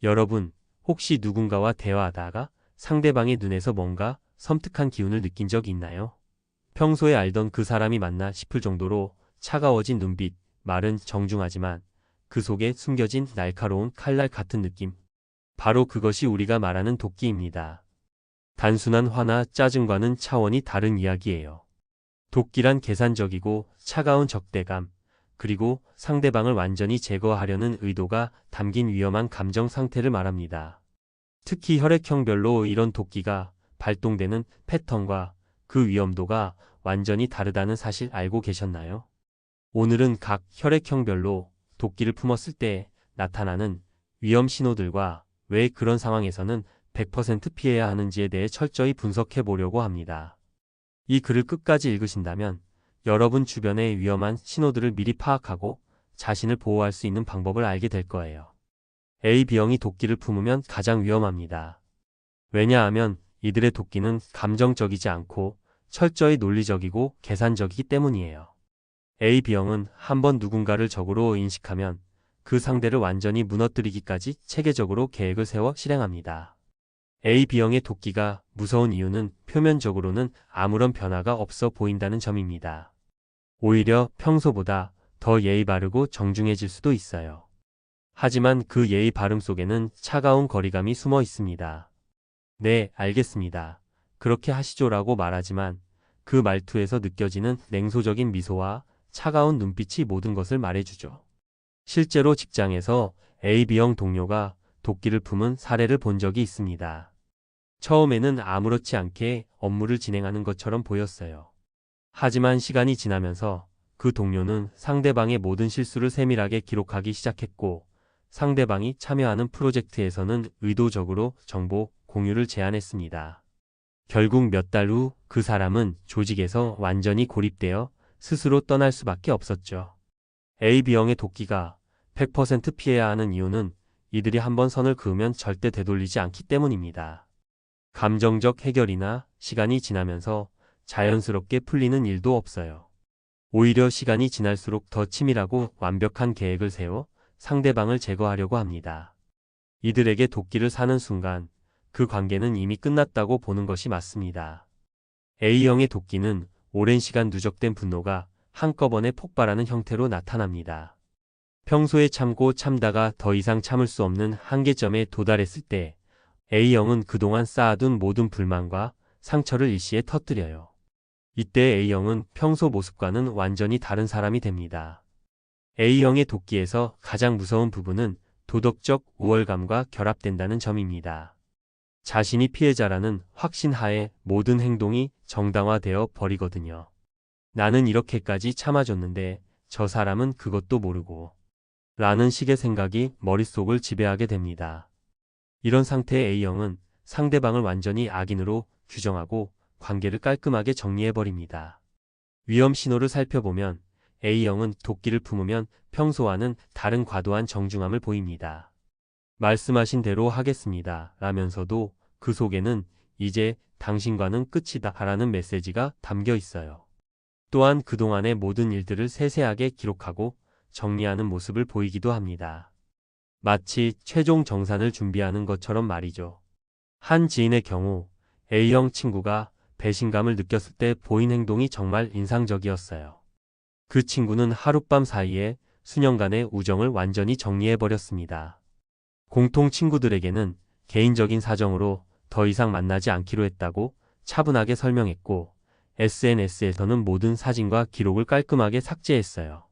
여러분, 혹시 누군가와 대화하다가 상대방의 눈에서 뭔가 섬뜩한 기운을 느낀 적 있나요? 평소에 알던 그 사람이 맞나 싶을 정도로 차가워진 눈빛, 말은 정중하지만 그 속에 숨겨진 날카로운 칼날 같은 느낌. 바로 그것이 우리가 말하는 도끼입니다. 단순한 화나 짜증과는 차원이 다른 이야기예요. 도끼란 계산적이고 차가운 적대감, 그리고 상대방을 완전히 제거하려는 의도가 담긴 위험한 감정 상태를 말합니다. 특히 혈액형별로 이런 도끼가 발동되는 패턴과 그 위험도가 완전히 다르다는 사실 알고 계셨나요? 오늘은 각 혈액형별로 도끼를 품었을 때 나타나는 위험 신호들과 왜 그런 상황에서는 100% 피해야 하는지에 대해 철저히 분석해 보려고 합니다. 이 글을 끝까지 읽으신다면 여러분 주변의 위험한 신호들을 미리 파악하고 자신을 보호할 수 있는 방법을 알게 될 거예요. AB형이 도끼를 품으면 가장 위험합니다. 왜냐하면 이들의 도끼는 감정적이지 않고 철저히 논리적이고 계산적이기 때문이에요. AB형은 한번 누군가를 적으로 인식하면 그 상대를 완전히 무너뜨리기까지 체계적으로 계획을 세워 실행합니다. AB형의 도끼가 무서운 이유는 표면적으로는 아무런 변화가 없어 보인다는 점입니다. 오히려 평소보다 더 예의 바르고 정중해질 수도 있어요. 하지만 그 예의 바름 속에는 차가운 거리감이 숨어 있습니다. 네, 알겠습니다. 그렇게 하시죠라고 말하지만 그 말투에서 느껴지는 냉소적인 미소와 차가운 눈빛이 모든 것을 말해주죠. 실제로 직장에서 AB형 동료가 도끼를 품은 사례를 본 적이 있습니다. 처음에는 아무렇지 않게 업무를 진행하는 것처럼 보였어요. 하지만 시간이 지나면서 그 동료는 상대방의 모든 실수를 세밀하게 기록하기 시작했고, 상대방이 참여하는 프로젝트에서는 의도적으로 정보 공유를 제안했습니다. 결국 몇 달 후 그 사람은 조직에서 완전히 고립되어 스스로 떠날 수밖에 없었죠. AB형의 도끼가 100% 피해야 하는 이유는 이들이 한번 선을 그으면 절대 되돌리지 않기 때문입니다. 감정적 해결이나 시간이 지나면서 자연스럽게 풀리는 일도 없어요. 오히려 시간이 지날수록 더 치밀하고 완벽한 계획을 세워 상대방을 제거하려고 합니다. 이들에게 도끼를 사는 순간 그 관계는 이미 끝났다고 보는 것이 맞습니다. A형의 도끼는 오랜 시간 누적된 분노가 한꺼번에 폭발하는 형태로 나타납니다. 평소에 참고 참다가 더 이상 참을 수 없는 한계점에 도달했을 때 A형은 그동안 쌓아둔 모든 불만과 상처를 일시에 터뜨려요. 이때 A형은 평소 모습과는 완전히 다른 사람이 됩니다. A형의 도끼에서 가장 무서운 부분은 도덕적 우월감과 결합된다는 점입니다. 자신이 피해자라는 확신하에 모든 행동이 정당화되어 버리거든요. 나는 이렇게까지 참아줬는데 저 사람은 그것도 모르고 라는 식의 생각이 머릿속을 지배하게 됩니다. 이런 상태의 A형은 상대방을 완전히 악인으로 규정하고 관계를 깔끔하게 정리해버립니다. 위험 신호를 살펴보면 A형은 도끼를 품으면 평소와는 다른 과도한 정중함을 보입니다. 말씀하신 대로 하겠습니다. 라면서도 그 속에는 이제 당신과는 끝이다 라는 메시지가 담겨 있어요. 또한 그동안의 모든 일들을 세세하게 기록하고 정리하는 모습을 보이기도 합니다. 마치 최종 정산을 준비하는 것처럼 말이죠. 한 지인의 경우 A형 친구가 배신감을 느꼈을 때 보인 행동이 정말 인상적이었어요. 그 친구는 하룻밤 사이에 수년간의 우정을 완전히 정리해버렸습니다. 공통 친구들에게는 개인적인 사정으로 더 이상 만나지 않기로 했다고 차분하게 설명했고, SNS에서는 모든 사진과 기록을 깔끔하게 삭제했어요.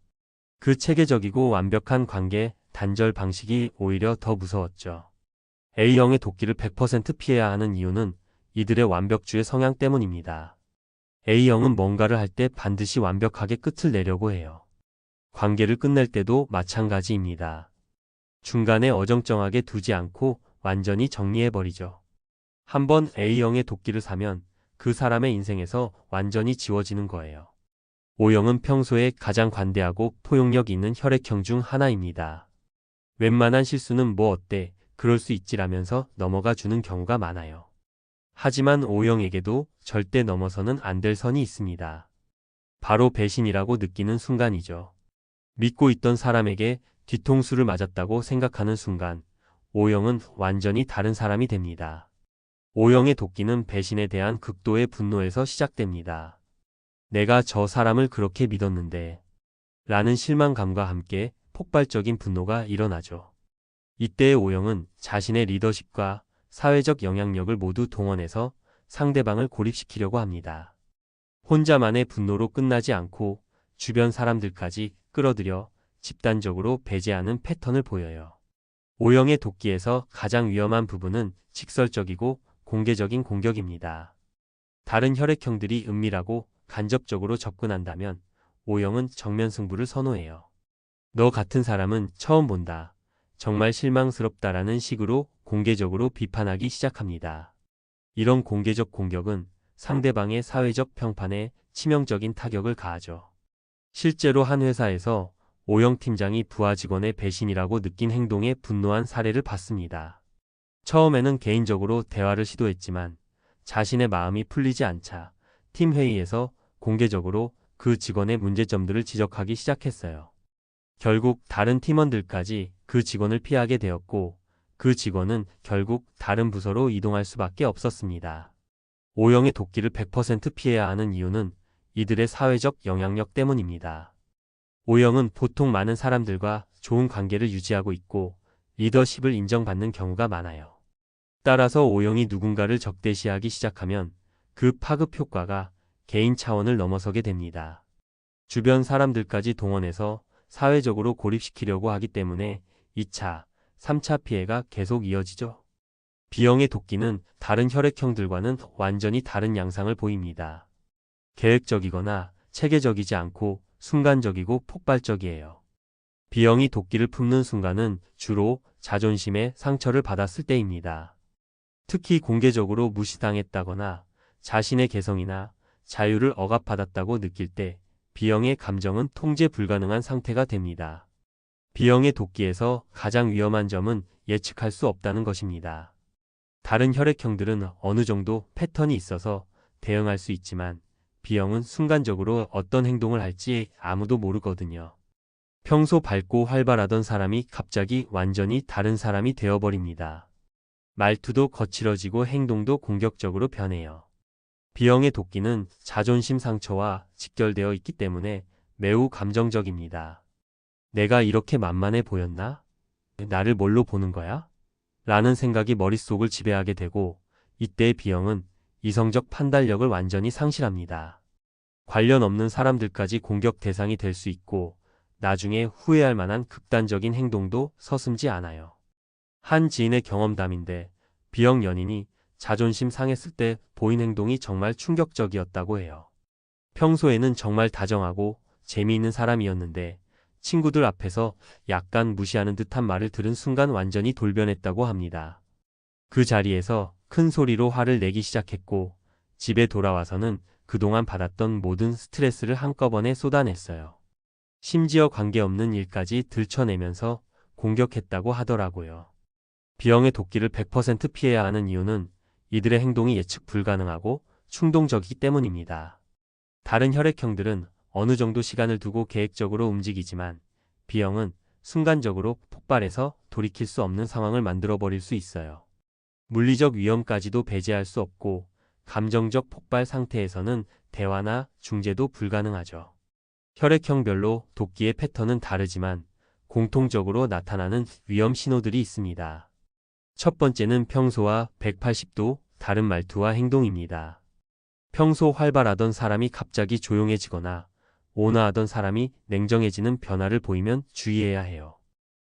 그 체계적이고 완벽한 관계 단절 방식이 오히려 더 무서웠죠. A형의 도끼를 100% 피해야 하는 이유는 이들의 완벽주의 성향 때문입니다. A형은 뭔가를 할 때 반드시 완벽하게 끝을 내려고 해요. 관계를 끝낼 때도 마찬가지입니다. 중간에 어정쩡하게 두지 않고 완전히 정리해버리죠. 한번 A형의 도끼를 사면 그 사람의 인생에서 완전히 지워지는 거예요. O형은 평소에 가장 관대하고 포용력 있는 혈액형 중 하나입니다. 웬만한 실수는 뭐 어때, 그럴 수 있지라면서 넘어가 주는 경우가 많아요. 하지만 O형에게도 절대 넘어서는 안 될 선이 있습니다. 바로 배신이라고 느끼는 순간이죠. 믿고 있던 사람에게 뒤통수를 맞았다고 생각하는 순간, O형은 완전히 다른 사람이 됩니다. O형의 도끼는 배신에 대한 극도의 분노에서 시작됩니다. 내가 저 사람을 그렇게 믿었는데 라는 실망감과 함께 폭발적인 분노가 일어나죠. 이때의 O형은 자신의 리더십과 사회적 영향력을 모두 동원해서 상대방을 고립시키려고 합니다. 혼자만의 분노로 끝나지 않고 주변 사람들까지 끌어들여 집단적으로 배제하는 패턴을 보여요. O형의 도끼에서 가장 위험한 부분은 직설적이고 공개적인 공격입니다. 다른 혈액형들이 은밀하고 간접적으로 접근한다면 O형은 정면 승부를 선호해요. 너 같은 사람은 처음 본다. 정말 실망스럽다라는 식으로 공개적으로 비판하기 시작합니다. 이런 공개적 공격은 상대방의 사회적 평판에 치명적인 타격을 가하죠. 실제로 한 회사에서 O형 팀장이 부하 직원의 배신이라고 느낀 행동에 분노한 사례를 봤습니다. 처음에는 개인적으로 대화를 시도했지만 자신의 마음이 풀리지 않자 팀 회의에서 공개적으로 그 직원의 문제점들을 지적하기 시작했어요. 결국 다른 팀원들까지 그 직원을 피하게 되었고 그 직원은 결국 다른 부서로 이동할 수밖에 없었습니다. O형의 도끼를 100% 피해야 하는 이유는 이들의 사회적 영향력 때문입니다. O형은 보통 많은 사람들과 좋은 관계를 유지하고 있고 리더십을 인정받는 경우가 많아요. 따라서 O형이 누군가를 적대시하기 시작하면 그 파급 효과가 개인 차원을 넘어서게 됩니다. 주변 사람들까지 동원해서 사회적으로 고립시키려고 하기 때문에 2차, 3차 피해가 계속 이어지죠. B형의 도끼는 다른 혈액형들과는 완전히 다른 양상을 보입니다. 계획적이거나 체계적이지 않고 순간적이고 폭발적이에요. B형이 도끼를 품는 순간은 주로 자존심에 상처를 받았을 때입니다. 특히 공개적으로 무시당했다거나 자신의 개성이나 자유를 억압받았다고 느낄 때 B형의 감정은 통제 불가능한 상태가 됩니다. B형의 도끼에서 가장 위험한 점은 예측할 수 없다는 것입니다. 다른 혈액형들은 어느 정도 패턴이 있어서 대응할 수 있지만 B형은 순간적으로 어떤 행동을 할지 아무도 모르거든요. 평소 밝고 활발하던 사람이 갑자기 완전히 다른 사람이 되어버립니다. 말투도 거칠어지고 행동도 공격적으로 변해요. B형의 도끼는 자존심 상처와 직결되어 있기 때문에 매우 감정적입니다. 내가 이렇게 만만해 보였나? 나를 뭘로 보는 거야? 라는 생각이 머릿속을 지배하게 되고 이때 B형은 이성적 판단력을 완전히 상실합니다. 관련 없는 사람들까지 공격 대상이 될 수 있고 나중에 후회할 만한 극단적인 행동도 서슴지 않아요. 한 지인의 경험담인데 B형 연인이 자존심 상했을 때 보인 행동이 정말 충격적이었다고 해요. 평소에는 정말 다정하고 재미있는 사람이었는데 친구들 앞에서 약간 무시하는 듯한 말을 들은 순간 완전히 돌변했다고 합니다. 그 자리에서 큰 소리로 화를 내기 시작했고 집에 돌아와서는 그동안 받았던 모든 스트레스를 한꺼번에 쏟아냈어요. 심지어 관계없는 일까지 들춰내면서 공격했다고 하더라고요. B형의 도끼를 100% 피해야 하는 이유는 이들의 행동이 예측 불가능하고 충동적이기 때문입니다. 다른 혈액형들은 어느 정도 시간을 두고 계획적으로 움직이지만 B형은 순간적으로 폭발해서 돌이킬 수 없는 상황을 만들어버릴 수 있어요. 물리적 위험까지도 배제할 수 없고 감정적 폭발 상태에서는 대화나 중재도 불가능하죠. 혈액형별로 도끼의 패턴은 다르지만 공통적으로 나타나는 위험 신호들이 있습니다. 첫 번째는 평소와 180도 다른 말투와 행동입니다. 평소 활발하던 사람이 갑자기 조용해지거나 온화하던 사람이 냉정해지는 변화를 보이면 주의해야 해요.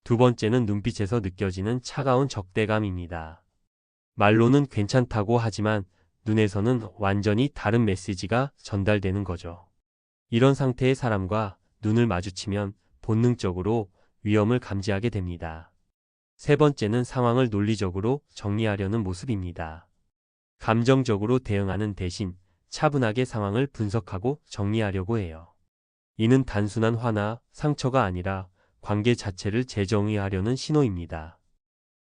두 번째는 눈빛에서 느껴지는 차가운 적대감입니다. 말로는 괜찮다고 하지만 눈에서는 완전히 다른 메시지가 전달되는 거죠. 이런 상태의 사람과 눈을 마주치면 본능적으로 위험을 감지하게 됩니다. 세 번째는 상황을 논리적으로 정리하려는 모습입니다. 감정적으로 대응하는 대신 차분하게 상황을 분석하고 정리하려고 해요. 이는 단순한 화나 상처가 아니라 관계 자체를 재정의하려는 신호입니다.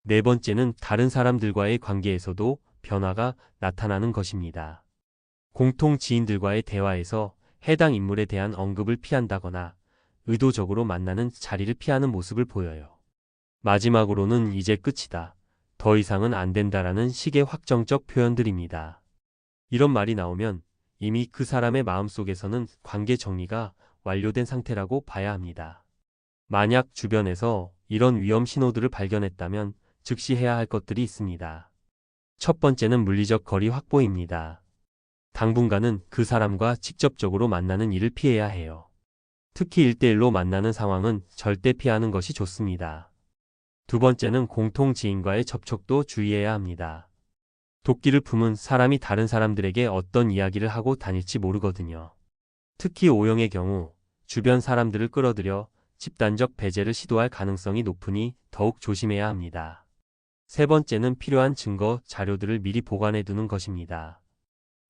네 번째는 다른 사람들과의 관계에서도 변화가 나타나는 것입니다. 공통 지인들과의 대화에서 해당 인물에 대한 언급을 피한다거나 의도적으로 만나는 자리를 피하는 모습을 보여요. 마지막으로는 이제 끝이다. 더 이상은 안 된다라는 식의 확정적 표현들입니다. 이런 말이 나오면 이미 그 사람의 마음속에서는 관계 정리가 완료된 상태라고 봐야 합니다. 만약 주변에서 이런 위험 신호들을 발견했다면 즉시 해야 할 것들이 있습니다. 첫 번째는 물리적 거리 확보입니다. 당분간은 그 사람과 직접적으로 만나는 일을 피해야 해요. 특히 1대1로 만나는 상황은 절대 피하는 것이 좋습니다. 두 번째는 공통 지인과의 접촉도 주의해야 합니다. 도끼를 품은 사람이 다른 사람들에게 어떤 이야기를 하고 다닐지 모르거든요. 특히 O형의 경우 주변 사람들을 끌어들여 집단적 배제를 시도할 가능성이 높으니 더욱 조심해야 합니다. 세 번째는 필요한 증거, 자료들을 미리 보관해 두는 것입니다.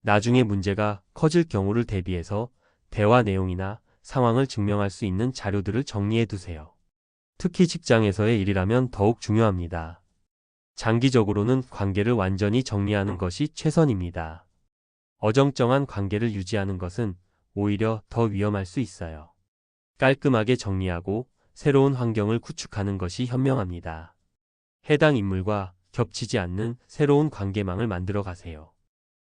나중에 문제가 커질 경우를 대비해서 대화 내용이나 상황을 증명할 수 있는 자료들을 정리해 두세요. 특히 직장에서의 일이라면 더욱 중요합니다. 장기적으로는 관계를 완전히 정리하는 것이 최선입니다. 어정쩡한 관계를 유지하는 것은 오히려 더 위험할 수 있어요. 깔끔하게 정리하고 새로운 환경을 구축하는 것이 현명합니다. 해당 인물과 겹치지 않는 새로운 관계망을 만들어 가세요.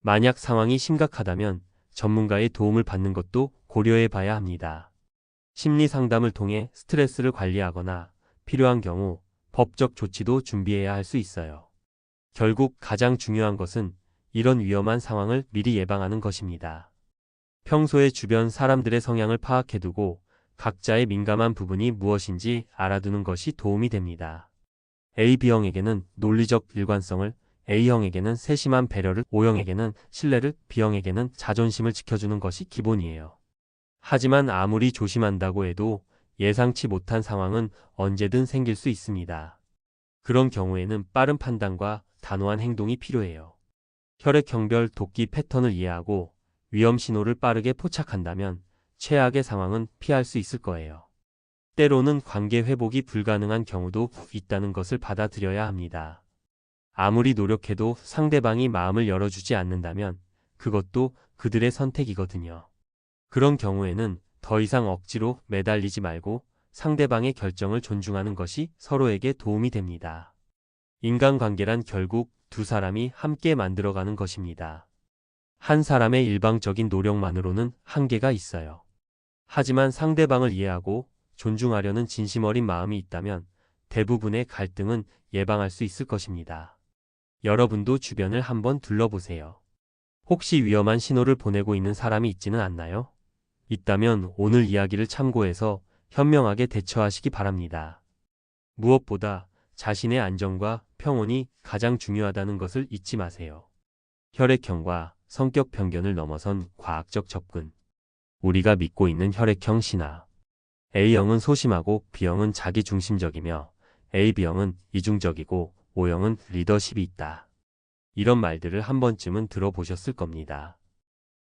만약 상황이 심각하다면 전문가의 도움을 받는 것도 고려해 봐야 합니다. 심리 상담을 통해 스트레스를 관리하거나 필요한 경우 법적 조치도 준비해야 할 수 있어요. 결국 가장 중요한 것은 이런 위험한 상황을 미리 예방하는 것입니다. 평소에 주변 사람들의 성향을 파악해두고 각자의 민감한 부분이 무엇인지 알아두는 것이 도움이 됩니다. A, B형에게는 논리적 일관성을, A형에게는 세심한 배려를, O형에게는 신뢰를, B형에게는 자존심을 지켜주는 것이 기본이에요. 하지만 아무리 조심한다고 해도 예상치 못한 상황은 언제든 생길 수 있습니다. 그런 경우에는 빠른 판단과 단호한 행동이 필요해요. 혈액형별 도끼 패턴을 이해하고 위험 신호를 빠르게 포착한다면 최악의 상황은 피할 수 있을 거예요. 때로는 관계 회복이 불가능한 경우도 있다는 것을 받아들여야 합니다. 아무리 노력해도 상대방이 마음을 열어주지 않는다면 그것도 그들의 선택이거든요. 그런 경우에는 더 이상 억지로 매달리지 말고 상대방의 결정을 존중하는 것이 서로에게 도움이 됩니다. 인간관계란 결국 두 사람이 함께 만들어가는 것입니다. 한 사람의 일방적인 노력만으로는 한계가 있어요. 하지만 상대방을 이해하고 존중하려는 진심 어린 마음이 있다면 대부분의 갈등은 예방할 수 있을 것입니다. 여러분도 주변을 한번 둘러보세요. 혹시 위험한 신호를 보내고 있는 사람이 있지는 않나요? 있다면 오늘 이야기를 참고해서 현명하게 대처하시기 바랍니다. 무엇보다 자신의 안정과 평온이 가장 중요하다는 것을 잊지 마세요. 혈액형과 성격 편견을 넘어선 과학적 접근. 우리가 믿고 있는 혈액형 신화. A형은 소심하고 B형은 자기중심적이며 AB형은 이중적이고 O형은 리더십이 있다. 이런 말들을 한 번쯤은 들어보셨을 겁니다.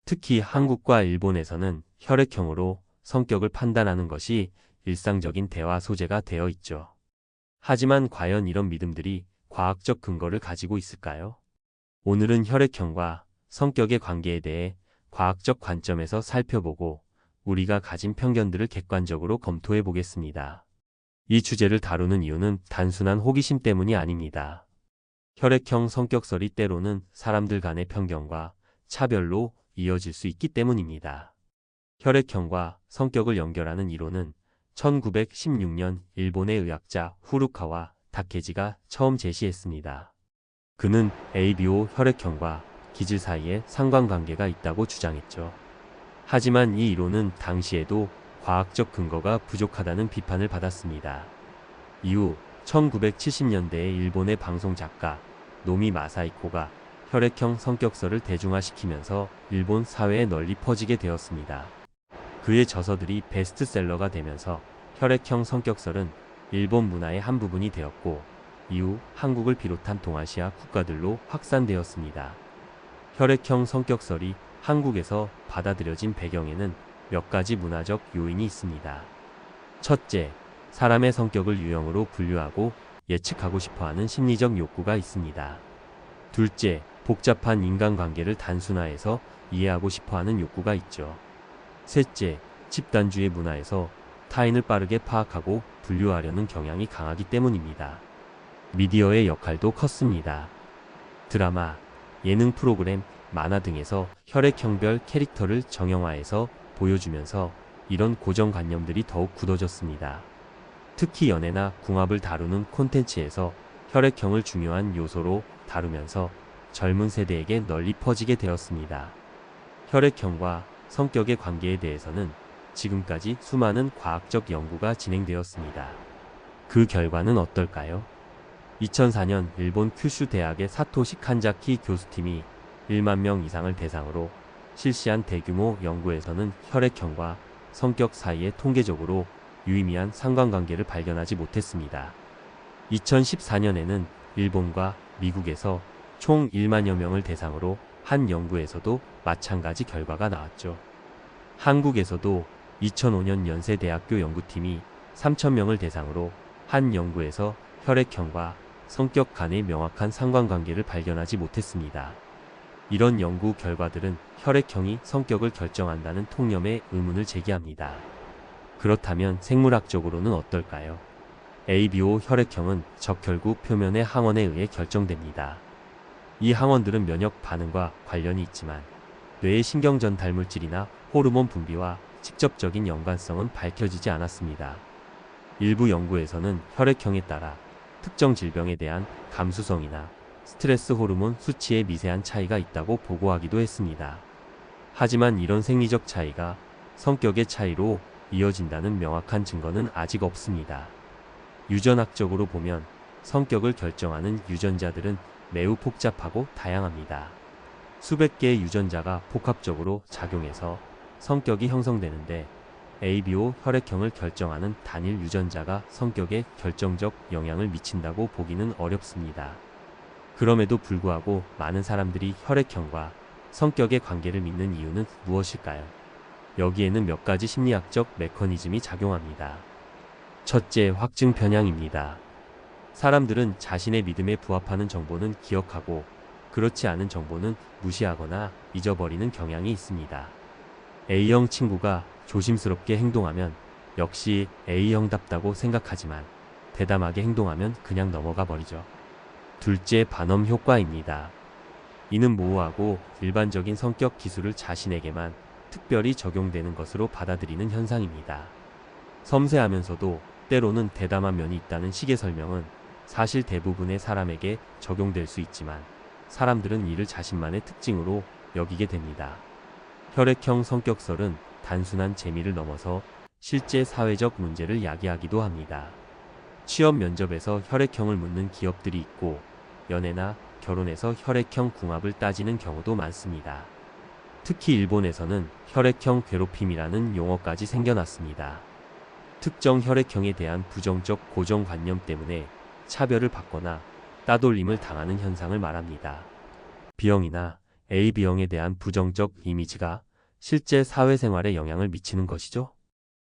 특히 한국과 일본에서는 혈액형으로 성격을 판단하는 것이 일상적인 대화 소재가 되어 있죠. 하지만 과연 이런 믿음들이 과학적 근거를 가지고 있을까요? 오늘은 혈액형과 성격의 관계에 대해 과학적 관점에서 살펴보고 우리가 가진 편견들을 객관적으로 검토해 보겠습니다. 이 주제를 다루는 이유는 단순한 호기심 때문이 아닙니다. 혈액형 성격설이 때로는 사람들 간의 편견과 차별로 이어질 수 있기 때문입니다. 혈액형과 성격을 연결하는 이론은 1916년 일본의 의학자 후루카와 다케지가 처음 제시했습니다. 그는 ABO 혈액형과 기질 사이에 상관관계가 있다고 주장했죠. 하지만 이 이론은 당시에도 과학적 근거가 부족하다는 비판을 받았습니다. 이후 1970년대에 일본의 방송 작가 노미 마사이코가 혈액형 성격설을 대중화시키면서 일본 사회에 널리 퍼지게 되었습니다. 그의 저서들이 베스트셀러가 되면서 혈액형 성격설은 일본 문화의 한 부분이 되었고 이후 한국을 비롯한 동아시아 국가들로 확산되었습니다. 혈액형 성격설이 한국에서 받아들여진 배경에는 몇 가지 문화적 요인이 있습니다. 첫째, 사람의 성격을 유형으로 분류하고 예측하고 싶어하는 심리적 욕구가 있습니다. 둘째, 복잡한 인간관계를 단순화해서 이해하고 싶어하는 욕구가 있죠. 셋째, 집단주의 문화에서 타인을 빠르게 파악하고 분류하려는 경향이 강하기 때문입니다. 미디어의 역할도 컸습니다. 드라마, 예능 프로그램, 만화 등에서 혈액형별 캐릭터를 정형화해서 보여주면서 이런 고정관념들이 더욱 굳어졌습니다. 특히 연애나 궁합을 다루는 콘텐츠에서 혈액형을 중요한 요소로 다루면서 젊은 세대에게 널리 퍼지게 되었습니다. 혈액형과 성격의 관계에 대해서는 지금까지 수많은 과학적 연구가 진행되었습니다. 그 결과는 어떨까요? 2004년 일본 큐슈 대학의 사토시 칸자키 교수팀이 1만 명 이상을 대상으로 실시한 대규모 연구에서는 혈액형과 성격 사이에 통계적으로 유의미한 상관관계를 발견하지 못했습니다. 2014년에는 일본과 미국에서 총 1만여 명을 대상으로 한 연구에서도 마찬가지 결과가 나왔죠. 한국에서도 2005년 연세대학교 연구팀이 3,000명을 대상으로 한 연구에서 혈액형과 성격 간의 명확한 상관관계를 발견하지 못했습니다. 이런 연구 결과들은 혈액형이 성격을 결정한다는 통념에 의문을 제기합니다. 그렇다면 생물학적으로는 어떨까요? ABO 혈액형은 적혈구 표면의 항원에 의해 결정됩니다. 이 항원들은 면역 반응과 관련이 있지만 뇌의 신경전달 물질이나 호르몬 분비와 직접적인 연관성은 밝혀지지 않았습니다. 일부 연구에서는 혈액형에 따라 특정 질병에 대한 감수성이나 스트레스 호르몬 수치에 미세한 차이가 있다고 보고하기도 했습니다. 하지만 이런 생리적 차이가 성격의 차이로 이어진다는 명확한 증거는 아직 없습니다. 유전학적으로 보면 성격을 결정하는 유전자들은 매우 복잡하고 다양합니다. 수백 개의 유전자가 복합적으로 작용해서 성격이 형성되는데 ABO 혈액형을 결정하는 단일 유전자가 성격에 결정적 영향을 미친다고 보기는 어렵습니다. 그럼에도 불구하고 많은 사람들이 혈액형과 성격의 관계를 믿는 이유는 무엇일까요? 여기에는 몇 가지 심리학적 메커니즘이 작용합니다. 첫째, 확증 편향입니다. 사람들은 자신의 믿음에 부합하는 정보는 기억하고 그렇지 않은 정보는 무시하거나 잊어버리는 경향이 있습니다. A형 친구가 조심스럽게 행동하면 역시 A형답다고 생각하지만 대담하게 행동하면 그냥 넘어가 버리죠. 둘째, 반엄 효과입니다. 이는 모호하고 일반적인 성격 기술을 자신에게만 특별히 적용되는 것으로 받아들이는 현상입니다. 섬세하면서도 때로는 대담한 면이 있다는 식의 설명은 사실 대부분의 사람에게 적용될 수 있지만 사람들은 이를 자신만의 특징으로 여기게 됩니다. 혈액형 성격설은 단순한 재미를 넘어서 실제 사회적 문제를 야기하기도 합니다. 취업 면접에서 혈액형을 묻는 기업들이 있고 연애나 결혼에서 혈액형 궁합을 따지는 경우도 많습니다. 특히 일본에서는 혈액형 괴롭힘이라는 용어까지 생겨났습니다. 특정 혈액형에 대한 부정적 고정관념 때문에 차별을 받거나 따돌림을 당하는 현상을 말합니다. B형이나 AB형에 대한 부정적 이미지가 실제 사회생활에 영향을 미치는 것이죠.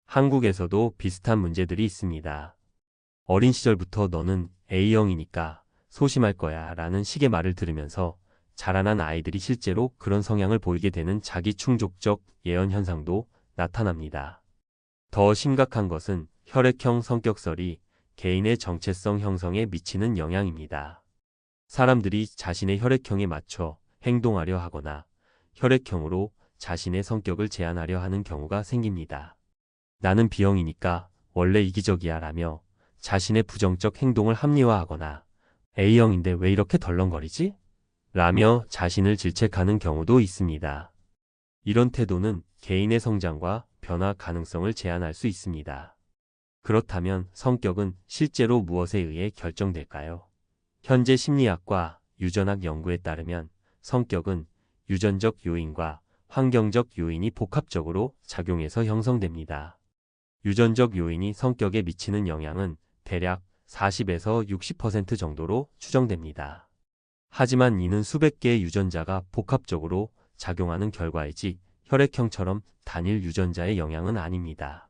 한국에서도 비슷한 문제들이 있습니다. 어린 시절부터 너는 A형이니까 소심할 거야 라는 식의 말을 들으면서 자라난 아이들이 실제로 그런 성향을 보이게 되는 자기 충족적 예언 현상도 나타납니다. 더 심각한 것은 혈액형 성격설이 개인의 정체성 형성에 미치는 영향입니다. 사람들이 자신의 혈액형에 맞춰 행동하려 하거나 혈액형으로 자신의 성격을 제한하려 하는 경우가 생깁니다. 나는 B형이니까 원래 이기적이야 라며 자신의 부정적 행동을 합리화하거나 A형인데 왜 이렇게 덜렁거리지? 라며 자신을 질책하는 경우도 있습니다. 이런 태도는 개인의 성장과 변화 가능성을 제한할 수 있습니다. 그렇다면 성격은 실제로 무엇에 의해 결정될까요? 현재 심리학과 유전학 연구에 따르면 성격은 유전적 요인과 환경적 요인이 복합적으로 작용해서 형성됩니다. 유전적 요인이 성격에 미치는 영향은 대략 40에서 60% 정도로 추정됩니다. 하지만 이는 수백 개의 유전자가 복합적으로 작용하는 결과이지 혈액형처럼 단일 유전자의 영향은 아닙니다.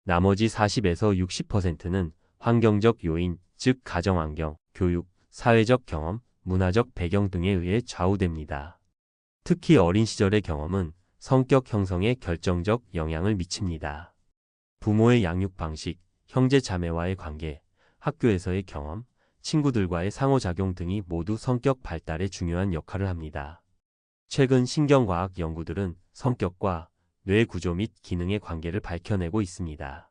나머지 40에서 60%는 환경적 요인, 즉 가정환경, 교육, 사회적 경험, 문화적 배경 등에 의해 좌우됩니다. 특히 어린 시절의 경험은 성격 형성에 결정적 영향을 미칩니다. 부모의 양육 방식, 형제 자매와의 관계, 학교에서의 경험, 친구들과의 상호작용 등이 모두 성격 발달에 중요한 역할을 합니다. 최근 신경과학 연구들은 성격과 뇌 구조 및 기능의 관계를 밝혀내고 있습니다.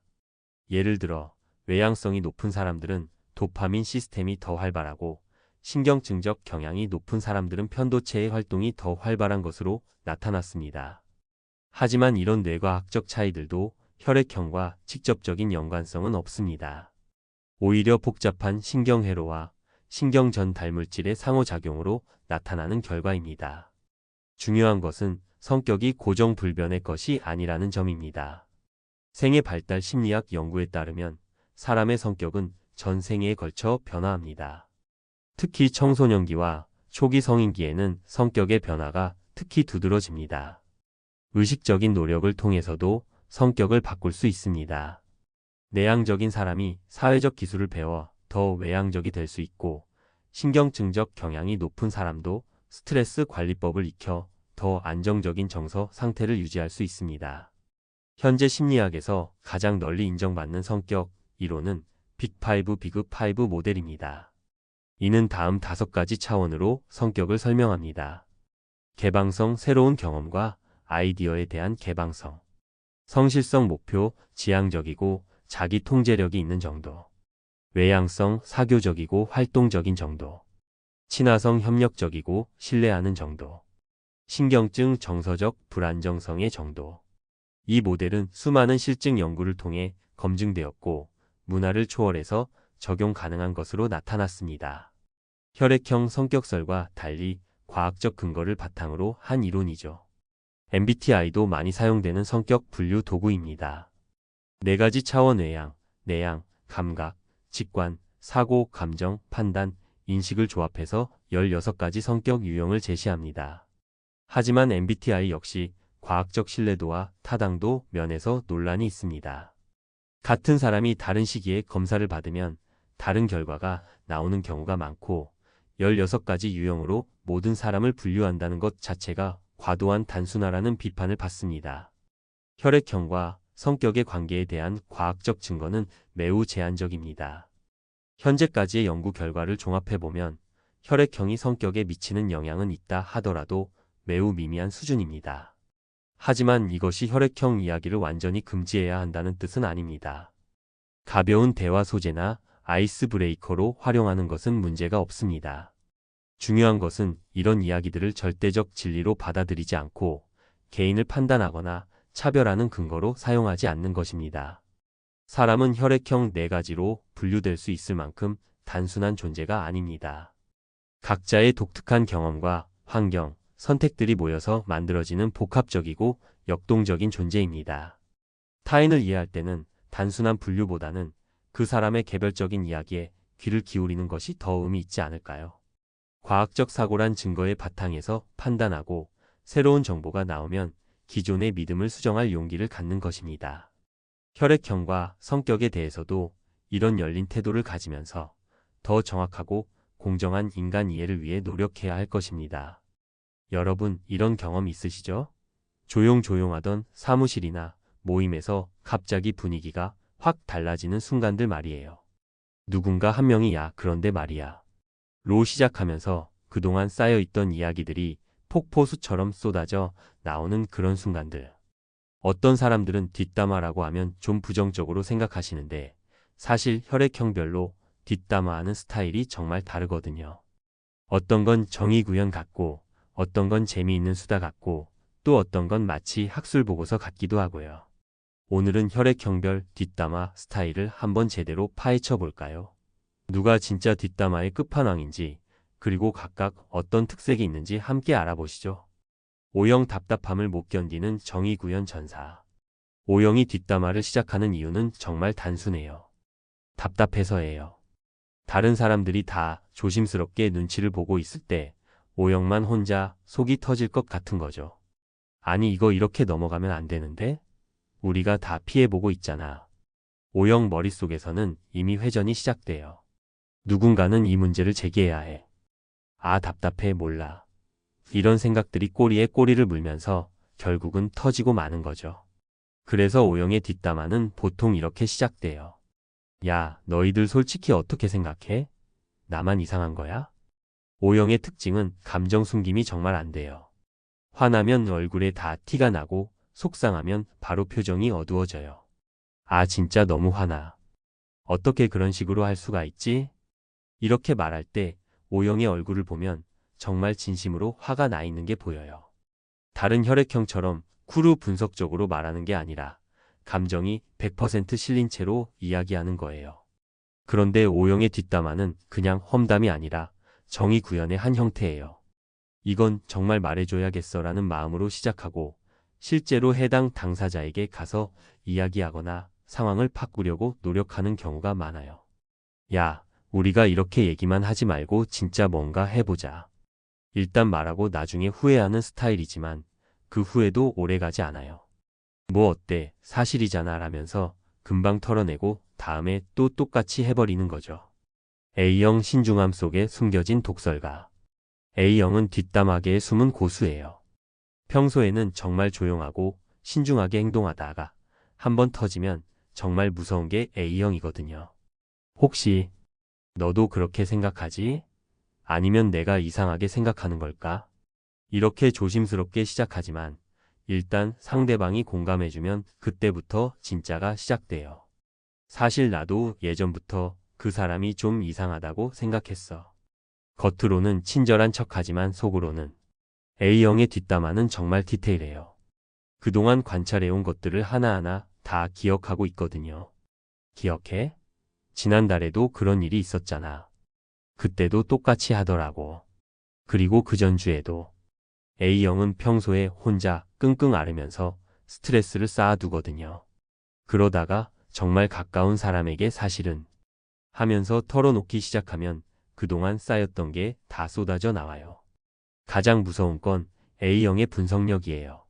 예를 들어 외향성이 높은 사람들은 도파민 시스템이 더 활발하고 신경증적 경향이 높은 사람들은 편도체의 활동이 더 활발한 것으로 나타났습니다. 하지만 이런 뇌과학적 차이들도 혈액형과 직접적인 연관성은 없습니다. 오히려 복잡한 신경회로와 신경전 달물질의 상호작용으로 나타나는 결과입니다. 중요한 것은 성격이 고정불변의 것이 아니라는 점입니다. 생애 발달 심리학 연구에 따르면 사람의 성격은 전 생애에 걸쳐 변화합니다. 특히 청소년기와 초기 성인기에는 성격의 변화가 특히 두드러집니다. 의식적인 노력을 통해서도 성격을 바꿀 수 있습니다. 내향적인 사람이 사회적 기술을 배워 더 외향적이 될 수 있고, 신경증적 경향이 높은 사람도 스트레스 관리법을 익혀 더 안정적인 정서 상태를 유지할 수 있습니다. 현재 심리학에서 가장 널리 인정받는 성격 이론은 빅5 비그5 모델입니다. 이는 다음 5가지 차원으로 성격을 설명합니다. 개방성, 새로운 경험과 아이디어에 대한 개방성. 성실성, 목표, 지향적이고 자기 통제력이 있는 정도. 외향성, 사교적이고 활동적인 정도. 친화성, 협력적이고 신뢰하는 정도. 신경증, 정서적 불안정성의 정도. 이 모델은 수많은 실증 연구를 통해 검증되었고 문화를 초월해서 적용 가능한 것으로 나타났습니다. 혈액형 성격설과 달리 과학적 근거를 바탕으로 한 이론이죠. MBTI도 많이 사용되는 성격 분류 도구입니다. 4가지 차원 외향, 내향, 감각, 직관, 사고, 감정, 판단, 인식을 조합해서 16가지 성격 유형을 제시합니다. 하지만 MBTI 역시 과학적 신뢰도와 타당도 면에서 논란이 있습니다. 같은 사람이 다른 시기에 검사를 받으면 다른 결과가 나오는 경우가 많고 16가지 유형으로 모든 사람을 분류한다는 것 자체가 과도한 단순화라는 비판을 받습니다. 혈액형과 성격의 관계에 대한 과학적 증거는 매우 제한적입니다. 현재까지의 연구 결과를 종합해보면 혈액형이 성격에 미치는 영향은 있다 하더라도 매우 미미한 수준입니다. 하지만 이것이 혈액형 이야기를 완전히 금지해야 한다는 뜻은 아닙니다. 가벼운 대화 소재나 아이스 브레이커로 활용하는 것은 문제가 없습니다. 중요한 것은 이런 이야기들을 절대적 진리로 받아들이지 않고 개인을 판단하거나 차별하는 근거로 사용하지 않는 것입니다. 사람은 혈액형 4가지로 분류될 수 있을 만큼 단순한 존재가 아닙니다. 각자의 독특한 경험과 환경, 선택들이 모여서 만들어지는 복합적이고 역동적인 존재입니다. 타인을 이해할 때는 단순한 분류보다는 그 사람의 개별적인 이야기에 귀를 기울이는 것이 더 의미 있지 않을까요? 과학적 사고란 증거의 바탕에서 판단하고 새로운 정보가 나오면 기존의 믿음을 수정할 용기를 갖는 것입니다. 혈액형과 성격에 대해서도 이런 열린 태도를 가지면서 더 정확하고 공정한 인간 이해를 위해 노력해야 할 것입니다. 여러분, 이런 경험 있으시죠? 조용조용하던 사무실이나 모임에서 갑자기 분위기가 확 달라지는 순간들 말이에요. 누군가 한 명이 야, 그런데 말이야. 로 시작하면서 그동안 쌓여있던 이야기들이 폭포수처럼 쏟아져 나오는 그런 순간들. 어떤 사람들은 뒷담화라고 하면 좀 부정적으로 생각하시는데 사실 혈액형별로 뒷담화하는 스타일이 정말 다르거든요. 어떤 건 정의 구현 같고 어떤 건 재미있는 수다 같고 또 어떤 건 마치 학술 보고서 같기도 하고요. 오늘은 혈액형별 뒷담화 스타일을 한번 제대로 파헤쳐 볼까요? 누가 진짜 뒷담화의 끝판왕인지 그리고 각각 어떤 특색이 있는지 함께 알아보시죠. O형 답답함을 못 견디는 정의 구현 전사. O형이 뒷담화를 시작하는 이유는 정말 단순해요. 답답해서예요. 다른 사람들이 다 조심스럽게 눈치를 보고 있을 때 O형만 혼자 속이 터질 것 같은 거죠. 아니, 이거 이렇게 넘어가면 안 되는데? 우리가 다 피해보고 있잖아. O형 머릿속에서는 이미 회전이 시작돼요. 누군가는 이 문제를 제기해야 해. 아, 답답해, 몰라. 이런 생각들이 꼬리에 꼬리를 물면서 결국은 터지고 마는 거죠. 그래서 O형의 뒷담화는 보통 이렇게 시작돼요. 야, 너희들 솔직히 어떻게 생각해? 나만 이상한 거야? O형의 특징은 감정 숨김이 정말 안 돼요. 화나면 얼굴에 다 티가 나고 속상하면 바로 표정이 어두워져요. 아, 진짜 너무 화나. 어떻게 그런 식으로 할 수가 있지? 이렇게 말할 때 O형의 얼굴을 보면 정말 진심으로 화가 나 있는 게 보여요. 다른 혈액형처럼 쿨후 분석적으로 말하는 게 아니라 감정이 100% 실린 채로 이야기하는 거예요. 그런데 O형의 뒷담화는 그냥 험담이 아니라 정의 구현의 한 형태예요. 이건 정말 말해줘야겠어라는 마음으로 시작하고 실제로 해당 당사자에게 가서 이야기하거나 상황을 바꾸려고 노력하는 경우가 많아요. 야, 우리가 이렇게 얘기만 하지 말고 진짜 뭔가 해보자. 일단 말하고 나중에 후회하는 스타일이지만 그 후회도 오래가지 않아요. 뭐 어때, 사실이잖아 라면서 금방 털어내고 다음에 또 똑같이 해버리는 거죠. A형 신중함 속에 숨겨진 독설가. A형은 뒷담화계의 숨은 고수예요. 평소에는 정말 조용하고 신중하게 행동하다가 한번 터지면 정말 무서운 게 A형이거든요. 혹시 너도 그렇게 생각하지? 아니면 내가 이상하게 생각하는 걸까? 이렇게 조심스럽게 시작하지만 일단 상대방이 공감해주면 그때부터 진짜가 시작돼요. 사실 나도 예전부터 그 사람이 좀 이상하다고 생각했어. 겉으로는 친절한 척하지만 속으로는. A형의 뒷담화는 정말 디테일해요. 그동안 관찰해온 것들을 하나하나 다 기억하고 있거든요. 기억해? 지난달에도 그런 일이 있었잖아. 그때도 똑같이 하더라고. 그리고 그 전주에도. A형은 평소에 혼자 끙끙 앓으면서 스트레스를 쌓아두거든요. 그러다가 정말 가까운 사람에게 사실은 하면서 털어놓기 시작하면 그동안 쌓였던 게 다 쏟아져 나와요. 가장 무서운 건 A형의 분석력이에요.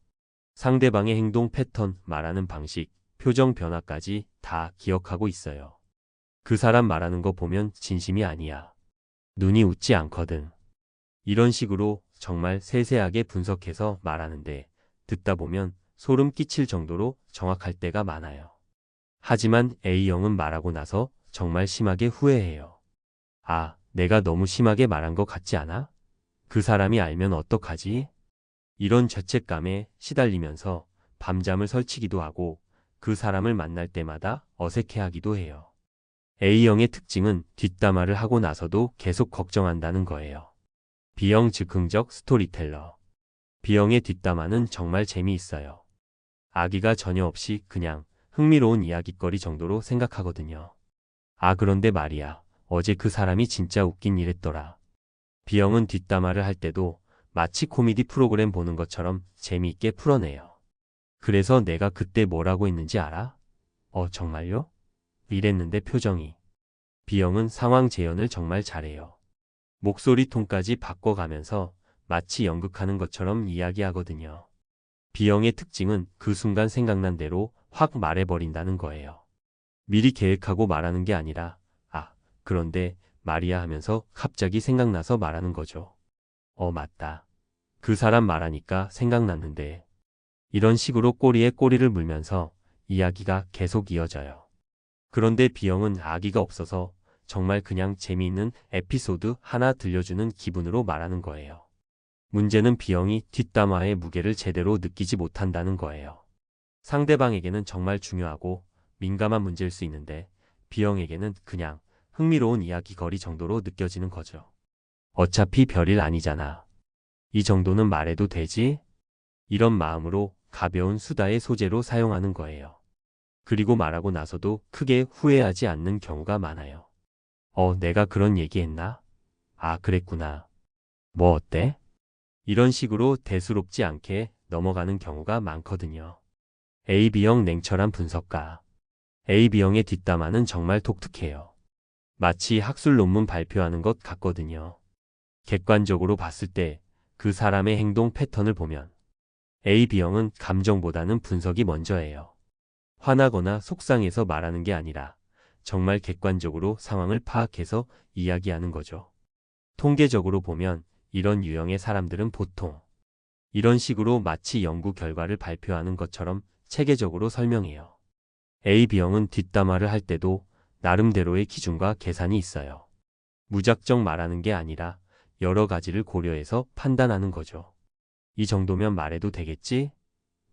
상대방의 행동 패턴, 말하는 방식, 표정 변화까지 다 기억하고 있어요. 그 사람 말하는 거 보면 진심이 아니야. 눈이 웃지 않거든. 이런 식으로 정말 세세하게 분석해서 말하는데 듣다 보면 소름 끼칠 정도로 정확할 때가 많아요. 하지만 A형은 말하고 나서 정말 심하게 후회해요. 아, 내가 너무 심하게 말한 것 같지 않아? 그 사람이 알면 어떡하지? 이런 죄책감에 시달리면서 밤잠을 설치기도 하고 그 사람을 만날 때마다 어색해하기도 해요. A형의 특징은 뒷담화를 하고 나서도 계속 걱정한다는 거예요. B형 즉흥적 스토리텔러. B형의 뒷담화는 정말 재미있어요. 악의가 전혀 없이 그냥 흥미로운 이야깃거리 정도로 생각하거든요. 아, 그런데 말이야. 어제 그 사람이 진짜 웃긴 일했더라. B형은 뒷담화를 할 때도 마치 코미디 프로그램 보는 것처럼 재미있게 풀어내요. 그래서 내가 그때 뭐라고 했는지 알아? 정말요? 이랬는데 표정이. B형은 상황 재현을 정말 잘해요. 목소리 톤까지 바꿔가면서 마치 연극하는 것처럼 이야기하거든요. B형의 특징은 그 순간 생각난 대로 확 말해버린다는 거예요. 미리 계획하고 말하는 게 아니라, 아, 그런데 말이야 하면서 갑자기 생각나서 말하는 거죠. 맞다. 그 사람 말하니까 생각났는데. 이런 식으로 꼬리에 꼬리를 물면서 이야기가 계속 이어져요. 그런데 B형은 악의가 없어서 정말 그냥 재미있는 에피소드 하나 들려주는 기분으로 말하는 거예요. 문제는 B형이 뒷담화의 무게를 제대로 느끼지 못한다는 거예요. 상대방에게는 정말 중요하고 민감한 문제일 수 있는데 B형에게는 그냥 흥미로운 이야기거리 정도로 느껴지는 거죠. 어차피 별일 아니잖아. 이 정도는 말해도 되지? 이런 마음으로 가벼운 수다의 소재로 사용하는 거예요. 그리고 말하고 나서도 크게 후회하지 않는 경우가 많아요. 내가 그런 얘기했나? 아, 그랬구나. 뭐 어때? 이런 식으로 대수롭지 않게 넘어가는 경우가 많거든요. AB형 냉철한 분석가. AB형의 뒷담화는 정말 독특해요. 마치 학술 논문 발표하는 것 같거든요. 객관적으로 봤을 때 그 사람의 행동 패턴을 보면 AB형은 감정보다는 분석이 먼저예요. 화나거나 속상해서 말하는 게 아니라 정말 객관적으로 상황을 파악해서 이야기하는 거죠. 통계적으로 보면 이런 유형의 사람들은 보통 이런 식으로 마치 연구 결과를 발표하는 것처럼 체계적으로 설명해요. AB형은 뒷담화를 할 때도 나름대로의 기준과 계산이 있어요. 무작정 말하는 게 아니라 여러 가지를 고려해서 판단하는 거죠. 이 정도면 말해도 되겠지?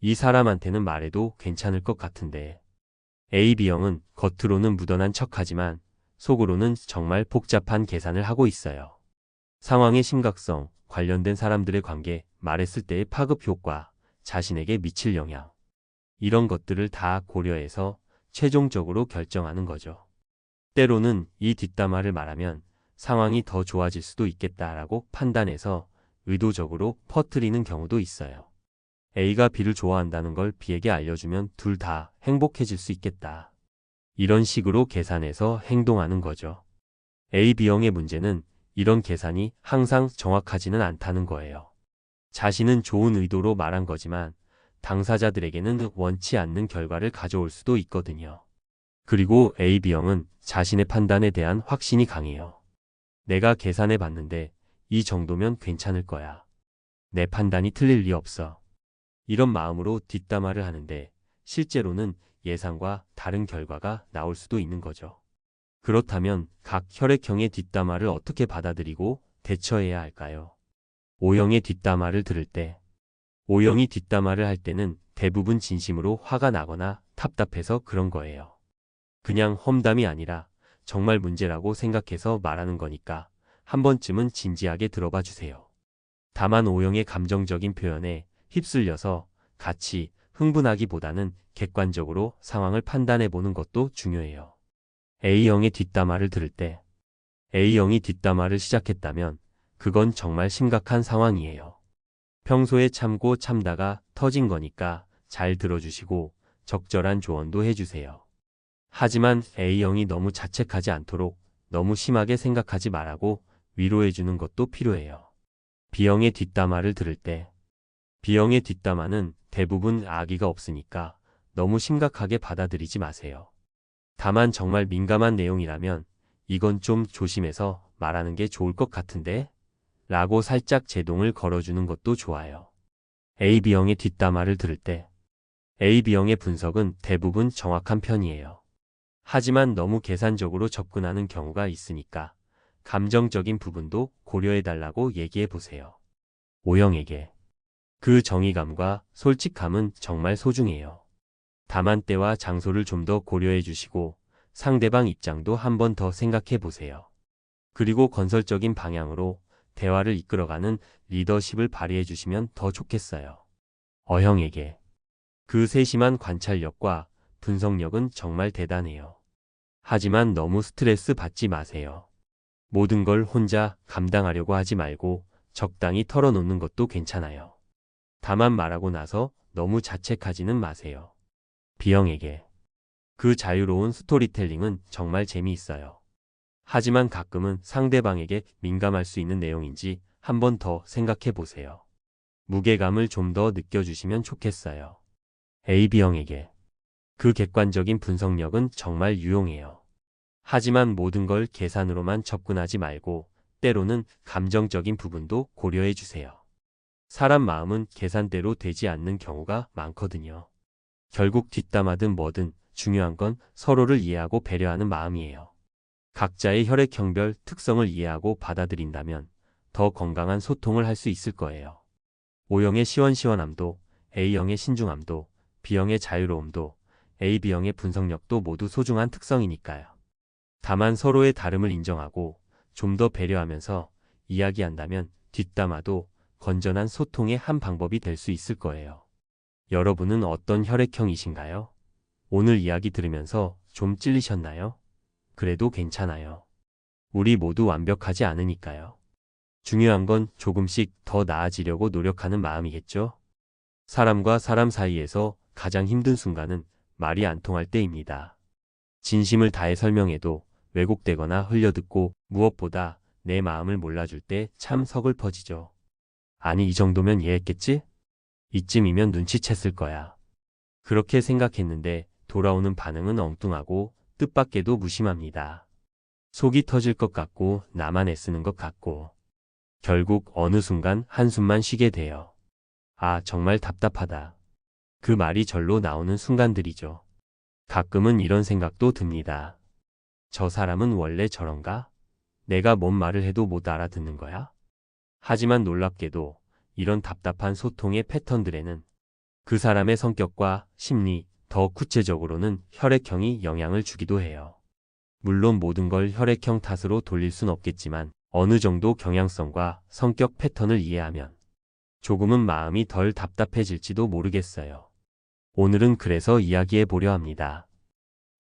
이 사람한테는 말해도 괜찮을 것 같은데. A, B형은 겉으로는 무던한 척하지만 속으로는 정말 복잡한 계산을 하고 있어요. 상황의 심각성, 관련된 사람들의 관계, 말했을 때의 파급 효과, 자신에게 미칠 영향. 이런 것들을 다 고려해서 최종적으로 결정하는 거죠. 때로는 이 뒷담화를 말하면 상황이 더 좋아질 수도 있겠다라고 판단해서 의도적으로 퍼뜨리는 경우도 있어요. A가 B를 좋아한다는 걸 B에게 알려주면 둘 다 행복해질 수 있겠다. 이런 식으로 계산해서 행동하는 거죠. A, B형의 문제는 이런 계산이 항상 정확하지는 않다는 거예요. 자신은 좋은 의도로 말한 거지만 당사자들에게는 원치 않는 결과를 가져올 수도 있거든요. 그리고 A, B형은 자신의 판단에 대한 확신이 강해요. 내가 계산해 봤는데 이 정도면 괜찮을 거야. 내 판단이 틀릴 리 없어. 이런 마음으로 뒷담화를 하는데 실제로는 예상과 다른 결과가 나올 수도 있는 거죠. 그렇다면 각 혈액형의 뒷담화를 어떻게 받아들이고 대처해야 할까요? O형의 뒷담화를 들을 때, O형이 뒷담화를 할 때는 대부분 진심으로 화가 나거나 답답해서 그런 거예요. 그냥 험담이 아니라 정말 문제라고 생각해서 말하는 거니까 한 번쯤은 진지하게 들어봐 주세요. 다만 O형의 감정적인 표현에 휩쓸려서 같이 흥분하기보다는 객관적으로 상황을 판단해 보는 것도 중요해요. A형의 뒷담화를 들을 때, A형이 뒷담화를 시작했다면 그건 정말 심각한 상황이에요. 평소에 참고 참다가 터진 거니까 잘 들어주시고 적절한 조언도 해주세요. 하지만 A형이 너무 자책하지 않도록 너무 심하게 생각하지 말라고 위로해주는 것도 필요해요. B형의 뒷담화를 들을 때, B형의 뒷담화는 대부분 악의가 없으니까 너무 심각하게 받아들이지 마세요. 다만 정말 민감한 내용이라면 이건 좀 조심해서 말하는 게 좋을 것 같은데? 라고 살짝 제동을 걸어주는 것도 좋아요. A, B형의 뒷담화를 들을 때, A, B형의 분석은 대부분 정확한 편이에요. 하지만 너무 계산적으로 접근하는 경우가 있으니까 감정적인 부분도 고려해달라고 얘기해 보세요. O형에게 그 정의감과 솔직함은 정말 소중해요. 다만 때와 장소를 좀 더 고려해 주시고 상대방 입장도 한 번 더 생각해 보세요. 그리고 건설적인 방향으로 대화를 이끌어가는 리더십을 발휘해 주시면 더 좋겠어요. O형에게 그 세심한 관찰력과 분석력은 정말 대단해요. 하지만 너무 스트레스 받지 마세요. 모든 걸 혼자 감당하려고 하지 말고 적당히 털어놓는 것도 괜찮아요. 다만 말하고 나서 너무 자책하지는 마세요. B형에게 그 자유로운 스토리텔링은 정말 재미있어요. 하지만 가끔은 상대방에게 민감할 수 있는 내용인지 한 번 더 생각해 보세요. 무게감을 좀 더 느껴주시면 좋겠어요. A, B형에게 그 객관적인 분석력은 정말 유용해요. 하지만 모든 걸 계산으로만 접근하지 말고 때로는 감정적인 부분도 고려해 주세요. 사람 마음은 계산대로 되지 않는 경우가 많거든요. 결국 뒷담화든 뭐든 중요한 건 서로를 이해하고 배려하는 마음이에요. 각자의 혈액형별 특성을 이해하고 받아들인다면 더 건강한 소통을 할 수 있을 거예요. O형의 시원시원함도, A형의 신중함도, B형의 자유로움도, AB형의 분석력도 모두 소중한 특성이니까요. 다만 서로의 다름을 인정하고 좀 더 배려하면서 이야기한다면 뒷담화도 건전한 소통의 한 방법이 될 수 있을 거예요. 여러분은 어떤 혈액형이신가요? 오늘 이야기 들으면서 좀 찔리셨나요? 그래도 괜찮아요. 우리 모두 완벽하지 않으니까요. 중요한 건 조금씩 더 나아지려고 노력하는 마음이겠죠? 사람과 사람 사이에서 가장 힘든 순간은 말이 안 통할 때입니다. 진심을 다해 설명해도 왜곡되거나 흘려듣고 무엇보다 내 마음을 몰라줄 때 참 서글퍼지죠. 아니, 이 정도면 이해했겠지? 이쯤이면 눈치챘을 거야. 그렇게 생각했는데 돌아오는 반응은 엉뚱하고 뜻밖에도 무심합니다. 속이 터질 것 같고 나만 애쓰는 것 같고 결국 어느 순간 한숨만 쉬게 돼요. 아, 정말 답답하다. 그 말이 절로 나오는 순간들이죠. 가끔은 이런 생각도 듭니다. 저 사람은 원래 저런가? 내가 뭔 말을 해도 못 알아듣는 거야? 하지만 놀랍게도 이런 답답한 소통의 패턴들에는 그 사람의 성격과 심리, 더 구체적으로는 혈액형이 영향을 주기도 해요. 물론 모든 걸 혈액형 탓으로 돌릴 순 없겠지만 어느 정도 경향성과 성격 패턴을 이해하면 조금은 마음이 덜 답답해질지도 모르겠어요. 오늘은 그래서 이야기해 보려 합니다.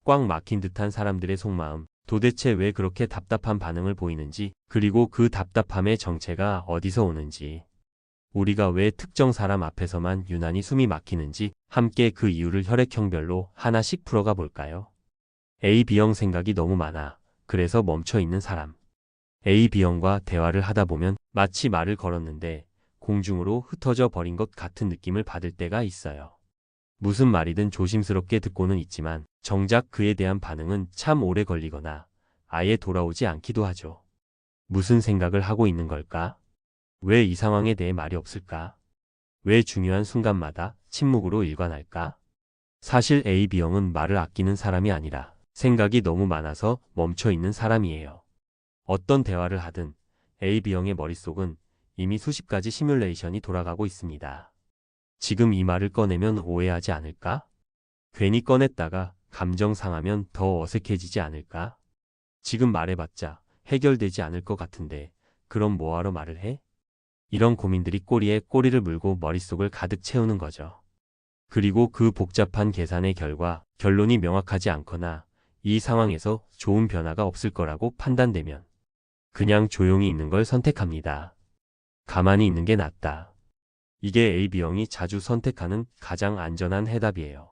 꽉 막힌 듯한 사람들의 속마음, 도대체 왜 그렇게 답답한 반응을 보이는지, 그리고 그 답답함의 정체가 어디서 오는지, 우리가 왜 특정 사람 앞에서만 유난히 숨이 막히는지 함께 그 이유를 혈액형별로 하나씩 풀어가 볼까요? A, B형 생각이 너무 많아. 그래서 멈춰 있는 사람. A, B형과 대화를 하다 보면 마치 말을 걸었는데 공중으로 흩어져 버린 것 같은 느낌을 받을 때가 있어요. 무슨 말이든 조심스럽게 듣고는 있지만 정작 그에 대한 반응은 참 오래 걸리거나 아예 돌아오지 않기도 하죠. 무슨 생각을 하고 있는 걸까? 왜 이 상황에 대해 말이 없을까? 왜 중요한 순간마다 침묵으로 일관할까? 사실 A, B형은 말을 아끼는 사람이 아니라 생각이 너무 많아서 멈춰 있는 사람이에요. 어떤 대화를 하든 A, B형의 머릿속은 이미 수십 가지 시뮬레이션이 돌아가고 있습니다. 지금 이 말을 꺼내면 오해하지 않을까? 괜히 꺼냈다가 감정 상하면 더 어색해지지 않을까? 지금 말해봤자 해결되지 않을 것 같은데 그럼 뭐하러 말을 해? 이런 고민들이 꼬리에 꼬리를 물고 머릿속을 가득 채우는 거죠. 그리고 그 복잡한 계산의 결과 결론이 명확하지 않거나 이 상황에서 좋은 변화가 없을 거라고 판단되면 그냥 조용히 있는 걸 선택합니다. 가만히 있는 게 낫다. 이게 A, B형이 자주 선택하는 가장 안전한 해답이에요.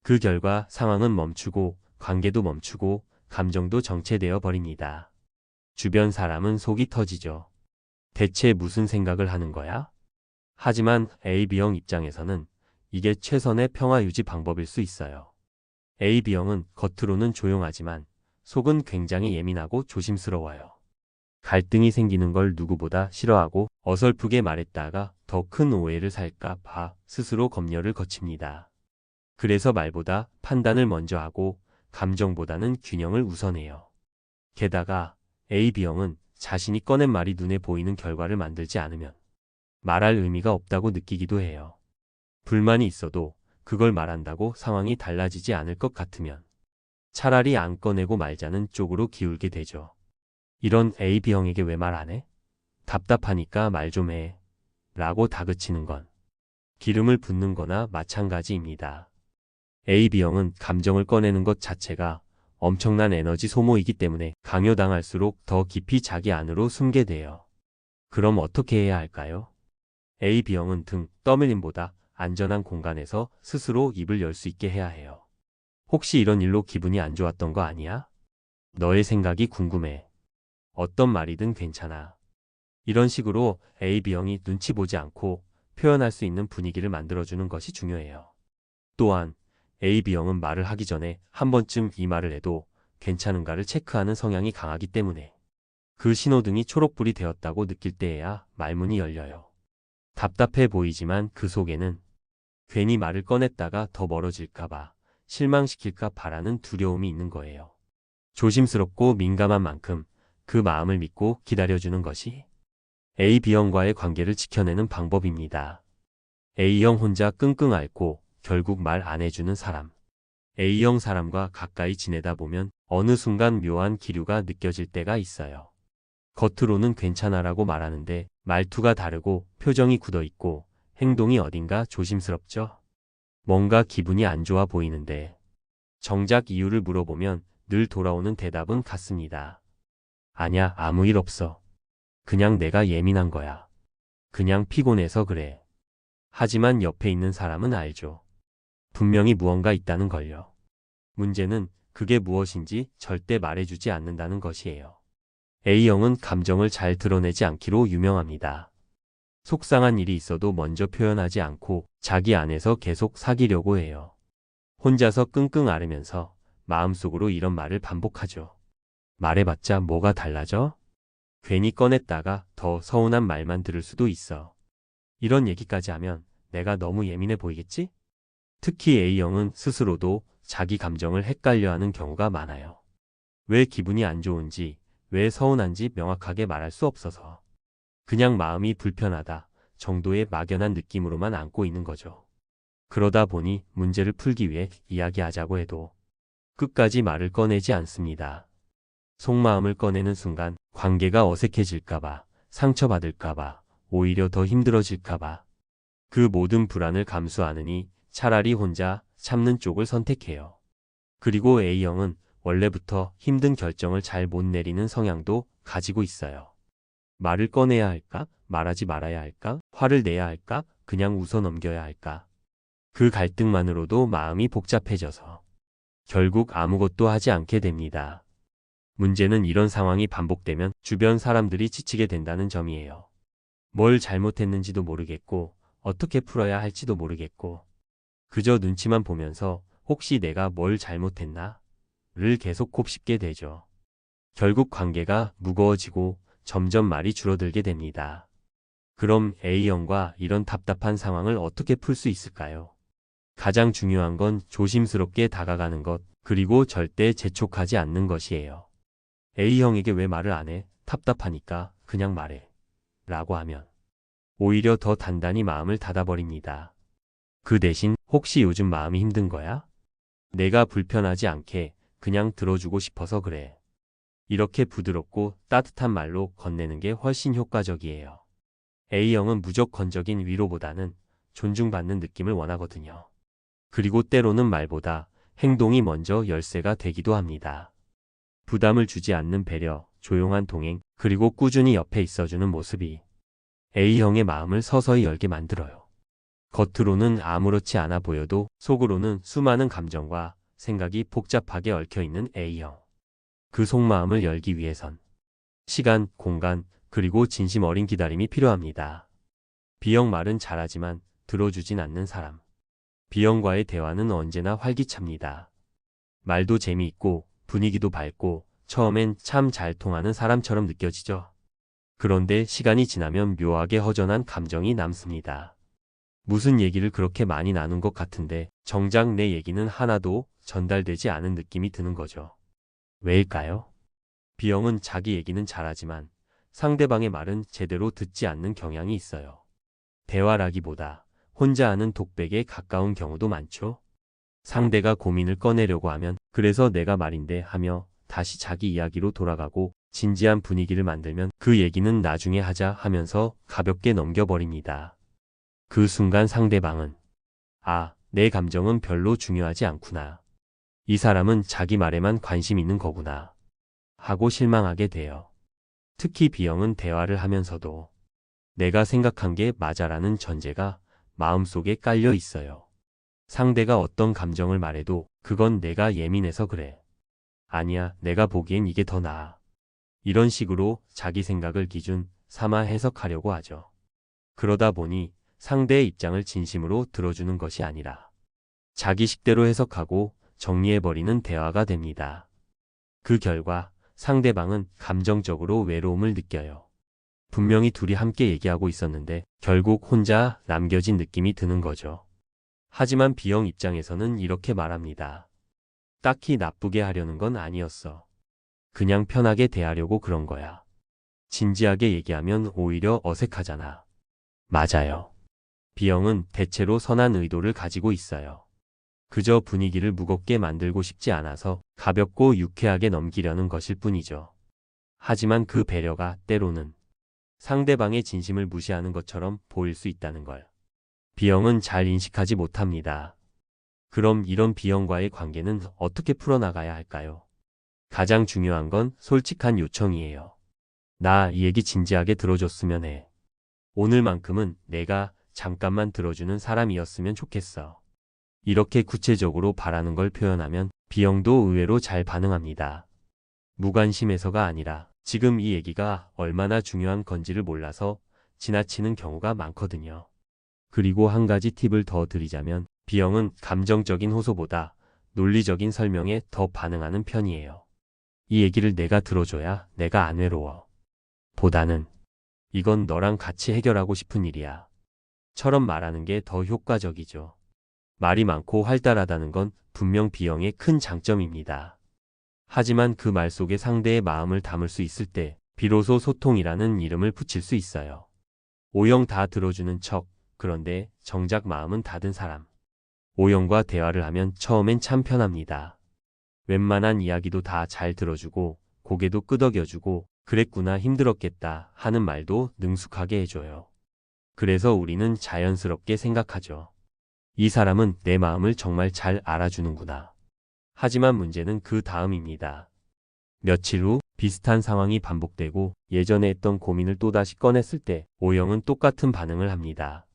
그 결과 상황은 멈추고 관계도 멈추고 감정도 정체되어 버립니다. 주변 사람은 속이 터지죠. 대체 무슨 생각을 하는 거야? 하지만 A, B형 입장에서는 이게 최선의 평화 유지 방법일 수 있어요. A, B형은 겉으로는 조용하지만 속은 굉장히 예민하고 조심스러워요. 갈등이 생기는 걸 누구보다 싫어하고 어설프게 말했다가 더 큰 오해를 살까 봐 스스로 검열을 거칩니다. 그래서 말보다 판단을 먼저 하고 감정보다는 균형을 우선해요. 게다가 A, B형은 자신이 꺼낸 말이 눈에 보이는 결과를 만들지 않으면 말할 의미가 없다고 느끼기도 해요. 불만이 있어도 그걸 말한다고 상황이 달라지지 않을 것 같으면 차라리 안 꺼내고 말자는 쪽으로 기울게 되죠. 이런 A, B형에게 왜 말 안 해? 답답하니까 말 좀 해. 라고 다그치는 건 기름을 붓는 거나 마찬가지입니다. A, B형은 감정을 꺼내는 것 자체가 엄청난 에너지 소모이기 때문에 강요당할수록 더 깊이 자기 안으로 숨게 돼요. 그럼 어떻게 해야 할까요? A, B형은 등 떠밀림보다 안전한 공간에서 스스로 입을 열 수 있게 해야 해요. 혹시 이런 일로 기분이 안 좋았던 거 아니야? 너의 생각이 궁금해. 어떤 말이든 괜찮아. 이런 식으로 A, B형이 눈치 보지 않고 표현할 수 있는 분위기를 만들어주는 것이 중요해요. 또한 A, B형은 말을 하기 전에 한 번쯤 이 말을 해도 괜찮은가를 체크하는 성향이 강하기 때문에 그 신호등이 초록불이 되었다고 느낄 때에야 말문이 열려요. 답답해 보이지만 그 속에는 괜히 말을 꺼냈다가 더 멀어질까봐 실망시킬까 바라는 두려움이 있는 거예요. 조심스럽고 민감한 만큼 그 마음을 믿고 기다려주는 것이 A, B형과의 관계를 지켜내는 방법입니다. A형 혼자 끙끙 앓고 결국 말 안 해주는 사람. A형 사람과 가까이 지내다 보면 어느 순간 묘한 기류가 느껴질 때가 있어요. 겉으로는 괜찮아라고 말하는데 말투가 다르고 표정이 굳어있고 행동이 어딘가 조심스럽죠. 뭔가 기분이 안 좋아 보이는데 정작 이유를 물어보면 늘 돌아오는 대답은 같습니다. 아냐, 아무 일 없어. 그냥 내가 예민한 거야. 그냥 피곤해서 그래. 하지만 옆에 있는 사람은 알죠. 분명히 무언가 있다는 걸요. 문제는 그게 무엇인지 절대 말해주지 않는다는 것이에요. A형은 감정을 잘 드러내지 않기로 유명합니다. 속상한 일이 있어도 먼저 표현하지 않고 자기 안에서 계속 사귀려고 해요. 혼자서 끙끙 앓으면서 마음속으로 이런 말을 반복하죠. 말해봤자 뭐가 달라져? 괜히 꺼냈다가 더 서운한 말만 들을 수도 있어. 이런 얘기까지 하면 내가 너무 예민해 보이겠지? 특히 A형은 스스로도 자기 감정을 헷갈려하는 경우가 많아요. 왜 기분이 안 좋은지, 왜 서운한지 명확하게 말할 수 없어서 그냥 마음이 불편하다 정도의 막연한 느낌으로만 안고 있는 거죠. 그러다 보니 문제를 풀기 위해 이야기하자고 해도 끝까지 말을 꺼내지 않습니다. 속마음을 꺼내는 순간 관계가 어색해질까봐, 상처받을까봐, 오히려 더 힘들어질까봐 그 모든 불안을 감수하느니 차라리 혼자 참는 쪽을 선택해요. 그리고 A형은 원래부터 힘든 결정을 잘 못 내리는 성향도 가지고 있어요. 말을 꺼내야 할까? 말하지 말아야 할까? 화를 내야 할까? 그냥 웃어 넘겨야 할까? 그 갈등만으로도 마음이 복잡해져서 결국 아무것도 하지 않게 됩니다. 문제는 이런 상황이 반복되면 주변 사람들이 지치게 된다는 점이에요. 뭘 잘못했는지도 모르겠고 어떻게 풀어야 할지도 모르겠고 그저 눈치만 보면서 혹시 내가 뭘 잘못했나? 를 계속 곱씹게 되죠. 결국 관계가 무거워지고 점점 말이 줄어들게 됩니다. 그럼 A형과 이런 답답한 상황을 어떻게 풀 수 있을까요? 가장 중요한 건 조심스럽게 다가가는 것, 그리고 절대 재촉하지 않는 것이에요. A형에게 왜 말을 안 해? 답답하니까 그냥 말해. 라고 하면 오히려 더 단단히 마음을 닫아버립니다. 그 대신 혹시 요즘 마음이 힘든 거야? 내가 불편하지 않게 그냥 들어주고 싶어서 그래. 이렇게 부드럽고 따뜻한 말로 건네는 게 훨씬 효과적이에요. A형은 무조건적인 위로보다는 존중받는 느낌을 원하거든요. 그리고 때로는 말보다 행동이 먼저 열쇠가 되기도 합니다. 부담을 주지 않는 배려, 조용한 동행, 그리고 꾸준히 옆에 있어주는 모습이 A형의 마음을 서서히 열게 만들어요. 겉으로는 아무렇지 않아 보여도 속으로는 수많은 감정과 생각이 복잡하게 얽혀있는 A형. 그 속마음을 열기 위해선 시간, 공간, 그리고 진심 어린 기다림이 필요합니다. B형 말은 잘하지만 들어주진 않는 사람. B형과의 대화는 언제나 활기찹니다. 말도 재미있고 분위기도 밝고 처음엔 참 잘 통하는 사람처럼 느껴지죠. 그런데 시간이 지나면 묘하게 허전한 감정이 남습니다. 무슨 얘기를 그렇게 많이 나눈 것 같은데 정작 내 얘기는 하나도 전달되지 않은 느낌이 드는 거죠. 왜일까요? B형은 자기 얘기는 잘하지만 상대방의 말은 제대로 듣지 않는 경향이 있어요. 대화라기보다 혼자 하는 독백에 가까운 경우도 많죠. 상대가 고민을 꺼내려고 하면 그래서 내가 말인데 하며 다시 자기 이야기로 돌아가고 진지한 분위기를 만들면 그 얘기는 나중에 하자 하면서 가볍게 넘겨버립니다. 그 순간 상대방은 아, 내 감정은 별로 중요하지 않구나. 이 사람은 자기 말에만 관심 있는 거구나. 하고 실망하게 돼요. 특히 B형은 대화를 하면서도 내가 생각한 게 맞아라는 전제가 마음속에 깔려 있어요. 상대가 어떤 감정을 말해도 그건 내가 예민해서 그래. 아니야, 내가 보기엔 이게 더 나아. 이런 식으로 자기 생각을 기준 삼아 해석하려고 하죠. 그러다 보니 상대의 입장을 진심으로 들어주는 것이 아니라 자기 식대로 해석하고 정리해버리는 대화가 됩니다. 그 결과 상대방은 감정적으로 외로움을 느껴요. 분명히 둘이 함께 얘기하고 있었는데 결국 혼자 남겨진 느낌이 드는 거죠. 하지만 B형 입장에서는 이렇게 말합니다. 딱히 나쁘게 하려는 건 아니었어. 그냥 편하게 대하려고 그런 거야. 진지하게 얘기하면 오히려 어색하잖아. 맞아요. B형은 대체로 선한 의도를 가지고 있어요. 그저 분위기를 무겁게 만들고 싶지 않아서 가볍고 유쾌하게 넘기려는 것일 뿐이죠. 하지만 그 배려가 때로는 상대방의 진심을 무시하는 것처럼 보일 수 있다는 걸 B형은 잘 인식하지 못합니다. 그럼 이런 B형과의 관계는 어떻게 풀어나가야 할까요? 가장 중요한 건 솔직한 요청이에요. 나 이 얘기 진지하게 들어줬으면 해. 오늘만큼은 내가 잠깐만 들어주는 사람이었으면 좋겠어. 이렇게 구체적으로 바라는 걸 표현하면 B형도 의외로 잘 반응합니다. 무관심해서가 아니라 지금 이 얘기가 얼마나 중요한 건지를 몰라서 지나치는 경우가 많거든요. 그리고 한 가지 팁을 더 드리자면 B형은 감정적인 호소보다 논리적인 설명에 더 반응하는 편이에요. 이 얘기를 내가 들어줘야 내가 안 외로워. 보다는 이건 너랑 같이 해결하고 싶은 일이야. 처럼 말하는 게 더 효과적이죠. 말이 많고 활달하다는 건 분명 B형의 큰 장점입니다. 하지만 그 말 속에 상대의 마음을 담을 수 있을 때 비로소 소통이라는 이름을 붙일 수 있어요. O형 다 들어주는 척, 그런데 정작 마음은 닫은 사람. O형과 대화를 하면 처음엔 참 편합니다. 웬만한 이야기도 다 잘 들어주고 고개도 끄덕여주고 그랬구나 힘들었겠다 하는 말도 능숙하게 해줘요. 그래서 우리는 자연스럽게 생각하죠. 이 사람은 내 마음을 정말 잘 알아주는구나. 하지만 문제는 그 다음입니다. 며칠 후 비슷한 상황이 반복되고 예전에 했던 고민을 또다시 꺼냈을 때 O형은 똑같은 반응을 합니다.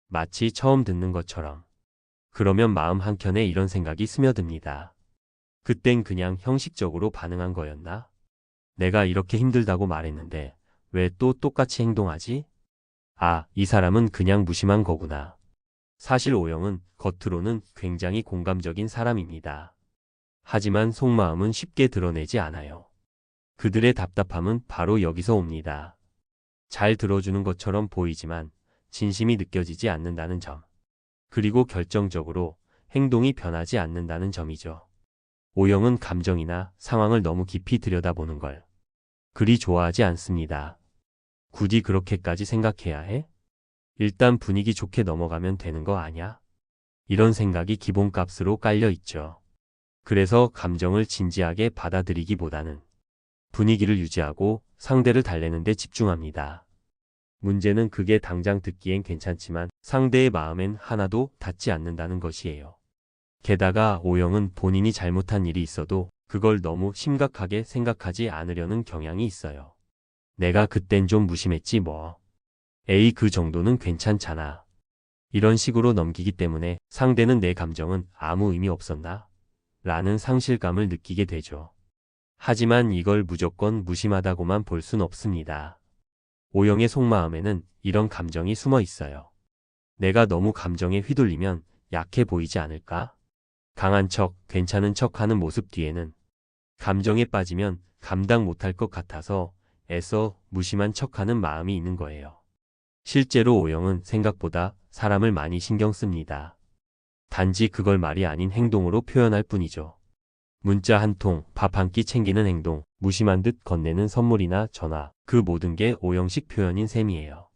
마치 처음 듣는 것처럼. 그러면 마음 한켠에 이런 생각이 스며듭니다. 그땐 그냥 형식적으로 반응한 거였나? 내가 이렇게 힘들다고 말했는데 왜 또 똑같이 행동하지? 아, 이 사람은 그냥 무심한 거구나. 사실 O형은 겉으로는 굉장히 공감적인 사람입니다. 하지만 속마음은 쉽게 드러내지 않아요. 그들의 답답함은 바로 여기서 옵니다. 잘 들어주는 것처럼 보이지만 진심이 느껴지지 않는다는 점. 그리고 결정적으로 행동이 변하지 않는다는 점이죠. O형은 감정이나 상황을 너무 깊이 들여다보는 걸 그리 좋아하지 않습니다. 굳이 그렇게까지 생각해야 해? 일단 분위기 좋게 넘어가면 되는 거 아냐? 이런 생각이 기본값으로 깔려 있죠. 그래서 감정을 진지하게 받아들이기보다는 분위기를 유지하고 상대를 달래는 데 집중합니다. 문제는 그게 당장 듣기엔 괜찮지만 상대의 마음엔 하나도 닿지 않는다는 것이에요. 게다가 O형은 본인이 잘못한 일이 있어도 그걸 너무 심각하게 생각하지 않으려는 경향이 있어요. 내가 그땐 좀 무심했지 뭐. 에이 그 정도는 괜찮잖아. 이런 식으로 넘기기 때문에 상대는 내 감정은 아무 의미 없었나? 라는 상실감을 느끼게 되죠. 하지만 이걸 무조건 무심하다고만 볼 순 없습니다. O형의 속마음에는 이런 감정이 숨어 있어요. 내가 너무 감정에 휘둘리면 약해 보이지 않을까? 강한 척, 괜찮은 척 하는 모습 뒤에는 감정에 빠지면 감당 못할 것 같아서 애써 무심한 척하는 마음이 있는 거예요. 실제로 O형은 생각보다 사람을 많이 신경 씁니다. 단지 그걸 말이 아닌 행동으로 표현할 뿐이죠. 문자 한 통, 밥 한 끼 챙기는 행동, 무심한 듯 건네는 선물이나 전화, 그 모든 게 O형식 표현인 셈이에요.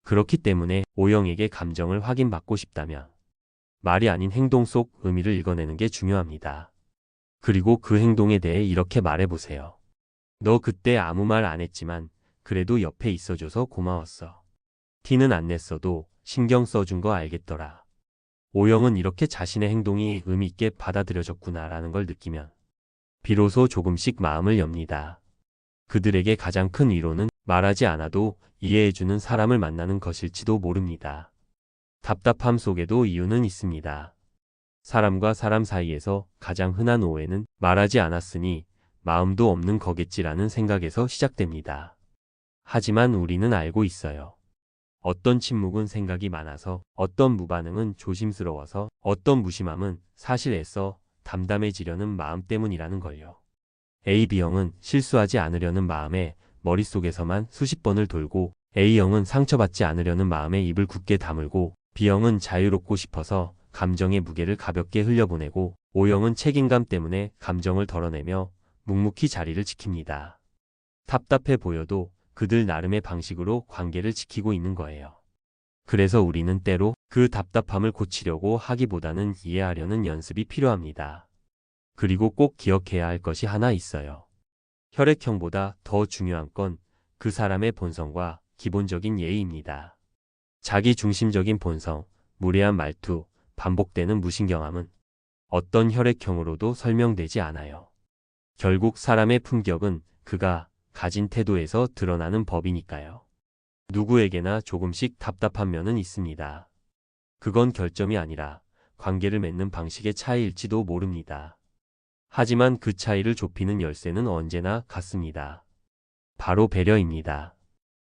그렇기 때문에 O형에게 감정을 확인받고 싶다면 말이 아닌 행동 속 의미를 읽어내는 게 중요합니다. 그리고 그 행동에 대해 이렇게 말해보세요. 너 그때 아무 말 안 했지만 그래도 옆에 있어줘서 고마웠어. 티는 안 냈어도 신경 써준 거 알겠더라. O형은 이렇게 자신의 행동이 의미 있게 받아들여졌구나라는 걸 느끼면 비로소 조금씩 마음을 엽니다. 그들에게 가장 큰 위로는 말하지 않아도 이해해주는 사람을 만나는 것일지도 모릅니다. 답답함 속에도 이유는 있습니다. 사람과 사람 사이에서 가장 흔한 오해는 말하지 않았으니 마음도 없는 거겠지라는 생각에서 시작됩니다. 하지만 우리는 알고 있어요. 어떤 침묵은 생각이 많아서, 어떤 무반응은 조심스러워서, 어떤 무심함은 사실 애써 담담해지려는 마음 때문이라는 걸요. A, B형은 실수하지 않으려는 마음에 머릿속에서만 수십 번을 돌고 A형은 상처받지 않으려는 마음에 입을 굳게 다물고 B형은 자유롭고 싶어서 감정의 무게를 가볍게 흘려보내고 O형은 책임감 때문에 감정을 덜어내며 묵묵히 자리를 지킵니다. 답답해 보여도 그들 나름의 방식으로 관계를 지키고 있는 거예요. 그래서 우리는 때로 그 답답함을 고치려고 하기보다는 이해하려는 연습이 필요합니다. 그리고 꼭 기억해야 할 것이 하나 있어요. 혈액형보다 더 중요한 건 그 사람의 본성과 기본적인 예의입니다. 자기 중심적인 본성, 무례한 말투, 반복되는 무신경함은 어떤 혈액형으로도 설명되지 않아요. 결국 사람의 품격은 그가 가진 태도에서 드러나는 법이니까요. 누구에게나 조금씩 답답한 면은 있습니다. 그건 결점이 아니라 관계를 맺는 방식의 차이일지도 모릅니다. 하지만 그 차이를 좁히는 열쇠는 언제나 같습니다. 바로 배려입니다.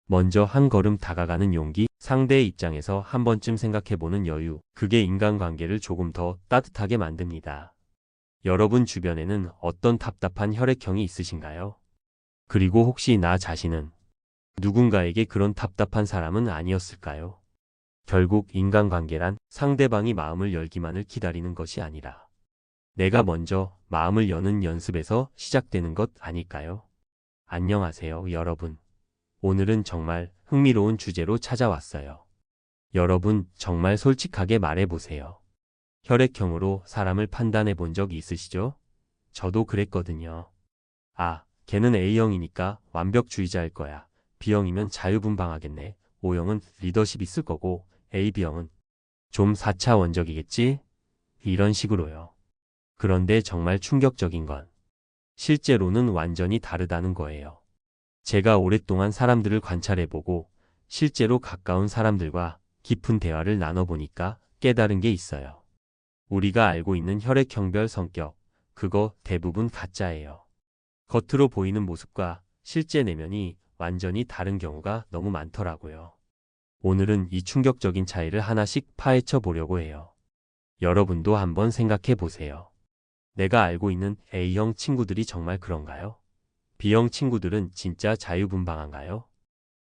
먼저 한 걸음 다가가는 용기, 상대의 입장에서 한 번쯤 생각해보는 여유, 그게 인간관계를 조금 더 따뜻하게 만듭니다. 여러분 주변에는 어떤 답답한 혈액형이 있으신가요? 그리고 혹시 나 자신은 누군가에게 그런 답답한 사람은 아니었을까요? 결국 인간관계란 상대방이 마음을 열기만을 기다리는 것이 아니라 내가 먼저 마음을 여는 연습에서 시작되는 것 아닐까요? 안녕하세요, 여러분. 오늘은 정말 흥미로운 주제로 찾아왔어요. 여러분, 정말 솔직하게 말해보세요. 혈액형으로 사람을 판단해 본 적 있으시죠? 저도 그랬거든요. 아, 걔는 A형이니까 완벽주의자일 거야. B형이면 자유분방하겠네. O형은 리더십 있을 거고, AB형은 좀 4차원적이겠지? 이런 식으로요. 그런데 정말 충격적인 건 실제로는 완전히 다르다는 거예요. 제가 오랫동안 사람들을 관찰해보고 실제로 가까운 사람들과 깊은 대화를 나눠보니까 깨달은 게 있어요. 우리가 알고 있는 혈액형별 성격, 그거 대부분 가짜예요. 겉으로 보이는 모습과 실제 내면이 완전히 다른 경우가 너무 많더라고요. 오늘은 이 충격적인 차이를 하나씩 파헤쳐 보려고 해요. 여러분도 한번 생각해 보세요. 내가 알고 있는 A형 친구들이 정말 그런가요? B형 친구들은 진짜 자유분방한가요?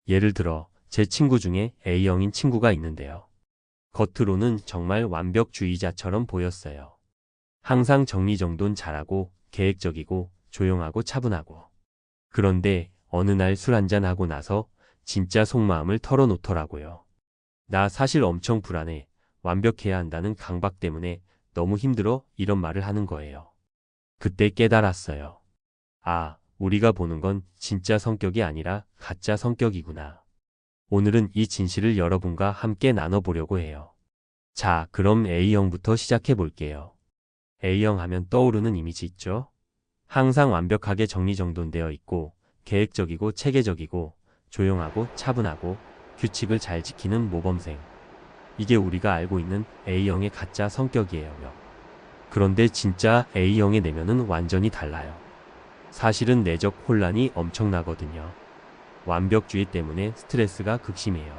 예를 들어 제 친구 중에 A형인 친구가 있는데요. 겉으로는 정말 완벽주의자처럼 보였어요. 항상 정리정돈 잘하고 계획적이고 조용하고 차분하고. 그런데 어느 날 술 한잔하고 나서 진짜 속마음을 털어놓더라고요. 나 사실 엄청 불안해. 완벽해야 한다는 강박 때문에 너무 힘들어 이런 말을 하는 거예요. 그때 깨달았어요. 아, 우리가 보는 건 진짜 성격이 아니라 가짜 성격이구나. 오늘은 이 진실을 여러분과 함께 나눠보려고 해요. 자, 그럼 A형부터 시작해 볼게요. A형 하면 떠오르는 이미지 있죠? 항상 완벽하게 정리정돈되어 있고 계획적이고 체계적이고 조용하고 차분하고 규칙을 잘 지키는 모범생. 이게 우리가 알고 있는 A형의 가짜 성격이에요. 그런데 진짜 A형의 내면은 완전히 달라요. 사실은 내적 혼란이 엄청나거든요. 완벽주의 때문에 스트레스가 극심해요.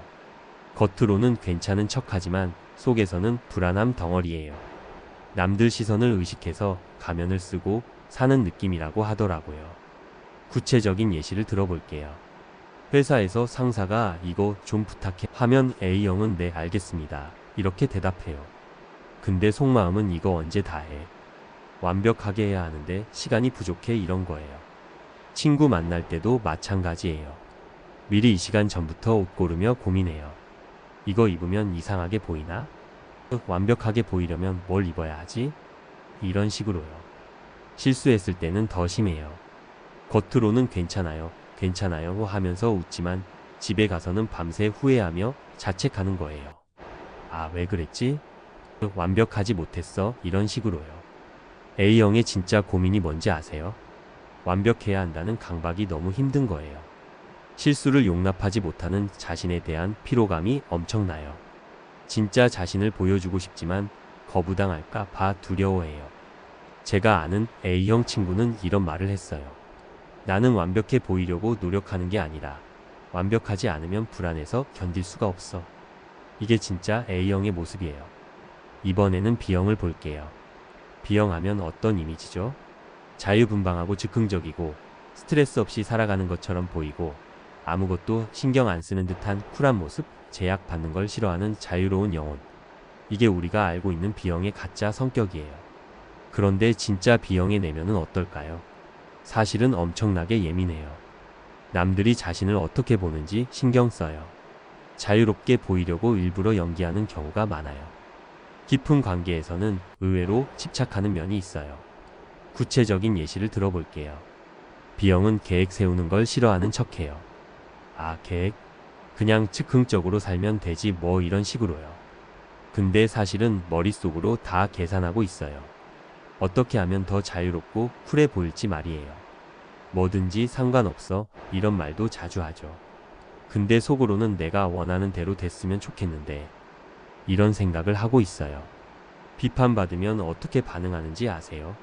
겉으로는 괜찮은 척하지만 속에서는 불안함 덩어리예요. 남들 시선을 의식해서 가면을 쓰고 사는 느낌이라고 하더라고요. 구체적인 예시를 들어볼게요. 회사에서 상사가 이거 좀 부탁해 하면 A형은 네 알겠습니다. 이렇게 대답해요. 근데 속마음은 이거 언제 다 해. 완벽하게 해야 하는데 시간이 부족해 이런 거예요. 친구 만날 때도 마찬가지예요. 미리 이 시간 전부터 옷 고르며 고민해요. 이거 입으면 이상하게 보이나? 완벽하게 보이려면 뭘 입어야 하지? 이런 식으로요. 실수했을 때는 더 심해요. 겉으로는 괜찮아요 하면서 웃지만 집에 가서는 밤새 후회하며 자책하는 거예요. 아, 왜 그랬지? 완벽하지 못했어. 이런 식으로요. A형의 진짜 고민이 뭔지 아세요? 완벽해야 한다는 강박이 너무 힘든 거예요. 실수를 용납하지 못하는 자신에 대한 피로감이 엄청나요. 진짜 자신을 보여주고 싶지만 거부당할까 봐 두려워해요. 제가 아는 A형 친구는 이런 말을 했어요. 나는 완벽해 보이려고 노력하는 게 아니라 완벽하지 않으면 불안해서 견딜 수가 없어. 이게 진짜 A형의 모습이에요. 이번에는 B형을 볼게요. B형 하면 어떤 이미지죠? 자유분방하고 즉흥적이고 스트레스 없이 살아가는 것처럼 보이고 아무것도 신경 안 쓰는 듯한 쿨한 모습, 제약받는 걸 싫어하는 자유로운 영혼. 이게 우리가 알고 있는 B형의 가짜 성격이에요. 그런데 진짜 B형의 내면은 어떨까요? 사실은 엄청나게 예민해요. 남들이 자신을 어떻게 보는지 신경 써요. 자유롭게 보이려고 일부러 연기하는 경우가 많아요. 깊은 관계에서는 의외로 집착하는 면이 있어요. 구체적인 예시를 들어볼게요. B형은 계획 세우는 걸 싫어하는 척해요. 아, 계획? 그냥 즉흥적으로 살면 되지 뭐 이런 식으로요. 근데 사실은 머릿속으로 다 계산하고 있어요. 어떻게 하면 더 자유롭고 쿨해 보일지 말이에요. 뭐든지 상관없어 이런 말도 자주 하죠. 근데 속으로는 내가 원하는 대로 됐으면 좋겠는데 이런 생각을 하고 있어요. 비판받으면 어떻게 반응하는지 아세요?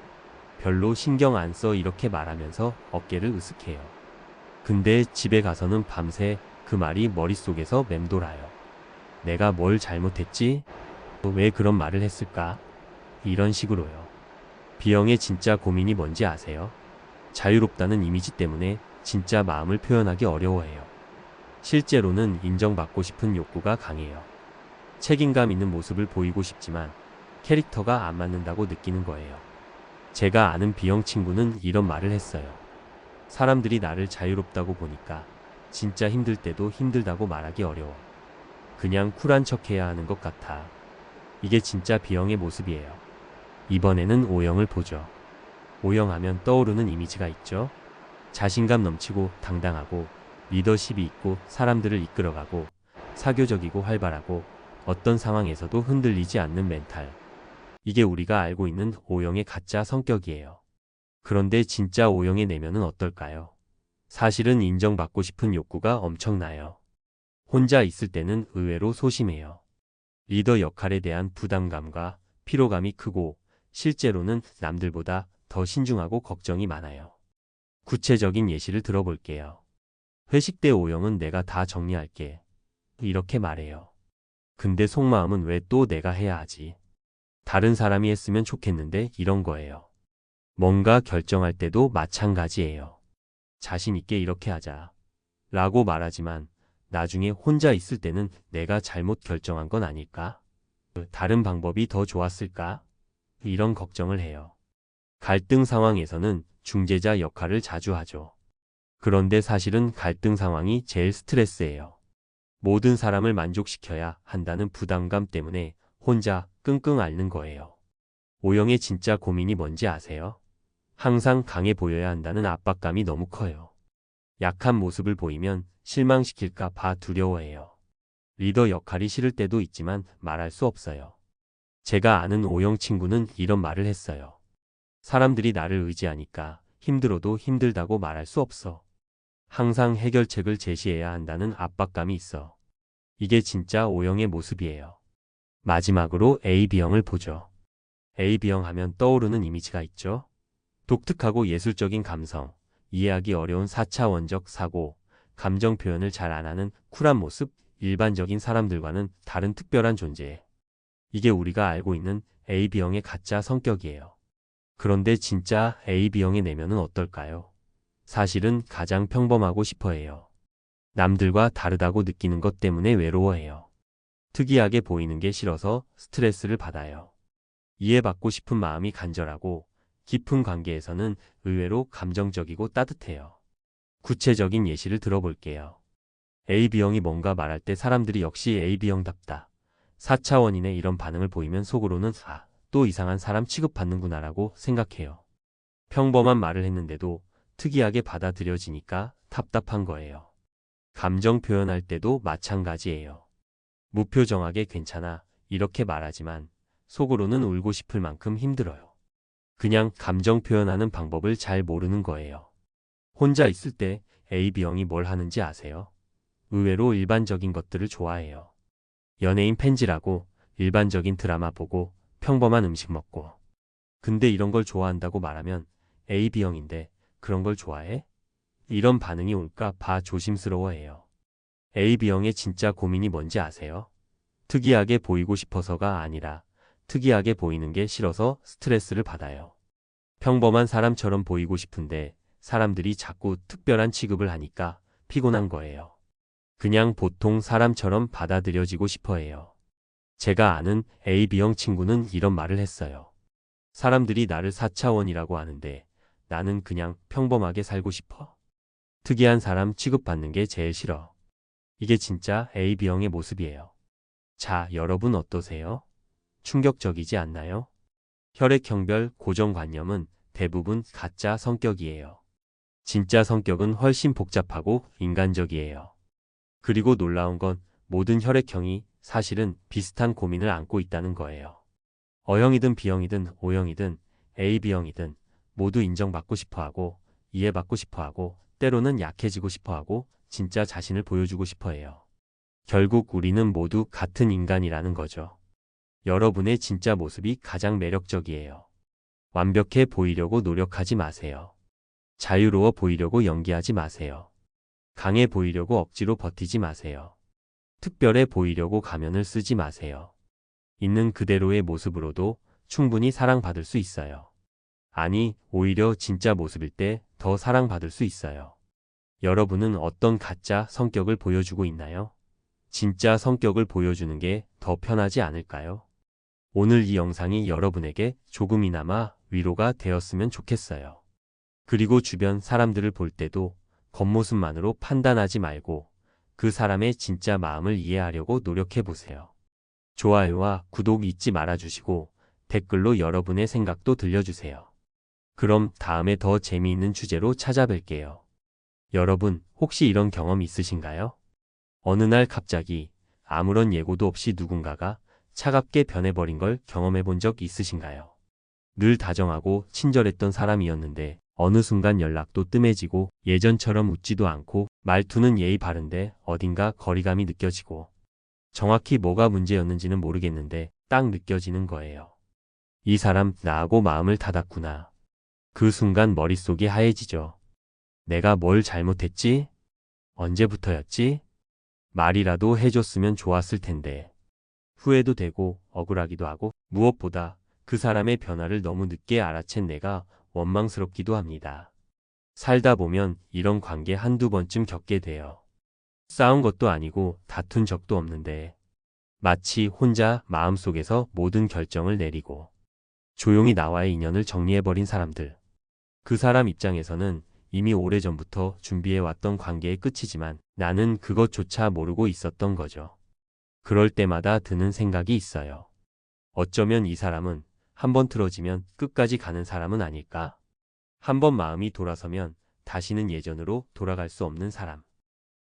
별로 신경 안 써 이렇게 말하면서 어깨를 으쓱해요. 근데 집에 가서는 밤새 그 말이 머릿속에서 맴돌아요. 내가 뭘 잘못했지? 왜 그런 말을 했을까? 이런 식으로요. B형의 진짜 고민이 뭔지 아세요? 자유롭다는 이미지 때문에 진짜 마음을 표현하기 어려워해요. 실제로는 인정받고 싶은 욕구가 강해요. 책임감 있는 모습을 보이고 싶지만 캐릭터가 안 맞는다고 느끼는 거예요. 제가 아는 B형 친구는 이런 말을 했어요. 사람들이 나를 자유롭다고 보니까 진짜 힘들 때도 힘들다고 말하기 어려워. 그냥 쿨한 척 해야 하는 것 같아. 이게 진짜 B형의 모습이에요. 이번에는 O형을 보죠. O형 하면 떠오르는 이미지가 있죠? 자신감 넘치고 당당하고 리더십이 있고 사람들을 이끌어가고 사교적이고 활발하고 어떤 상황에서도 흔들리지 않는 멘탈. 이게 우리가 알고 있는 O형의 가짜 성격이에요. 그런데 진짜 O형의 내면은 어떨까요? 사실은 인정받고 싶은 욕구가 엄청나요. 혼자 있을 때는 의외로 소심해요. 리더 역할에 대한 부담감과 피로감이 크고 실제로는 남들보다 더 신중하고 걱정이 많아요. 구체적인 예시를 들어볼게요. 회식 때 O형은 내가 다 정리할게. 이렇게 말해요. 근데 속마음은 왜 또 내가 해야 하지? 다른 사람이 했으면 좋겠는데 이런 거예요. 뭔가 결정할 때도 마찬가지예요. 자신 있게 이렇게 하자. 라고 말하지만 나중에 혼자 있을 때는 내가 잘못 결정한 건 아닐까? 다른 방법이 더 좋았을까? 이런 걱정을 해요. 갈등 상황에서는 중재자 역할을 자주 하죠. 그런데 사실은 갈등 상황이 제일 스트레스예요. 모든 사람을 만족시켜야 한다는 부담감 때문에 혼자 끙끙 앓는 거예요. O형의 진짜 고민이 뭔지 아세요? 항상 강해 보여야 한다는 압박감이 너무 커요. 약한 모습을 보이면 실망시킬까 봐 두려워해요. 리더 역할이 싫을 때도 있지만 말할 수 없어요. 제가 아는 O형 친구는 이런 말을 했어요. 사람들이 나를 의지하니까 힘들어도 힘들다고 말할 수 없어. 항상 해결책을 제시해야 한다는 압박감이 있어. 이게 진짜 O형의 모습이에요. 마지막으로 AB형을 보죠. AB형 하면 떠오르는 이미지가 있죠? 독특하고 예술적인 감성, 이해하기 어려운 4차원적 사고, 감정 표현을 잘 안 하는 쿨한 모습, 일반적인 사람들과는 다른 특별한 존재. 이게 우리가 알고 있는 AB형의 가짜 성격이에요. 그런데 진짜 AB형의 내면은 어떨까요? 사실은 가장 평범하고 싶어해요. 남들과 다르다고 느끼는 것 때문에 외로워해요. 특이하게 보이는 게 싫어서 스트레스를 받아요. 이해받고 싶은 마음이 간절하고 깊은 관계에서는 의외로 감정적이고 따뜻해요. 구체적인 예시를 들어볼게요. AB형이 뭔가 말할 때 사람들이 역시 AB형답다. 4차원인의 이런 반응을 보이면 속으로는 또 이상한 사람 취급받는구나라고 생각해요. 평범한 말을 했는데도 특이하게 받아들여지니까 답답한 거예요. 감정 표현할 때도 마찬가지예요. 무표정하게 괜찮아 이렇게 말하지만 속으로는 울고 싶을 만큼 힘들어요. 그냥 감정 표현하는 방법을 잘 모르는 거예요. 혼자 있을 때 AB형이 뭘 하는지 아세요? 의외로 일반적인 것들을 좋아해요. 연예인 팬지라고 일반적인 드라마 보고 평범한 음식 먹고. 근데 이런 걸 좋아한다고 말하면 AB형인데 그런 걸 좋아해? 이런 반응이 올까 봐 조심스러워해요. AB형의 진짜 고민이 뭔지 아세요? 특이하게 보이고 싶어서가 아니라 특이하게 보이는 게 싫어서 스트레스를 받아요. 평범한 사람처럼 보이고 싶은데 사람들이 자꾸 특별한 취급을 하니까 피곤한 거예요. 그냥 보통 사람처럼 받아들여지고 싶어해요. 제가 아는 AB형 친구는 이런 말을 했어요. 사람들이 나를 4차원이라고 하는데 나는 그냥 평범하게 살고 싶어. 특이한 사람 취급받는 게 제일 싫어. 이게 진짜 AB형의 모습이에요. 자, 여러분 어떠세요? 충격적이지 않나요? 혈액형별 고정관념은 대부분 가짜 성격이에요. 진짜 성격은 훨씬 복잡하고 인간적이에요. 그리고 놀라운 건 모든 혈액형이 사실은 비슷한 고민을 안고 있다는 거예요. O형이든 B형이든 O형이든 AB형이든 모두 인정받고 싶어하고 이해받고 싶어하고 때로는 약해지고 싶어하고 진짜 자신을 보여주고 싶어해요. 결국 우리는 모두 같은 인간이라는 거죠. 여러분의 진짜 모습이 가장 매력적이에요. 완벽해 보이려고 노력하지 마세요. 자유로워 보이려고 연기하지 마세요. 강해 보이려고 억지로 버티지 마세요. 특별해 보이려고 가면을 쓰지 마세요. 있는 그대로의 모습으로도 충분히 사랑받을 수 있어요. 아니, 오히려 진짜 모습일 때 더 사랑받을 수 있어요. 여러분은 어떤 가짜 성격을 보여주고 있나요? 진짜 성격을 보여주는 게 더 편하지 않을까요? 오늘 이 영상이 여러분에게 조금이나마 위로가 되었으면 좋겠어요. 그리고 주변 사람들을 볼 때도 겉모습만으로 판단하지 말고 그 사람의 진짜 마음을 이해하려고 노력해 보세요. 좋아요와 구독 잊지 말아주시고 댓글로 여러분의 생각도 들려주세요. 그럼 다음에 더 재미있는 주제로 찾아뵐게요. 여러분, 혹시 이런 경험 있으신가요? 어느 날 갑자기 아무런 예고도 없이 누군가가 차갑게 변해버린 걸 경험해 본 적 있으신가요? 늘 다정하고 친절했던 사람이었는데 어느 순간 연락도 뜸해지고 예전처럼 웃지도 않고 말투는 예의 바른데 어딘가 거리감이 느껴지고 정확히 뭐가 문제였는지는 모르겠는데 딱 느껴지는 거예요. 이 사람 나하고 마음을 닫았구나. 그 순간 머릿속이 하얘지죠. 내가 뭘 잘못했지? 언제부터였지? 말이라도 해줬으면 좋았을 텐데. 후회도 되고 억울하기도 하고 무엇보다 그 사람의 변화를 너무 늦게 알아챈 내가 원망스럽기도 합니다. 살다 보면 이런 관계 한두 번쯤 겪게 돼요. 싸운 것도 아니고 다툰 적도 없는데 마치 혼자 마음속에서 모든 결정을 내리고 조용히 나와의 인연을 정리해버린 사람들. 그 사람 입장에서는 이미 오래전부터 준비해왔던 관계의 끝이지만 나는 그것조차 모르고 있었던 거죠. 그럴 때마다 드는 생각이 있어요. 어쩌면 이 사람은 한번 틀어지면 끝까지 가는 사람은 아닐까? 한번 마음이 돌아서면 다시는 예전으로 돌아갈 수 없는 사람.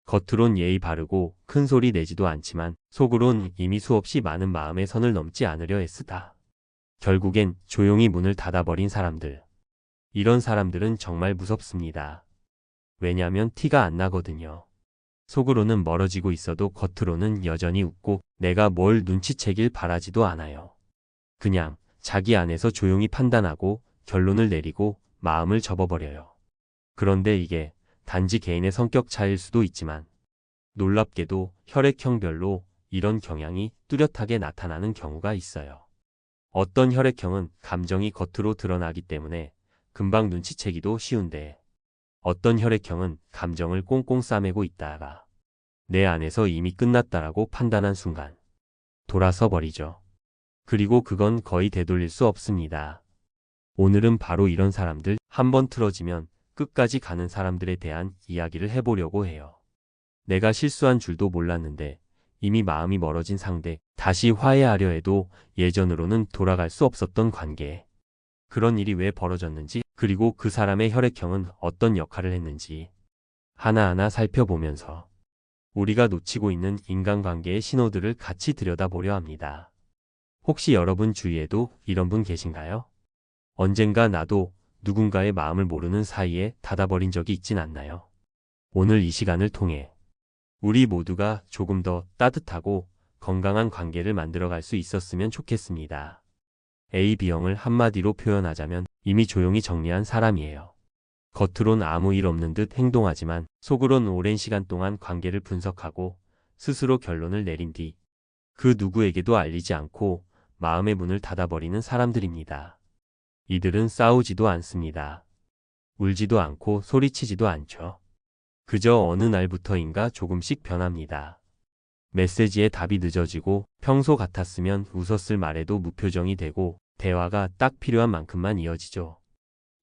겉으론 예의 바르고 큰 소리 내지도 않지만 속으론 이미 수없이 많은 마음의 선을 넘지 않으려 애쓰다. 결국엔 조용히 문을 닫아버린 사람들. 이런 사람들은 정말 무섭습니다. 왜냐면 티가 안 나거든요. 속으로는 멀어지고 있어도 겉으로는 여전히 웃고 내가 뭘 눈치채길 바라지도 않아요. 그냥 자기 안에서 조용히 판단하고 결론을 내리고 마음을 접어버려요. 그런데 이게 단지 개인의 성격 차이일 수도 있지만 놀랍게도 혈액형별로 이런 경향이 뚜렷하게 나타나는 경우가 있어요. 어떤 혈액형은 감정이 겉으로 드러나기 때문에 금방 눈치채기도 쉬운데 어떤 혈액형은 감정을 꽁꽁 싸매고 있다가 내 안에서 이미 끝났다라고 판단한 순간 돌아서 버리죠. 그리고 그건 거의 되돌릴 수 없습니다. 오늘은 바로 이런 사람들, 한번 틀어지면 끝까지 가는 사람들에 대한 이야기를 해보려고 해요. 내가 실수한 줄도 몰랐는데 이미 마음이 멀어진 상대, 다시 화해하려 해도 예전으로는 돌아갈 수 없었던 관계. 그런 일이 왜 벌어졌는지, 그리고 그 사람의 혈액형은 어떤 역할을 했는지 하나하나 살펴보면서 우리가 놓치고 있는 인간관계의 신호들을 같이 들여다보려 합니다. 혹시 여러분 주위에도 이런 분 계신가요? 언젠가 나도 누군가의 마음을 모르는 사이에 닫아버린 적이 있진 않나요? 오늘 이 시간을 통해 우리 모두가 조금 더 따뜻하고 건강한 관계를 만들어갈 수 있었으면 좋겠습니다. A, B형을 한마디로 표현하자면 이미 조용히 정리한 사람이에요. 겉으론 아무 일 없는 듯 행동하지만 속으론 오랜 시간 동안 관계를 분석하고 스스로 결론을 내린 뒤 그 누구에게도 알리지 않고 마음의 문을 닫아버리는 사람들입니다. 이들은 싸우지도 않습니다. 울지도 않고 소리치지도 않죠. 그저 어느 날부터인가 조금씩 변합니다. 메시지에 답이 늦어지고 평소 같았으면 웃었을 말에도 무표정이 되고 대화가 딱 필요한 만큼만 이어지죠.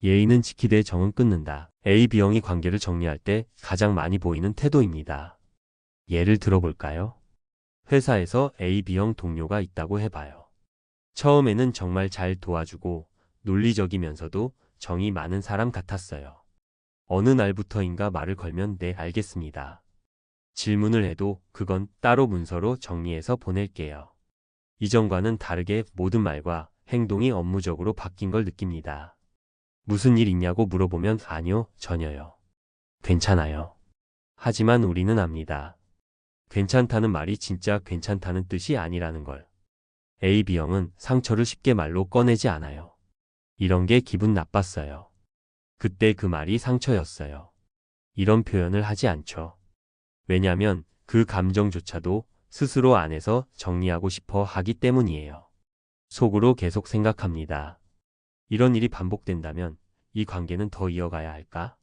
예의는 지키되 정은 끊는다. A, B형이 관계를 정리할 때 가장 많이 보이는 태도입니다. 예를 들어볼까요? 회사에서 A, B형 동료가 있다고 해봐요. 처음에는 정말 잘 도와주고 논리적이면서도 정이 많은 사람 같았어요. 어느 날부터인가 말을 걸면 네, 알겠습니다. 질문을 해도 그건 따로 문서로 정리해서 보낼게요. 이전과는 다르게 모든 말과 행동이 업무적으로 바뀐 걸 느낍니다. 무슨 일 있냐고 물어보면 아니요, 전혀요. 괜찮아요. 하지만 우리는 압니다. 괜찮다는 말이 진짜 괜찮다는 뜻이 아니라는 걸. A, B형은 상처를 쉽게 말로 꺼내지 않아요. 이런 게 기분 나빴어요. 그때 그 말이 상처였어요. 이런 표현을 하지 않죠. 왜냐면 그 감정조차도 스스로 안에서 정리하고 싶어 하기 때문이에요. 속으로 계속 생각합니다. 이런 일이 반복된다면 이 관계는 더 이어가야 할까?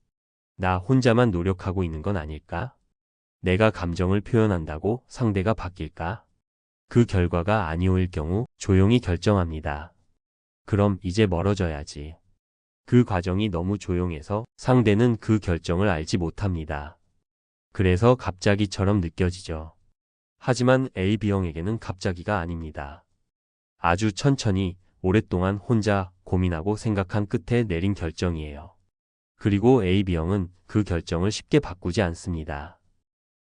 나 혼자만 노력하고 있는 건 아닐까? 내가 감정을 표현한다고 상대가 바뀔까? 그 결과가 아니오일 경우 조용히 결정합니다. 그럼 이제 멀어져야지. 그 과정이 너무 조용해서 상대는 그 결정을 알지 못합니다. 그래서 갑자기처럼 느껴지죠. 하지만 A, B형에게는 갑자기가 아닙니다. 아주 천천히 오랫동안 혼자 고민하고 생각한 끝에 내린 결정이에요. 그리고 A, B형은 그 결정을 쉽게 바꾸지 않습니다.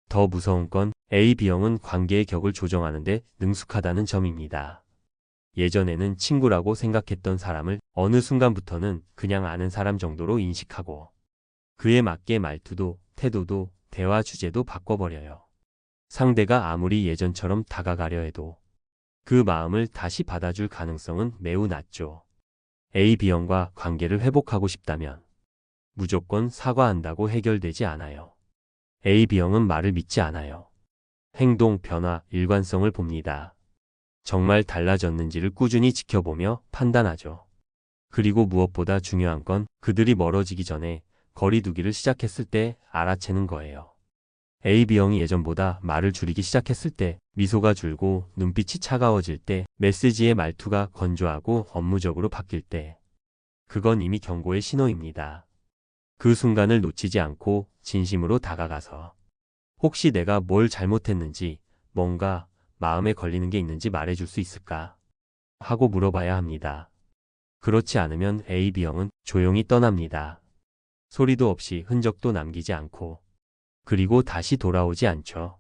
더 무서운 건 A, B형은 관계의 격을 조정하는데 능숙하다는 점입니다. 예전에는 친구라고 생각했던 사람을 어느 순간부터는 그냥 아는 사람 정도로 인식하고 그에 맞게 말투도 태도도 대화 주제도 바꿔버려요. 상대가 아무리 예전처럼 다가가려 해도 그 마음을 다시 받아줄 가능성은 매우 낮죠. A, B형과 관계를 회복하고 싶다면 무조건 사과한다고 해결되지 않아요. A, B형은 말을 믿지 않아요. 행동, 변화, 일관성을 봅니다. 정말 달라졌는지를 꾸준히 지켜보며 판단하죠. 그리고 무엇보다 중요한 건 그들이 멀어지기 전에 거리 두기를 시작했을 때 알아채는 거예요. A, B형이 예전보다 말을 줄이기 시작했을 때, 미소가 줄고 눈빛이 차가워질 때, 메시지의 말투가 건조하고 업무적으로 바뀔 때, 그건 이미 경고의 신호입니다. 그 순간을 놓치지 않고 진심으로 다가가서 혹시 내가 뭘 잘못했는지, 뭔가 마음에 걸리는 게 있는지 말해줄 수 있을까? 하고 물어봐야 합니다. 그렇지 않으면 A, B형은 조용히 떠납니다. 소리도 없이 흔적도 남기지 않고 그리고 다시 돌아오지 않죠.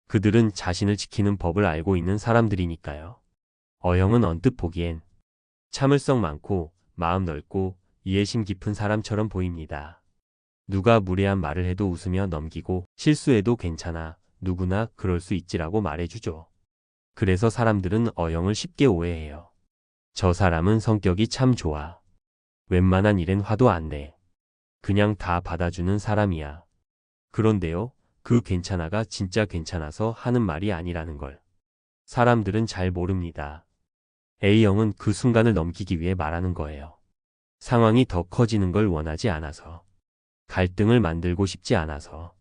그들은 자신을 지키는 법을 알고 있는 사람들이니까요. O형은 언뜻 보기엔 참을성 많고 마음 넓고 이해심 깊은 사람처럼 보입니다. 누가 무례한 말을 해도 웃으며 넘기고 실수해도 괜찮아, 누구나 그럴 수 있지라고 말해주죠. 그래서 사람들은 O형을 쉽게 오해해요. 저 사람은 성격이 참 좋아. 웬만한 일엔 화도 안 내. 그냥 다 받아주는 사람이야. 그런데요, 그 괜찮아가 진짜 괜찮아서 하는 말이 아니라는 걸 사람들은 잘 모릅니다. A형은 그 순간을 넘기기 위해 말하는 거예요. 상황이 더 커지는 걸 원하지 않아서, 갈등을 만들고 싶지 않아서,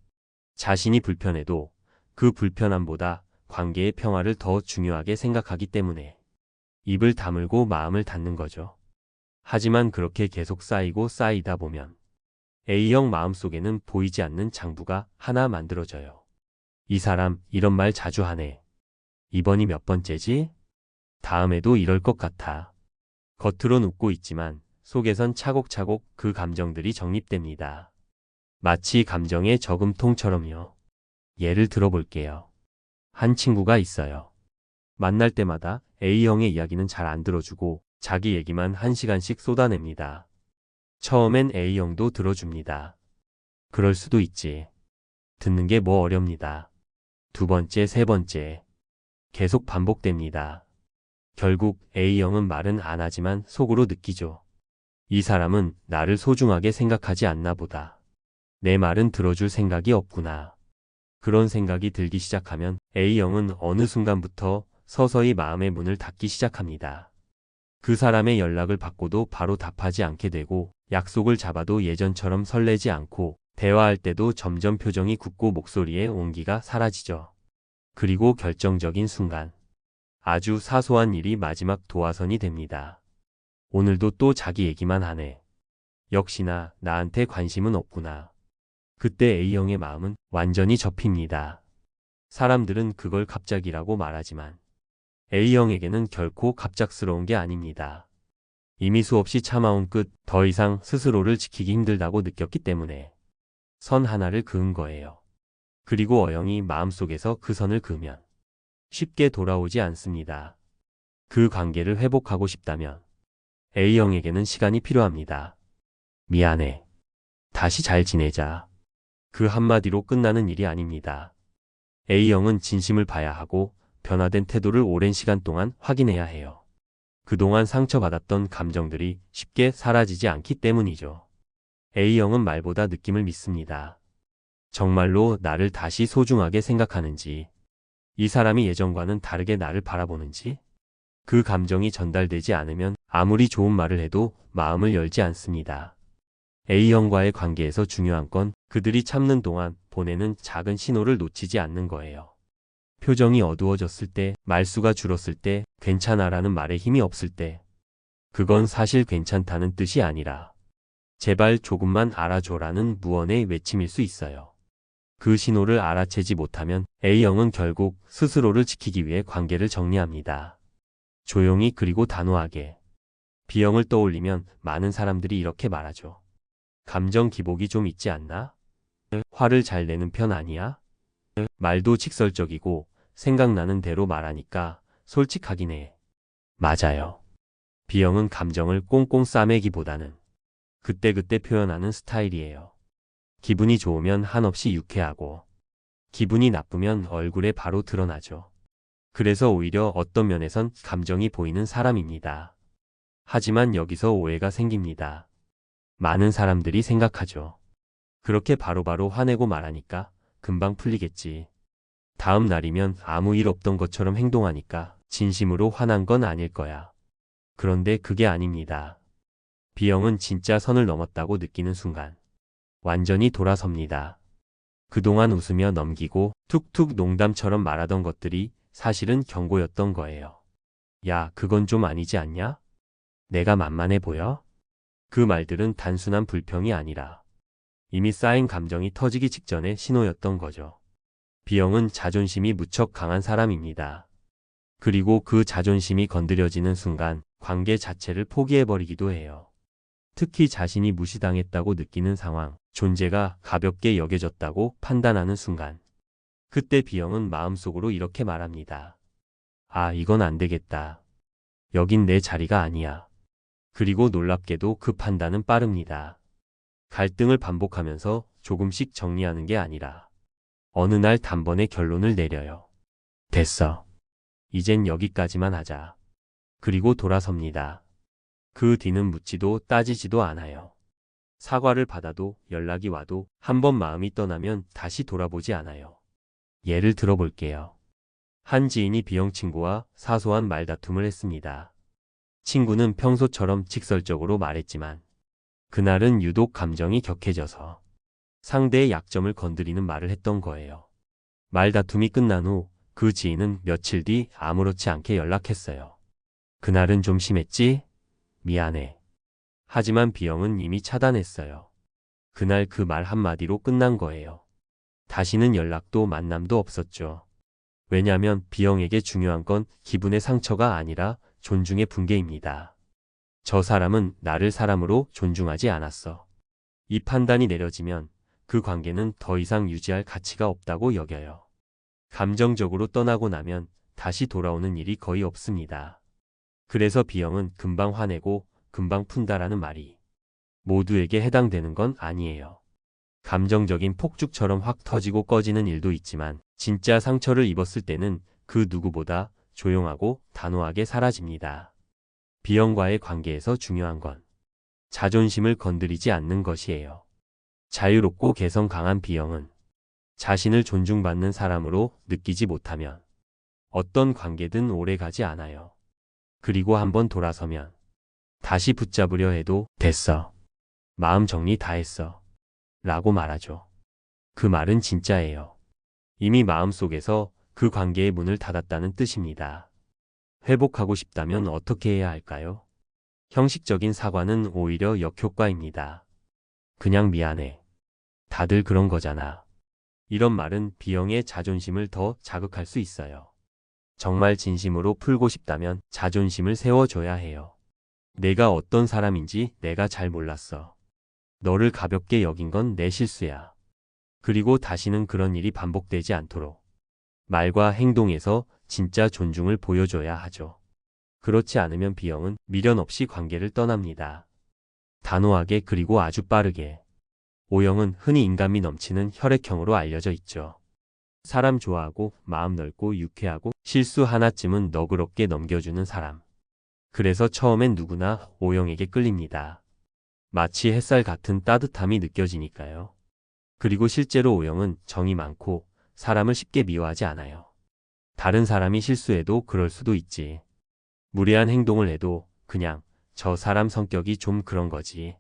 자신이 불편해도 그 불편함보다 관계의 평화를 더 중요하게 생각하기 때문에 입을 다물고 마음을 닫는 거죠. 하지만 그렇게 계속 쌓이고 쌓이다 보면 A형 마음속에는 보이지 않는 장부가 하나 만들어져요. 이 사람 이런 말 자주 하네. 이번이 몇 번째지? 다음에도 이럴 것 같아. 겉으론 웃고 있지만 속에선 차곡차곡 그 감정들이 정립됩니다. 마치 감정의 저금통처럼요. 예를 들어볼게요. 한 친구가 있어요. 만날 때마다 A형의 이야기는 잘 안 들어주고 자기 얘기만 1시간씩 쏟아냅니다. 처음엔 A형도 들어줍니다. 그럴 수도 있지. 듣는 게 뭐 어렵니다. 두 번째, 세 번째. 계속 반복됩니다. 결국 A형은 말은 안 하지만 속으로 느끼죠. 이 사람은 나를 소중하게 생각하지 않나 보다. 내 말은 들어줄 생각이 없구나. 그런 생각이 들기 시작하면 A형은 어느 순간부터 서서히 마음의 문을 닫기 시작합니다. 그 사람의 연락을 받고도 바로 답하지 않게 되고 약속을 잡아도 예전처럼 설레지 않고 대화할 때도 점점 표정이 굳고 목소리의 온기가 사라지죠. 그리고 결정적인 순간 아주 사소한 일이 마지막 도화선이 됩니다. 오늘도 또 자기 얘기만 하네. 역시나 나한테 관심은 없구나. 그때 A형의 마음은 완전히 접힙니다. 사람들은 그걸 갑자기라고 말하지만 A형에게는 결코 갑작스러운 게 아닙니다. 이미 수없이 참아온 끝, 더 이상 스스로를 지키기 힘들다고 느꼈기 때문에 선 하나를 그은 거예요. 그리고 O형이 마음속에서 그 선을 그으면 쉽게 돌아오지 않습니다. 그 관계를 회복하고 싶다면 A형에게는 시간이 필요합니다. 미안해. 다시 잘 지내자. 그 한마디로 끝나는 일이 아닙니다. A형은 진심을 봐야 하고 변화된 태도를 오랜 시간 동안 확인해야 해요. 그동안 상처받았던 감정들이 쉽게 사라지지 않기 때문이죠. A형은 말보다 느낌을 믿습니다. 정말로 나를 다시 소중하게 생각하는지, 이 사람이 예전과는 다르게 나를 바라보는지, 그 감정이 전달되지 않으면 아무리 좋은 말을 해도 마음을 열지 않습니다. A형과의 관계에서 중요한 건 그들이 참는 동안 보내는 작은 신호를 놓치지 않는 거예요. 표정이 어두워졌을 때, 말수가 줄었을 때, 괜찮아라는 말에 힘이 없을 때, 그건 사실 괜찮다는 뜻이 아니라 제발 조금만 알아줘라는 무언의 외침일 수 있어요. 그 신호를 알아채지 못하면 A형은 결국 스스로를 지키기 위해 관계를 정리합니다. 조용히 그리고 단호하게. B형을 떠올리면 많은 사람들이 이렇게 말하죠. 감정 기복이 좀 있지 않나? 화를 잘 내는 편 아니야? 말도 직설적이고 생각나는 대로 말하니까 솔직하긴 해. 맞아요. B형은 감정을 꽁꽁 싸매기보다는 그때그때 표현하는 스타일이에요. 기분이 좋으면 한없이 유쾌하고 기분이 나쁘면 얼굴에 바로 드러나죠. 그래서 오히려 어떤 면에선 감정이 보이는 사람입니다. 하지만 여기서 오해가 생깁니다. 많은 사람들이 생각하죠. 그렇게 바로바로 화내고 말하니까 금방 풀리겠지. 다음 날이면 아무 일 없던 것처럼 행동하니까 진심으로 화난 건 아닐 거야. 그런데 그게 아닙니다. B형은 진짜 선을 넘었다고 느끼는 순간 완전히 돌아섭니다. 그동안 웃으며 넘기고 툭툭 농담처럼 말하던 것들이 사실은 경고였던 거예요. 야, 그건 좀 아니지 않냐? 내가 만만해 보여? 그 말들은 단순한 불평이 아니라 이미 쌓인 감정이 터지기 직전의 신호였던 거죠. B형은 자존심이 무척 강한 사람입니다. 그리고 그 자존심이 건드려지는 순간 관계 자체를 포기해버리기도 해요. 특히 자신이 무시당했다고 느끼는 상황, 존재가 가볍게 여겨졌다고 판단하는 순간. 그때 B형은 마음속으로 이렇게 말합니다. 아, 이건 안 되겠다. 여긴 내 자리가 아니야. 그리고 놀랍게도 그 판단은 빠릅니다. 갈등을 반복하면서 조금씩 정리하는 게 아니라 어느 날 단번에 결론을 내려요. 됐어. 이젠 여기까지만 하자. 그리고 돌아섭니다. 그 뒤는 묻지도 따지지도 않아요. 사과를 받아도 연락이 와도 한번 마음이 떠나면 다시 돌아보지 않아요. 예를 들어볼게요. 한 지인이 B형 친구와 사소한 말다툼을 했습니다. 친구는 평소처럼 직설적으로 말했지만 그날은 유독 감정이 격해져서 상대의 약점을 건드리는 말을 했던 거예요. 말다툼이 끝난 후 그 지인은 며칠 뒤 아무렇지 않게 연락했어요. 그날은 좀 심했지? 미안해. 하지만 B형은 이미 차단했어요. 그날 그 말 한마디로 끝난 거예요. 다시는 연락도 만남도 없었죠. 왜냐하면 B형에게 중요한 건 기분의 상처가 아니라 존중의 붕괴입니다. 저 사람은 나를 사람으로 존중하지 않았어. 이 판단이 내려지면 그 관계는 더 이상 유지할 가치가 없다고 여겨요. 감정적으로 떠나고 나면 다시 돌아오는 일이 거의 없습니다. 그래서 B형은 금방 화내고 금방 푼다라는 말이 모두에게 해당되는 건 아니에요. 감정적인 폭죽처럼 확 터지고 꺼지는 일도 있지만 진짜 상처를 입었을 때는 그 누구보다 조용하고 단호하게 사라집니다. B형과의 관계에서 중요한 건 자존심을 건드리지 않는 것이에요. 자유롭고 개성 강한 B형은 자신을 존중받는 사람으로 느끼지 못하면 어떤 관계든 오래 가지 않아요. 그리고 한번 돌아서면 다시 붙잡으려 해도 됐어. 마음 정리 다 했어. 라고 말하죠. 그 말은 진짜예요. 이미 마음속에서 그 관계의 문을 닫았다는 뜻입니다. 회복하고 싶다면 어떻게 해야 할까요? 형식적인 사과는 오히려 역효과입니다. 그냥 미안해. 다들 그런 거잖아. 이런 말은 B형의 자존심을 더 자극할 수 있어요. 정말 진심으로 풀고 싶다면 자존심을 세워줘야 해요. 내가 어떤 사람인지 내가 잘 몰랐어. 너를 가볍게 여긴 건 내 실수야. 그리고 다시는 그런 일이 반복되지 않도록 말과 행동에서 진짜 존중을 보여줘야 하죠. 그렇지 않으면 B형은 미련 없이 관계를 떠납니다. 단호하게 그리고 아주 빠르게. O형은 흔히 인간미 넘치는 혈액형으로 알려져 있죠. 사람 좋아하고 마음 넓고 유쾌하고 실수 하나쯤은 너그럽게 넘겨주는 사람. 그래서 처음엔 누구나 O형에게 끌립니다. 마치 햇살 같은 따뜻함이 느껴지니까요. 그리고 실제로 O형은 정이 많고 사람을 쉽게 미워하지 않아요. 다른 사람이 실수해도 그럴 수도 있지. 무례한 행동을 해도 그냥 저 사람 성격이 좀 그런 거지.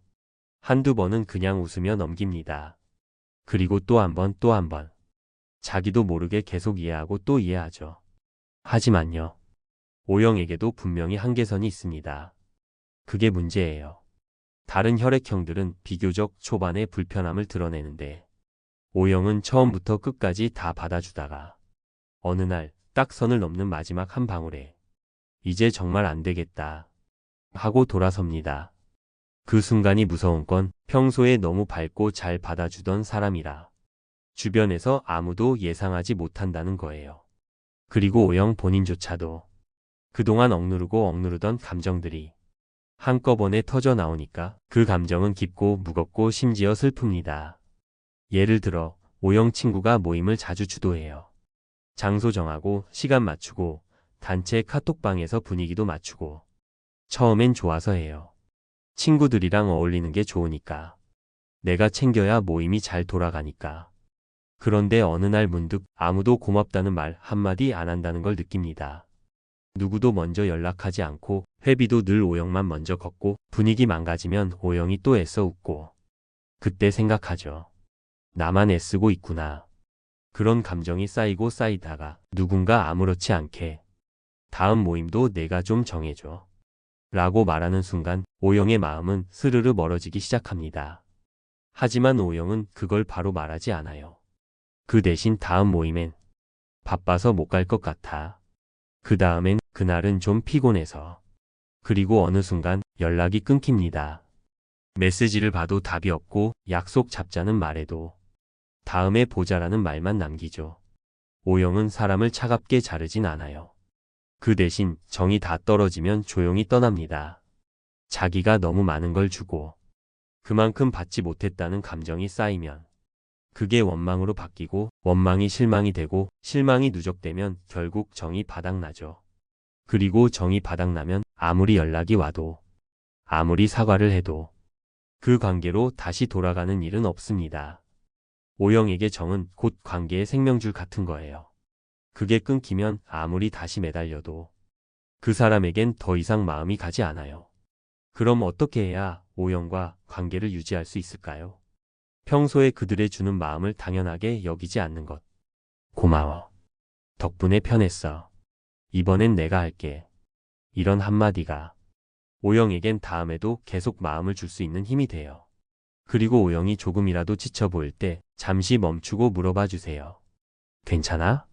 한두 번은 그냥 웃으며 넘깁니다. 그리고 또 한 번 또 한 번. 자기도 모르게 계속 이해하고 또 이해하죠. 하지만요. O형에게도 분명히 한계선이 있습니다. 그게 문제예요. 다른 혈액형들은 비교적 초반에 불편함을 드러내는데 O형은 처음부터 끝까지 다 받아주다가 어느 날 딱 선을 넘는 마지막 한 방울에 이제 정말 안 되겠다 하고 돌아섭니다. 그 순간이 무서운 건 평소에 너무 밝고 잘 받아주던 사람이라 주변에서 아무도 예상하지 못한다는 거예요. 그리고 O형 본인조차도 그동안 억누르던 감정들이 한꺼번에 터져 나오니까 그 감정은 깊고 무겁고 심지어 슬픕니다. 예를 들어 O형 친구가 모임을 자주 주도해요. 장소 정하고 시간 맞추고 단체 카톡방에서 분위기도 맞추고 처음엔 좋아서 해요. 친구들이랑 어울리는 게 좋으니까. 내가 챙겨야 모임이 잘 돌아가니까. 그런데 어느 날 문득 아무도 고맙다는 말 한마디 안 한다는 걸 느낍니다. 누구도 먼저 연락하지 않고 회비도 늘 O형만 먼저 걷고 분위기 망가지면 O형이 또 애써 웃고. 그때 생각하죠. 나만 애쓰고 있구나. 그런 감정이 쌓이고 쌓이다가 누군가 아무렇지 않게 다음 모임도 내가 좀 정해줘 라고 말하는 순간 O형의 마음은 스르르 멀어지기 시작합니다. 하지만 O형은 그걸 바로 말하지 않아요. 그 대신 다음 모임엔 바빠서 못 갈 것 같아. 그 다음엔 그날은 좀 피곤해서. 그리고 어느 순간 연락이 끊깁니다. 메시지를 봐도 답이 없고 약속 잡자는 말에도 다음에 보자라는 말만 남기죠. O형은 사람을 차갑게 자르진 않아요. 그 대신 정이 다 떨어지면 조용히 떠납니다. 자기가 너무 많은 걸 주고 그만큼 받지 못했다는 감정이 쌓이면 그게 원망으로 바뀌고 원망이 실망이 되고 실망이 누적되면 결국 정이 바닥나죠. 그리고 정이 바닥나면 아무리 연락이 와도 아무리 사과를 해도 그 관계로 다시 돌아가는 일은 없습니다. O형에게 정은 곧 관계의 생명줄 같은 거예요. 그게 끊기면 아무리 다시 매달려도 그 사람에겐 더 이상 마음이 가지 않아요. 그럼 어떻게 해야 O형과 관계를 유지할 수 있을까요? 평소에 그들의 주는 마음을 당연하게 여기지 않는 것. 고마워. 덕분에 편했어. 이번엔 내가 할게. 이런 한마디가 O형에겐 다음에도 계속 마음을 줄 수 있는 힘이 돼요. 그리고 O형이 조금이라도 지쳐 보일 때 잠시 멈추고 물어봐 주세요. 괜찮아?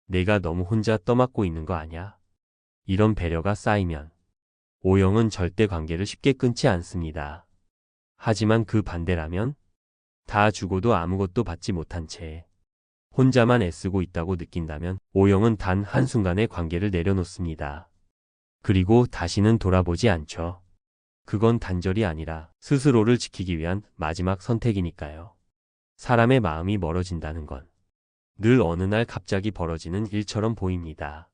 내가 너무 혼자 떠맡고 있는 거 아냐? 이런 배려가 쌓이면 O형은 절대 관계를 쉽게 끊지 않습니다. 하지만 그 반대라면 다 주고도 아무것도 받지 못한 채 혼자만 애쓰고 있다고 느낀다면 O형은 단 한순간에 관계를 내려놓습니다. 그리고 다시는 돌아보지 않죠. 그건 단절이 아니라 스스로를 지키기 위한 마지막 선택이니까요. 사람의 마음이 멀어진다는 건 늘 어느 날 갑자기 벌어지는 일처럼 보입니다.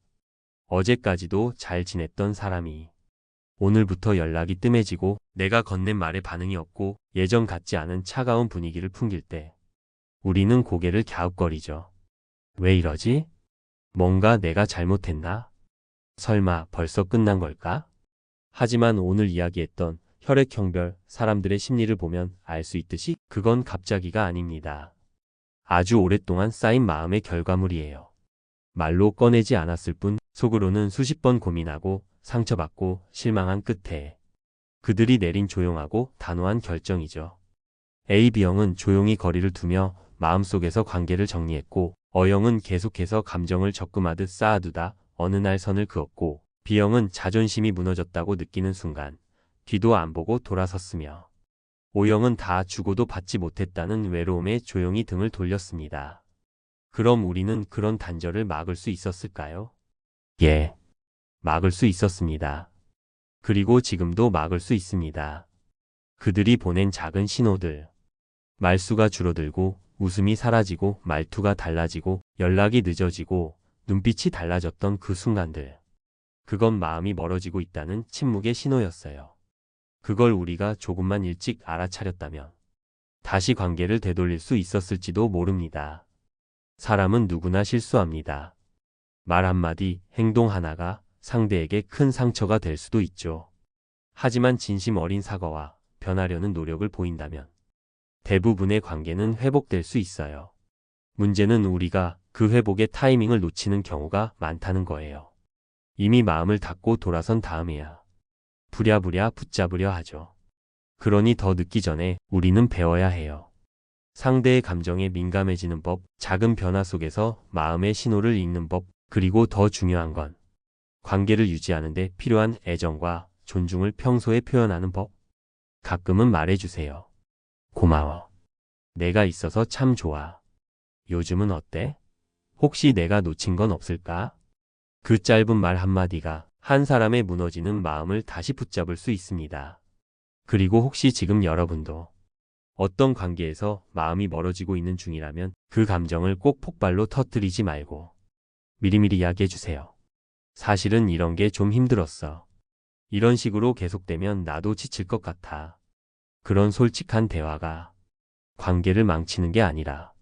어제까지도 잘 지냈던 사람이 오늘부터 연락이 뜸해지고 내가 건넨 말에 반응이 없고 예전 같지 않은 차가운 분위기를 풍길 때 우리는 고개를 갸웃거리죠. 왜 이러지? 뭔가 내가 잘못했나? 설마 벌써 끝난 걸까? 하지만 오늘 이야기했던 혈액형별 사람들의 심리를 보면 알 수 있듯이 그건 갑자기가 아닙니다. 아주 오랫동안 쌓인 마음의 결과물이에요. 말로 꺼내지 않았을 뿐 속으로는 수십 번 고민하고 상처받고 실망한 끝에 그들이 내린 조용하고 단호한 결정이죠. AB형은 조용히 거리를 두며 마음속에서 관계를 정리했고 O형은 계속해서 감정을 적금하듯 쌓아두다 어느 날 선을 그었고 B형은 자존심이 무너졌다고 느끼는 순간 뒤도 안 보고 돌아섰으며 O형은 다 주고도 받지 못했다는 외로움에 조용히 등을 돌렸습니다. 그럼 우리는 그런 단절을 막을 수 있었을까요? 예, 막을 수 있었습니다. 그리고 지금도 막을 수 있습니다. 그들이 보낸 작은 신호들. 말수가 줄어들고 웃음이 사라지고 말투가 달라지고 연락이 늦어지고 눈빛이 달라졌던 그 순간들. 그건 마음이 멀어지고 있다는 침묵의 신호였어요. 그걸 우리가 조금만 일찍 알아차렸다면 다시 관계를 되돌릴 수 있었을지도 모릅니다. 사람은 누구나 실수합니다. 말 한마디, 행동 하나가 상대에게 큰 상처가 될 수도 있죠. 하지만 진심 어린 사과와 변하려는 노력을 보인다면 대부분의 관계는 회복될 수 있어요. 문제는 우리가 그 회복의 타이밍을 놓치는 경우가 많다는 거예요. 이미 마음을 닫고 돌아선 다음에야 부랴부랴 붙잡으려 하죠. 그러니 더 늦기 전에 우리는 배워야 해요. 상대의 감정에 민감해지는 법, 작은 변화 속에서 마음의 신호를 읽는 법, 그리고 더 중요한 건 관계를 유지하는 데 필요한 애정과 존중을 평소에 표현하는 법. 가끔은 말해주세요. 고마워. 내가 있어서 참 좋아. 요즘은 어때? 혹시 내가 놓친 건 없을까? 그 짧은 말 한마디가 한 사람의 무너지는 마음을 다시 붙잡을 수 있습니다. 그리고 혹시 지금 여러분도 어떤 관계에서 마음이 멀어지고 있는 중이라면 그 감정을 꼭 폭발로 터뜨리지 말고 미리미리 이야기해 주세요. 사실은 이런 게 좀 힘들었어. 이런 식으로 계속되면 나도 지칠 것 같아. 그런 솔직한 대화가 관계를 망치는 게 아니라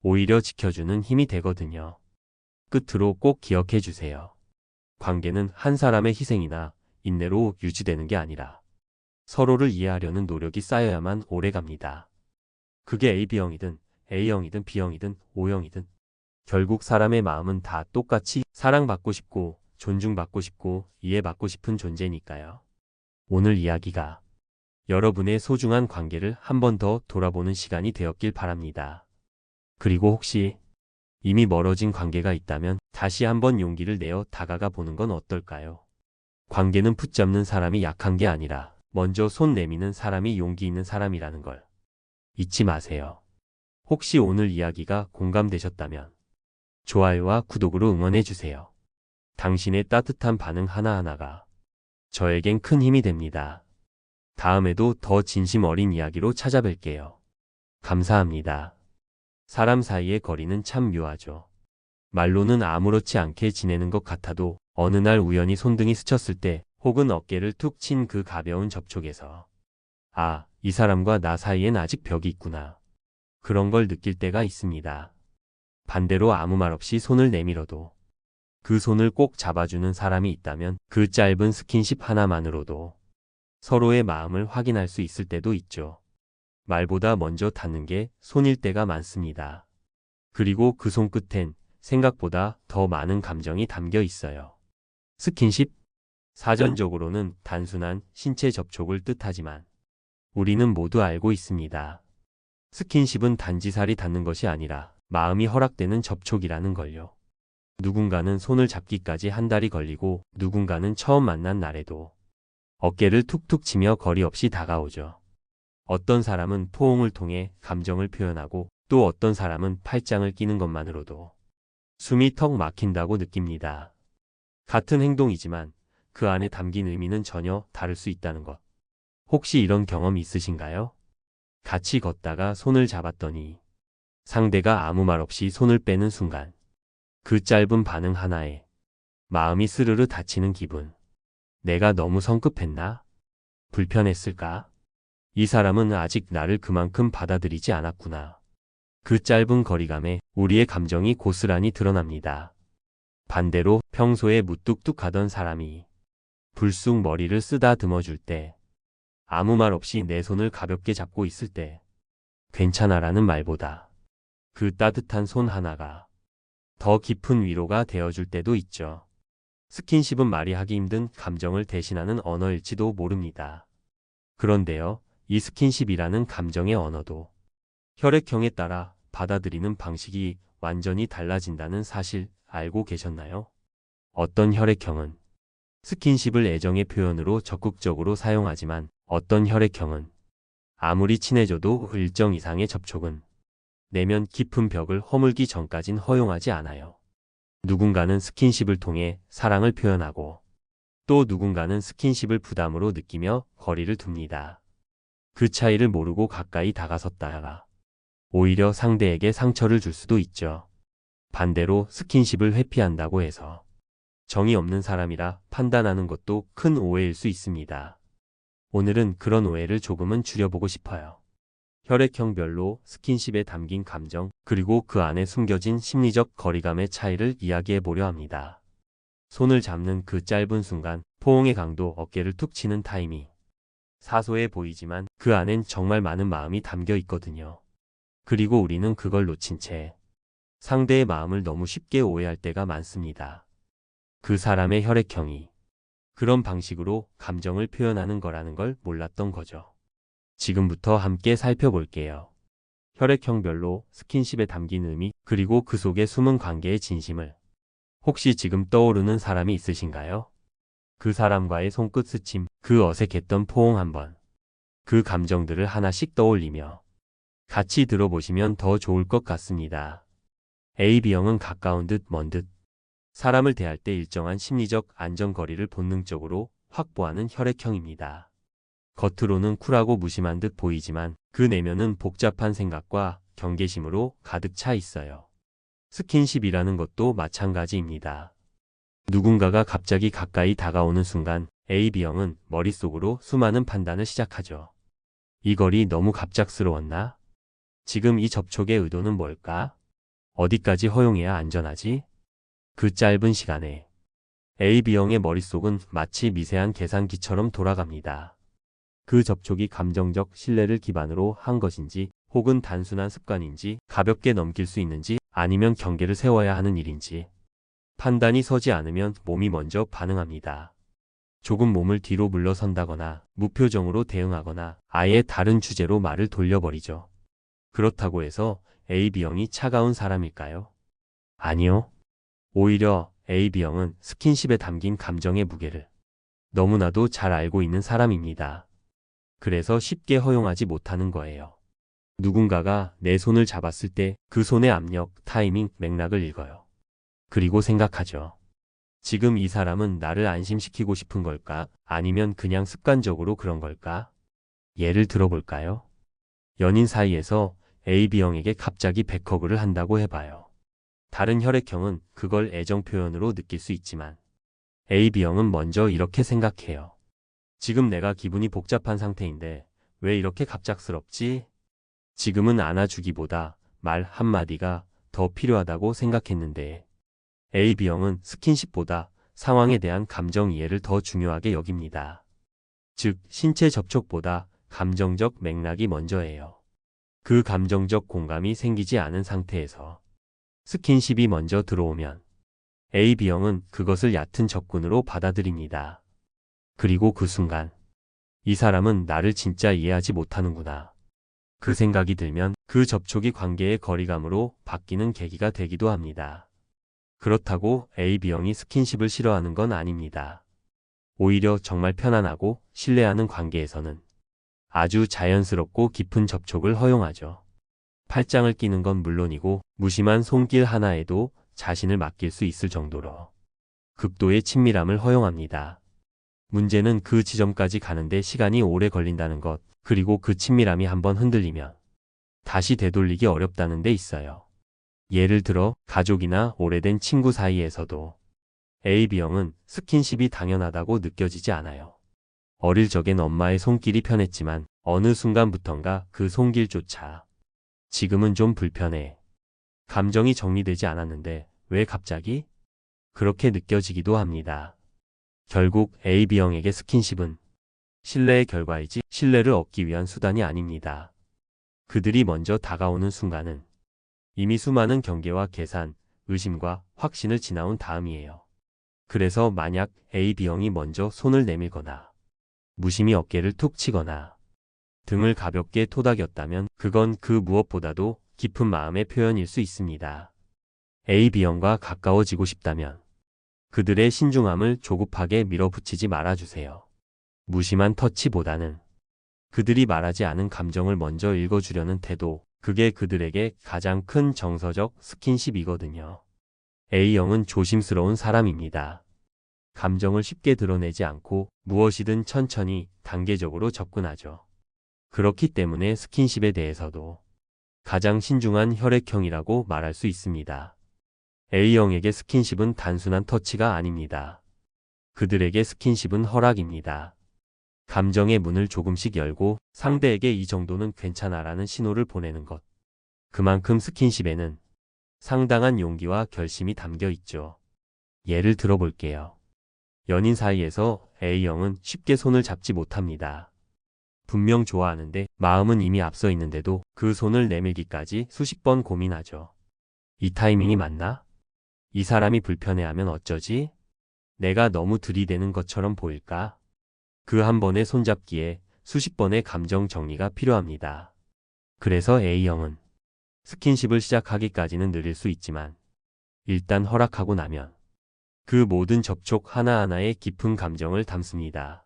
오히려 지켜주는 힘이 되거든요. 끝으로 꼭 기억해 주세요. 관계는 한 사람의 희생이나 인내로 유지되는 게 아니라 서로를 이해하려는 노력이 쌓여야만 오래 갑니다. 그게 AB형이든 A형이든 B형이든 O형이든 결국 사람의 마음은 다 똑같이 사랑받고 싶고 존중받고 싶고 이해받고 싶은 존재니까요. 오늘 이야기가 여러분의 소중한 관계를 한 번 더 돌아보는 시간이 되었길 바랍니다. 그리고 혹시 이미 멀어진 관계가 있다면 다시 한번 용기를 내어 다가가 보는 건 어떨까요? 관계는 붙잡는 사람이 약한 게 아니라 먼저 손 내미는 사람이 용기 있는 사람이라는 걸 잊지 마세요. 혹시 오늘 이야기가 공감되셨다면 좋아요와 구독으로 응원해 주세요. 당신의 따뜻한 반응 하나하나가 저에겐 큰 힘이 됩니다. 다음에도 더 진심 어린 이야기로 찾아뵐게요. 감사합니다. 사람 사이의 거리는 참 묘하죠. 말로는 아무렇지 않게 지내는 것 같아도 어느 날 우연히 손등이 스쳤을 때 혹은 어깨를 툭 친 그 가벼운 접촉에서 아, 이 사람과 나 사이엔 아직 벽이 있구나. 그런 걸 느낄 때가 있습니다. 반대로 아무 말 없이 손을 내밀어도 그 손을 꼭 잡아주는 사람이 있다면 그 짧은 스킨십 하나만으로도 서로의 마음을 확인할 수 있을 때도 있죠. 말보다 먼저 닿는 게 손일 때가 많습니다. 그리고 그 손끝엔 생각보다 더 많은 감정이 담겨 있어요. 스킨십? 사전적으로는 단순한 신체 접촉을 뜻하지만 우리는 모두 알고 있습니다. 스킨십은 단지 살이 닿는 것이 아니라 마음이 허락되는 접촉이라는 걸요. 누군가는 손을 잡기까지 한 달이 걸리고 누군가는 처음 만난 날에도 어깨를 툭툭 치며 거리 없이 다가오죠. 어떤 사람은 포옹을 통해 감정을 표현하고 또 어떤 사람은 팔짱을 끼는 것만으로도 숨이 턱 막힌다고 느낍니다. 같은 행동이지만 그 안에 담긴 의미는 전혀 다를 수 있다는 것. 혹시 이런 경험 있으신가요? 같이 걷다가 손을 잡았더니 상대가 아무 말 없이 손을 빼는 순간 그 짧은 반응 하나에 마음이 스르르 닫히는 기분. 내가 너무 성급했나? 불편했을까? 이 사람은 아직 나를 그만큼 받아들이지 않았구나. 그 짧은 거리감에 우리의 감정이 고스란히 드러납니다. 반대로 평소에 무뚝뚝하던 사람이 불쑥 머리를 쓰다듬어 줄 때, 아무 말 없이 내 손을 가볍게 잡고 있을 때, 괜찮아라는 말보다 그 따뜻한 손 하나가 더 깊은 위로가 되어줄 때도 있죠. 스킨십은 말이 하기 힘든 감정을 대신하는 언어일지도 모릅니다. 그런데요, 이 스킨십이라는 감정의 언어도 혈액형에 따라 받아들이는 방식이 완전히 달라진다는 사실 알고 계셨나요? 어떤 혈액형은 스킨십을 애정의 표현으로 적극적으로 사용하지만 어떤 혈액형은 아무리 친해져도 일정 이상의 접촉은 내면 깊은 벽을 허물기 전까진 허용하지 않아요. 누군가는 스킨십을 통해 사랑을 표현하고 또 누군가는 스킨십을 부담으로 느끼며 거리를 둡니다. 그 차이를 모르고 가까이 다가섰다가 오히려 상대에게 상처를 줄 수도 있죠. 반대로 스킨십을 회피한다고 해서 정이 없는 사람이라 판단하는 것도 큰 오해일 수 있습니다. 오늘은 그런 오해를 조금은 줄여보고 싶어요. 혈액형별로 스킨십에 담긴 감정, 그리고 그 안에 숨겨진 심리적 거리감의 차이를 이야기해 보려 합니다. 손을 잡는 그 짧은 순간, 포옹의 강도, 어깨를 툭 치는 타이밍. 사소해 보이지만 그 안엔 정말 많은 마음이 담겨 있거든요. 그리고 우리는 그걸 놓친 채 상대의 마음을 너무 쉽게 오해할 때가 많습니다. 그 사람의 혈액형이 그런 방식으로 감정을 표현하는 거라는 걸 몰랐던 거죠. 지금부터 함께 살펴볼게요. 혈액형별로 스킨십에 담긴 의미, 그리고 그 속에 숨은 관계의 진심을. 혹시 지금 떠오르는 사람이 있으신가요? 그 사람과의 손끝 스침, 그 어색했던 포옹 한번. 그 감정들을 하나씩 떠올리며 같이 들어보시면 더 좋을 것 같습니다. AB형은 가까운 듯 먼 듯. 사람을 대할 때 일정한 심리적 안전거리를 본능적으로 확보하는 혈액형입니다. 겉으로는 쿨하고 무심한 듯 보이지만 그 내면은 복잡한 생각과 경계심으로 가득 차 있어요. 스킨십이라는 것도 마찬가지입니다. 누군가가 갑자기 가까이 다가오는 순간 AB형은 머릿속으로 수많은 판단을 시작하죠. 이 거리 너무 갑작스러웠나? 지금 이 접촉의 의도는 뭘까? 어디까지 허용해야 안전하지? 그 짧은 시간에 AB형의 머릿속은 마치 미세한 계산기처럼 돌아갑니다. 그 접촉이 감정적 신뢰를 기반으로 한 것인지, 혹은 단순한 습관인지, 가볍게 넘길 수 있는지, 아니면 경계를 세워야 하는 일인지. 판단이 서지 않으면 몸이 먼저 반응합니다. 조금 몸을 뒤로 물러선다거나, 무표정으로 대응하거나, 아예 다른 주제로 말을 돌려버리죠. 그렇다고 해서 AB형이 차가운 사람일까요? 아니요. 오히려 AB형은 스킨십에 담긴 감정의 무게를 너무나도 잘 알고 있는 사람입니다. 그래서 쉽게 허용하지 못하는 거예요. 누군가가 내 손을 잡았을 때 그 손의 압력, 타이밍, 맥락을 읽어요. 그리고 생각하죠. 지금 이 사람은 나를 안심시키고 싶은 걸까? 아니면 그냥 습관적으로 그런 걸까? 예를 들어볼까요? 연인 사이에서 AB형에게 갑자기 백허그를 한다고 해봐요. 다른 혈액형은 그걸 애정 표현으로 느낄 수 있지만 AB형은 먼저 이렇게 생각해요. 지금 내가 기분이 복잡한 상태인데 왜 이렇게 갑작스럽지? 지금은 안아주기보다 말 한마디가 더 필요하다고 생각했는데 AB형은 스킨십보다 상황에 대한 감정 이해를 더 중요하게 여깁니다. 즉, 신체 접촉보다 감정적 맥락이 먼저예요. 그 감정적 공감이 생기지 않은 상태에서 스킨십이 먼저 들어오면 AB형은 그것을 얕은 접근으로 받아들입니다. 그리고 그 순간 이 사람은 나를 진짜 이해하지 못하는구나. 그 생각이 들면 그 접촉이 관계의 거리감으로 바뀌는 계기가 되기도 합니다. 그렇다고 AB형이 스킨십을 싫어하는 건 아닙니다. 오히려 정말 편안하고 신뢰하는 관계에서는 아주 자연스럽고 깊은 접촉을 허용하죠. 팔짱을 끼는 건 물론이고 무심한 손길 하나에도 자신을 맡길 수 있을 정도로 극도의 친밀함을 허용합니다. 문제는 그 지점까지 가는데 시간이 오래 걸린다는 것, 그리고 그 친밀함이 한번 흔들리면 다시 되돌리기 어렵다는 데 있어요. 예를 들어 가족이나 오래된 친구 사이에서도 AB형은 스킨십이 당연하다고 느껴지지 않아요. 어릴 적엔 엄마의 손길이 편했지만 어느 순간부턴가 그 손길조차 지금은 좀 불편해. 감정이 정리되지 않았는데 왜 갑자기? 그렇게 느껴지기도 합니다. 결국 AB형에게 스킨십은 신뢰의 결과이지 신뢰를 얻기 위한 수단이 아닙니다. 그들이 먼저 다가오는 순간은 이미 수많은 경계와 계산, 의심과 확신을 지나온 다음이에요. 그래서 만약 AB형이 먼저 손을 내밀거나 무심히 어깨를 툭 치거나 등을 가볍게 토닥였다면 그건 그 무엇보다도 깊은 마음의 표현일 수 있습니다. AB형과 가까워지고 싶다면 그들의 신중함을 조급하게 밀어붙이지 말아주세요. 무심한 터치보다는 그들이 말하지 않은 감정을 먼저 읽어주려는 태도, 그게 그들에게 가장 큰 정서적 스킨십이거든요. A형은 조심스러운 사람입니다. 감정을 쉽게 드러내지 않고 무엇이든 천천히 단계적으로 접근하죠. 그렇기 때문에 스킨십에 대해서도 가장 신중한 혈액형이라고 말할 수 있습니다. A형에게 스킨십은 단순한 터치가 아닙니다. 그들에게 스킨십은 허락입니다. 감정의 문을 조금씩 열고 상대에게 이 정도는 괜찮아라는 신호를 보내는 것. 그만큼 스킨십에는 상당한 용기와 결심이 담겨 있죠. 예를 들어볼게요. 연인 사이에서 A형은 쉽게 손을 잡지 못합니다. 분명 좋아하는데 마음은 이미 앞서 있는데도 그 손을 내밀기까지 수십 번 고민하죠. 이 타이밍이 맞나? 이 사람이 불편해하면 어쩌지? 내가 너무 들이대는 것처럼 보일까? 그 한 번의 손잡기에 수십 번의 감정 정리가 필요합니다. 그래서 A형은 스킨십을 시작하기까지는 느릴 수 있지만 일단 허락하고 나면 그 모든 접촉 하나하나에 깊은 감정을 담습니다.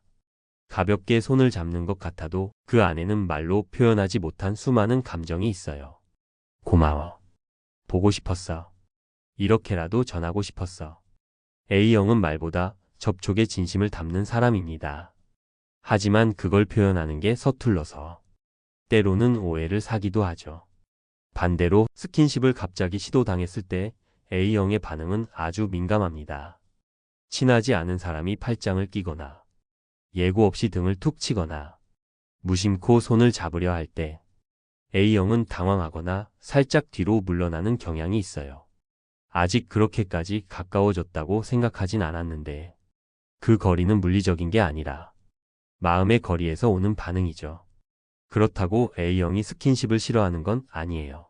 가볍게 손을 잡는 것 같아도 그 안에는 말로 표현하지 못한 수많은 감정이 있어요. 고마워. 보고 싶었어. 이렇게라도 전하고 싶었어. A형은 말보다 접촉에 진심을 담는 사람입니다. 하지만 그걸 표현하는 게 서툴러서 때로는 오해를 사기도 하죠. 반대로 스킨십을 갑자기 시도당했을 때 A형의 반응은 아주 민감합니다. 친하지 않은 사람이 팔짱을 끼거나 예고 없이 등을 툭 치거나 무심코 손을 잡으려 할 때 A형은 당황하거나 살짝 뒤로 물러나는 경향이 있어요. 아직 그렇게까지 가까워졌다고 생각하진 않았는데 그 거리는 물리적인 게 아니라 마음의 거리에서 오는 반응이죠. 그렇다고 A형이 스킨십을 싫어하는 건 아니에요.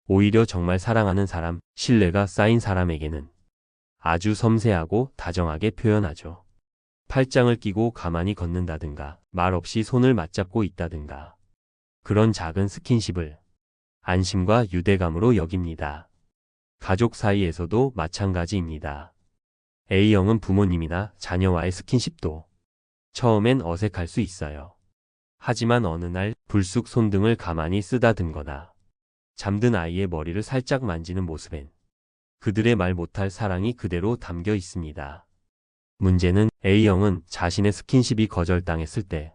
오히려 정말 사랑하는 사람, 신뢰가 쌓인 사람에게는 아주 섬세하고 다정하게 표현하죠. 팔짱을 끼고 가만히 걷는다든가 말없이 손을 맞잡고 있다든가 그런 작은 스킨십을 안심과 유대감으로 여깁니다. 가족 사이에서도 마찬가지입니다. A형은 부모님이나 자녀와의 스킨십도 처음엔 어색할 수 있어요. 하지만 어느 날 불쑥 손등을 가만히 쓰다듬거나 잠든 아이의 머리를 살짝 만지는 모습엔 그들의 말 못할 사랑이 그대로 담겨 있습니다. 문제는 A형은 자신의 스킨십이 거절당했을 때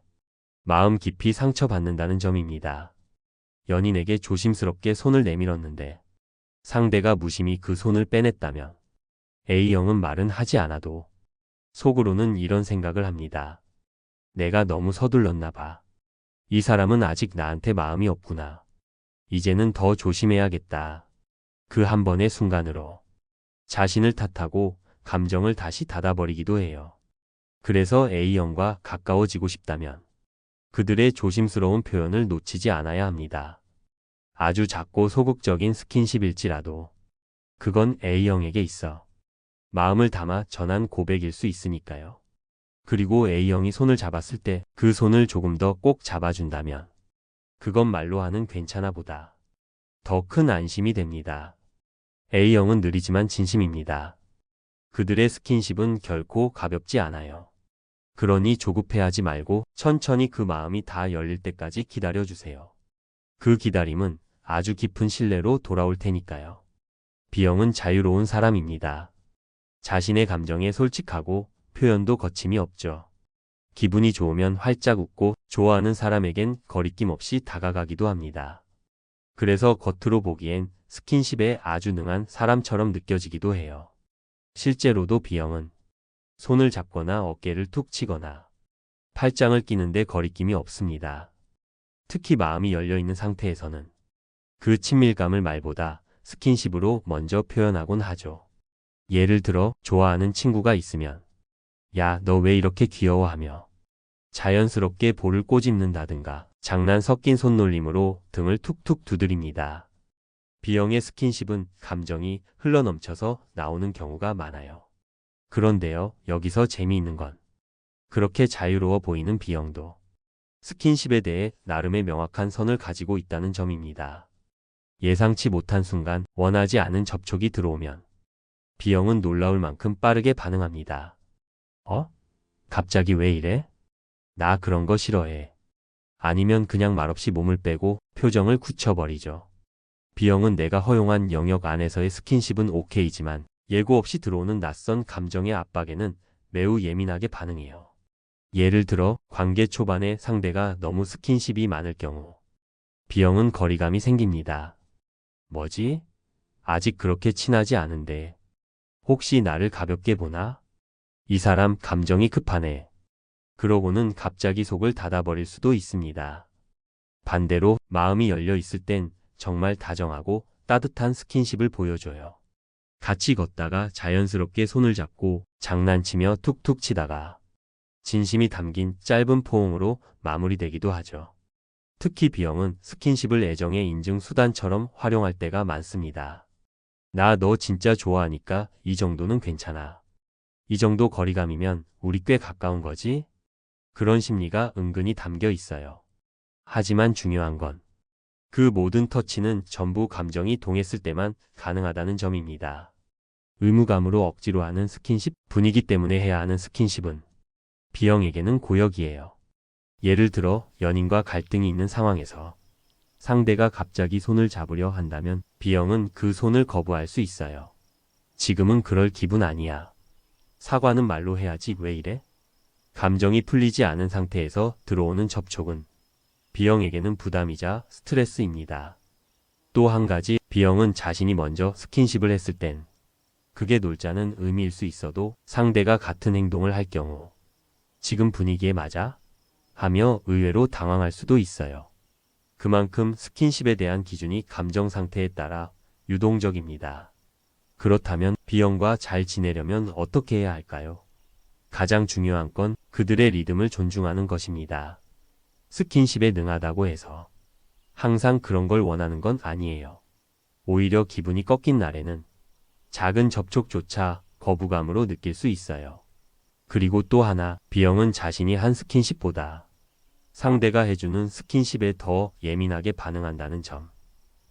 마음 깊이 상처받는다는 점입니다. 연인에게 조심스럽게 손을 내밀었는데 상대가 무심히 그 손을 빼냈다면 A형은 말은 하지 않아도 속으로는 이런 생각을 합니다. 내가 너무 서둘렀나 봐. 이 사람은 아직 나한테 마음이 없구나. 이제는 더 조심해야겠다. 그 한 번의 순간으로 자신을 탓하고 감정을 다시 닫아버리기도 해요. 그래서 A형과 가까워지고 싶다면 그들의 조심스러운 표현을 놓치지 않아야 합니다. 아주 작고 소극적인 스킨십일지라도 그건 A형에게 있어 마음을 담아 전한 고백일 수 있으니까요. 그리고 A형이 손을 잡았을 때 그 손을 조금 더 꼭 잡아준다면 그건 말로 하는 괜찮아 보다 더 큰 안심이 됩니다. A형은 느리지만 진심입니다. 그들의 스킨십은 결코 가볍지 않아요. 그러니 조급해하지 말고 천천히 그 마음이 다 열릴 때까지 기다려주세요. 그 기다림은 아주 깊은 신뢰로 돌아올 테니까요. B형은 자유로운 사람입니다. 자신의 감정에 솔직하고 표현도 거침이 없죠. 기분이 좋으면 활짝 웃고 좋아하는 사람에겐 거리낌 없이 다가가기도 합니다. 그래서 겉으로 보기엔 스킨십에 아주 능한 사람처럼 느껴지기도 해요. 실제로도 B형은 손을 잡거나 어깨를 툭 치거나 팔짱을 끼는데 거리낌이 없습니다. 특히 마음이 열려있는 상태에서는 그 친밀감을 말보다 스킨십으로 먼저 표현하곤 하죠. 예를 들어 좋아하는 친구가 있으면 야, 너 왜 이렇게 귀여워하며 자연스럽게 볼을 꼬집는다든가 장난 섞인 손놀림으로 등을 툭툭 두드립니다. B형의 스킨십은 감정이 흘러넘쳐서 나오는 경우가 많아요. 그런데요, 여기서 재미있는 건 그렇게 자유로워 보이는 B형도 스킨십에 대해 나름의 명확한 선을 가지고 있다는 점입니다. 예상치 못한 순간 원하지 않은 접촉이 들어오면 B형은 놀라울 만큼 빠르게 반응합니다. 갑자기 왜 이래? 나 그런 거 싫어해. 아니면 그냥 말없이 몸을 빼고 표정을 굳혀버리죠. B형은 내가 허용한 영역 안에서의 스킨십은 오케이지만 예고 없이 들어오는 낯선 감정의 압박에는 매우 예민하게 반응해요. 예를 들어 관계 초반에 상대가 너무 스킨십이 많을 경우 B형은 거리감이 생깁니다. 뭐지? 아직 그렇게 친하지 않은데 혹시 나를 가볍게 보나? 이 사람 감정이 급하네. 그러고는 갑자기 속을 닫아버릴 수도 있습니다. 반대로 마음이 열려 있을 땐 정말 다정하고 따뜻한 스킨십을 보여줘요. 같이 걷다가 자연스럽게 손을 잡고 장난치며 툭툭 치다가 진심이 담긴 짧은 포옹으로 마무리되기도 하죠. 특히 B형은 스킨십을 애정의 인증 수단처럼 활용할 때가 많습니다. 나 너 진짜 좋아하니까 이 정도는 괜찮아. 이 정도 거리감이면 우리 꽤 가까운 거지? 그런 심리가 은근히 담겨 있어요. 하지만 중요한 건 그 모든 터치는 전부 감정이 동했을 때만 가능하다는 점입니다. 의무감으로 억지로 하는 스킨십, 분위기 때문에 해야 하는 스킨십은 B형에게는 고역이에요. 예를 들어 연인과 갈등이 있는 상황에서 상대가 갑자기 손을 잡으려 한다면 B형은 그 손을 거부할 수 있어요. 지금은 그럴 기분 아니야. 사과는 말로 해야지 왜 이래? 감정이 풀리지 않은 상태에서 들어오는 접촉은 B형에게는 부담이자 스트레스입니다. 또 한 가지, B형은 자신이 먼저 스킨십을 했을 땐 그게 놀자는 의미일 수 있어도 상대가 같은 행동을 할 경우 지금 분위기에 맞아? 하며 의외로 당황할 수도 있어요. 그만큼 스킨십에 대한 기준이 감정 상태에 따라 유동적입니다. 그렇다면 B형과 잘 지내려면 어떻게 해야 할까요? 가장 중요한 건 그들의 리듬을 존중하는 것입니다. 스킨십에 능하다고 해서 항상 그런 걸 원하는 건 아니에요. 오히려 기분이 꺾인 날에는 작은 접촉조차 거부감으로 느낄 수 있어요. 그리고 또 하나, B형은 자신이 한 스킨십보다 상대가 해주는 스킨십에 더 예민하게 반응한다는 점.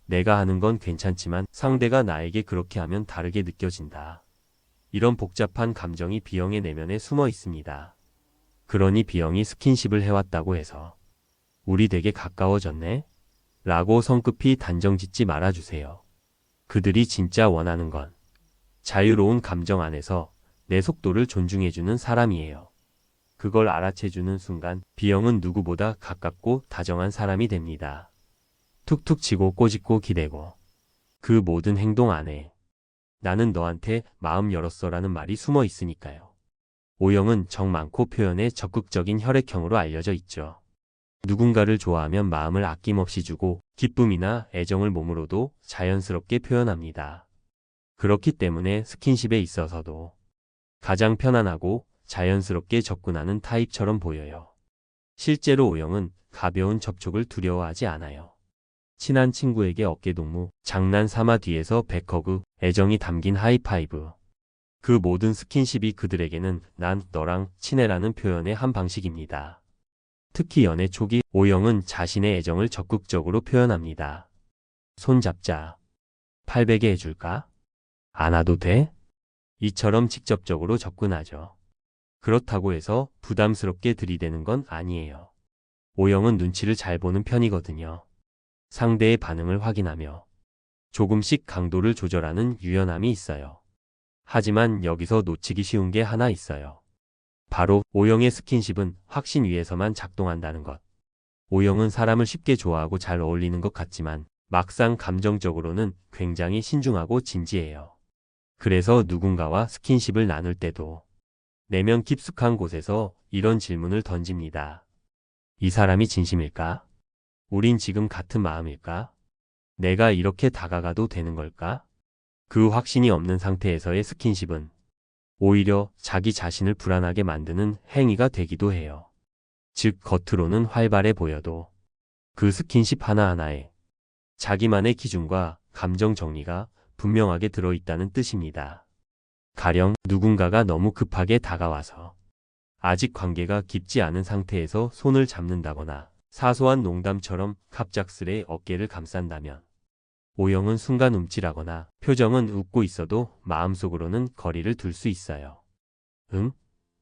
내가 하는 건 괜찮지만 상대가 나에게 그렇게 하면 다르게 느껴진다. 이런 복잡한 감정이 B형의 내면에 숨어 있습니다. 그러니 B형이 스킨십을 해왔다고 해서 우리 되게 가까워졌네? 라고 성급히 단정짓지 말아주세요. 그들이 진짜 원하는 건 자유로운 감정 안에서 내 속도를 존중해주는 사람이에요. 그걸 알아채주는 순간 B형은 누구보다 가깝고 다정한 사람이 됩니다. 툭툭 치고 꼬집고 기대고 그 모든 행동 안에 나는 너한테 마음 열었어 라는 말이 숨어 있으니까요. O형은 정 많고 표현에 적극적인 혈액형으로 알려져 있죠. 누군가를 좋아하면 마음을 아낌없이 주고 기쁨이나 애정을 몸으로도 자연스럽게 표현합니다. 그렇기 때문에 스킨십에 있어서도 가장 편안하고 자연스럽게 접근하는 타입처럼 보여요. 실제로 O형은 가벼운 접촉을 두려워하지 않아요. 친한 친구에게 어깨동무, 장난 삼아 뒤에서 백허그, 애정이 담긴 하이파이브. 그 모든 스킨십이 그들에게는 난 너랑 친해라는 표현의 한 방식입니다. 특히 연애 초기 O형은 자신의 애정을 적극적으로 표현합니다. 손 잡자. 팔 베게 해줄까? 안아도 돼? 이처럼 직접적으로 접근하죠. 그렇다고 해서 부담스럽게 들이대는 건 아니에요. O형은 눈치를 잘 보는 편이거든요. 상대의 반응을 확인하며 조금씩 강도를 조절하는 유연함이 있어요. 하지만 여기서 놓치기 쉬운 게 하나 있어요. 바로 O형의 스킨십은 확신 위에서만 작동한다는 것. O형은 사람을 쉽게 좋아하고 잘 어울리는 것 같지만 막상 감정적으로는 굉장히 신중하고 진지해요. 그래서 누군가와 스킨십을 나눌 때도 내면 깊숙한 곳에서 이런 질문을 던집니다. 이 사람이 진심일까? 우린 지금 같은 마음일까? 내가 이렇게 다가가도 되는 걸까? 그 확신이 없는 상태에서의 스킨십은 오히려 자기 자신을 불안하게 만드는 행위가 되기도 해요. 즉, 겉으로는 활발해 보여도 그 스킨십 하나하나에 자기만의 기준과 감정 정리가 분명하게 들어있다는 뜻입니다. 가령 누군가가 너무 급하게 다가와서 아직 관계가 깊지 않은 상태에서 손을 잡는다거나 사소한 농담처럼 갑작스레 어깨를 감싼다면 O형은 순간 움찔하거나 표정은 웃고 있어도 마음속으로는 거리를 둘 수 있어요. 응?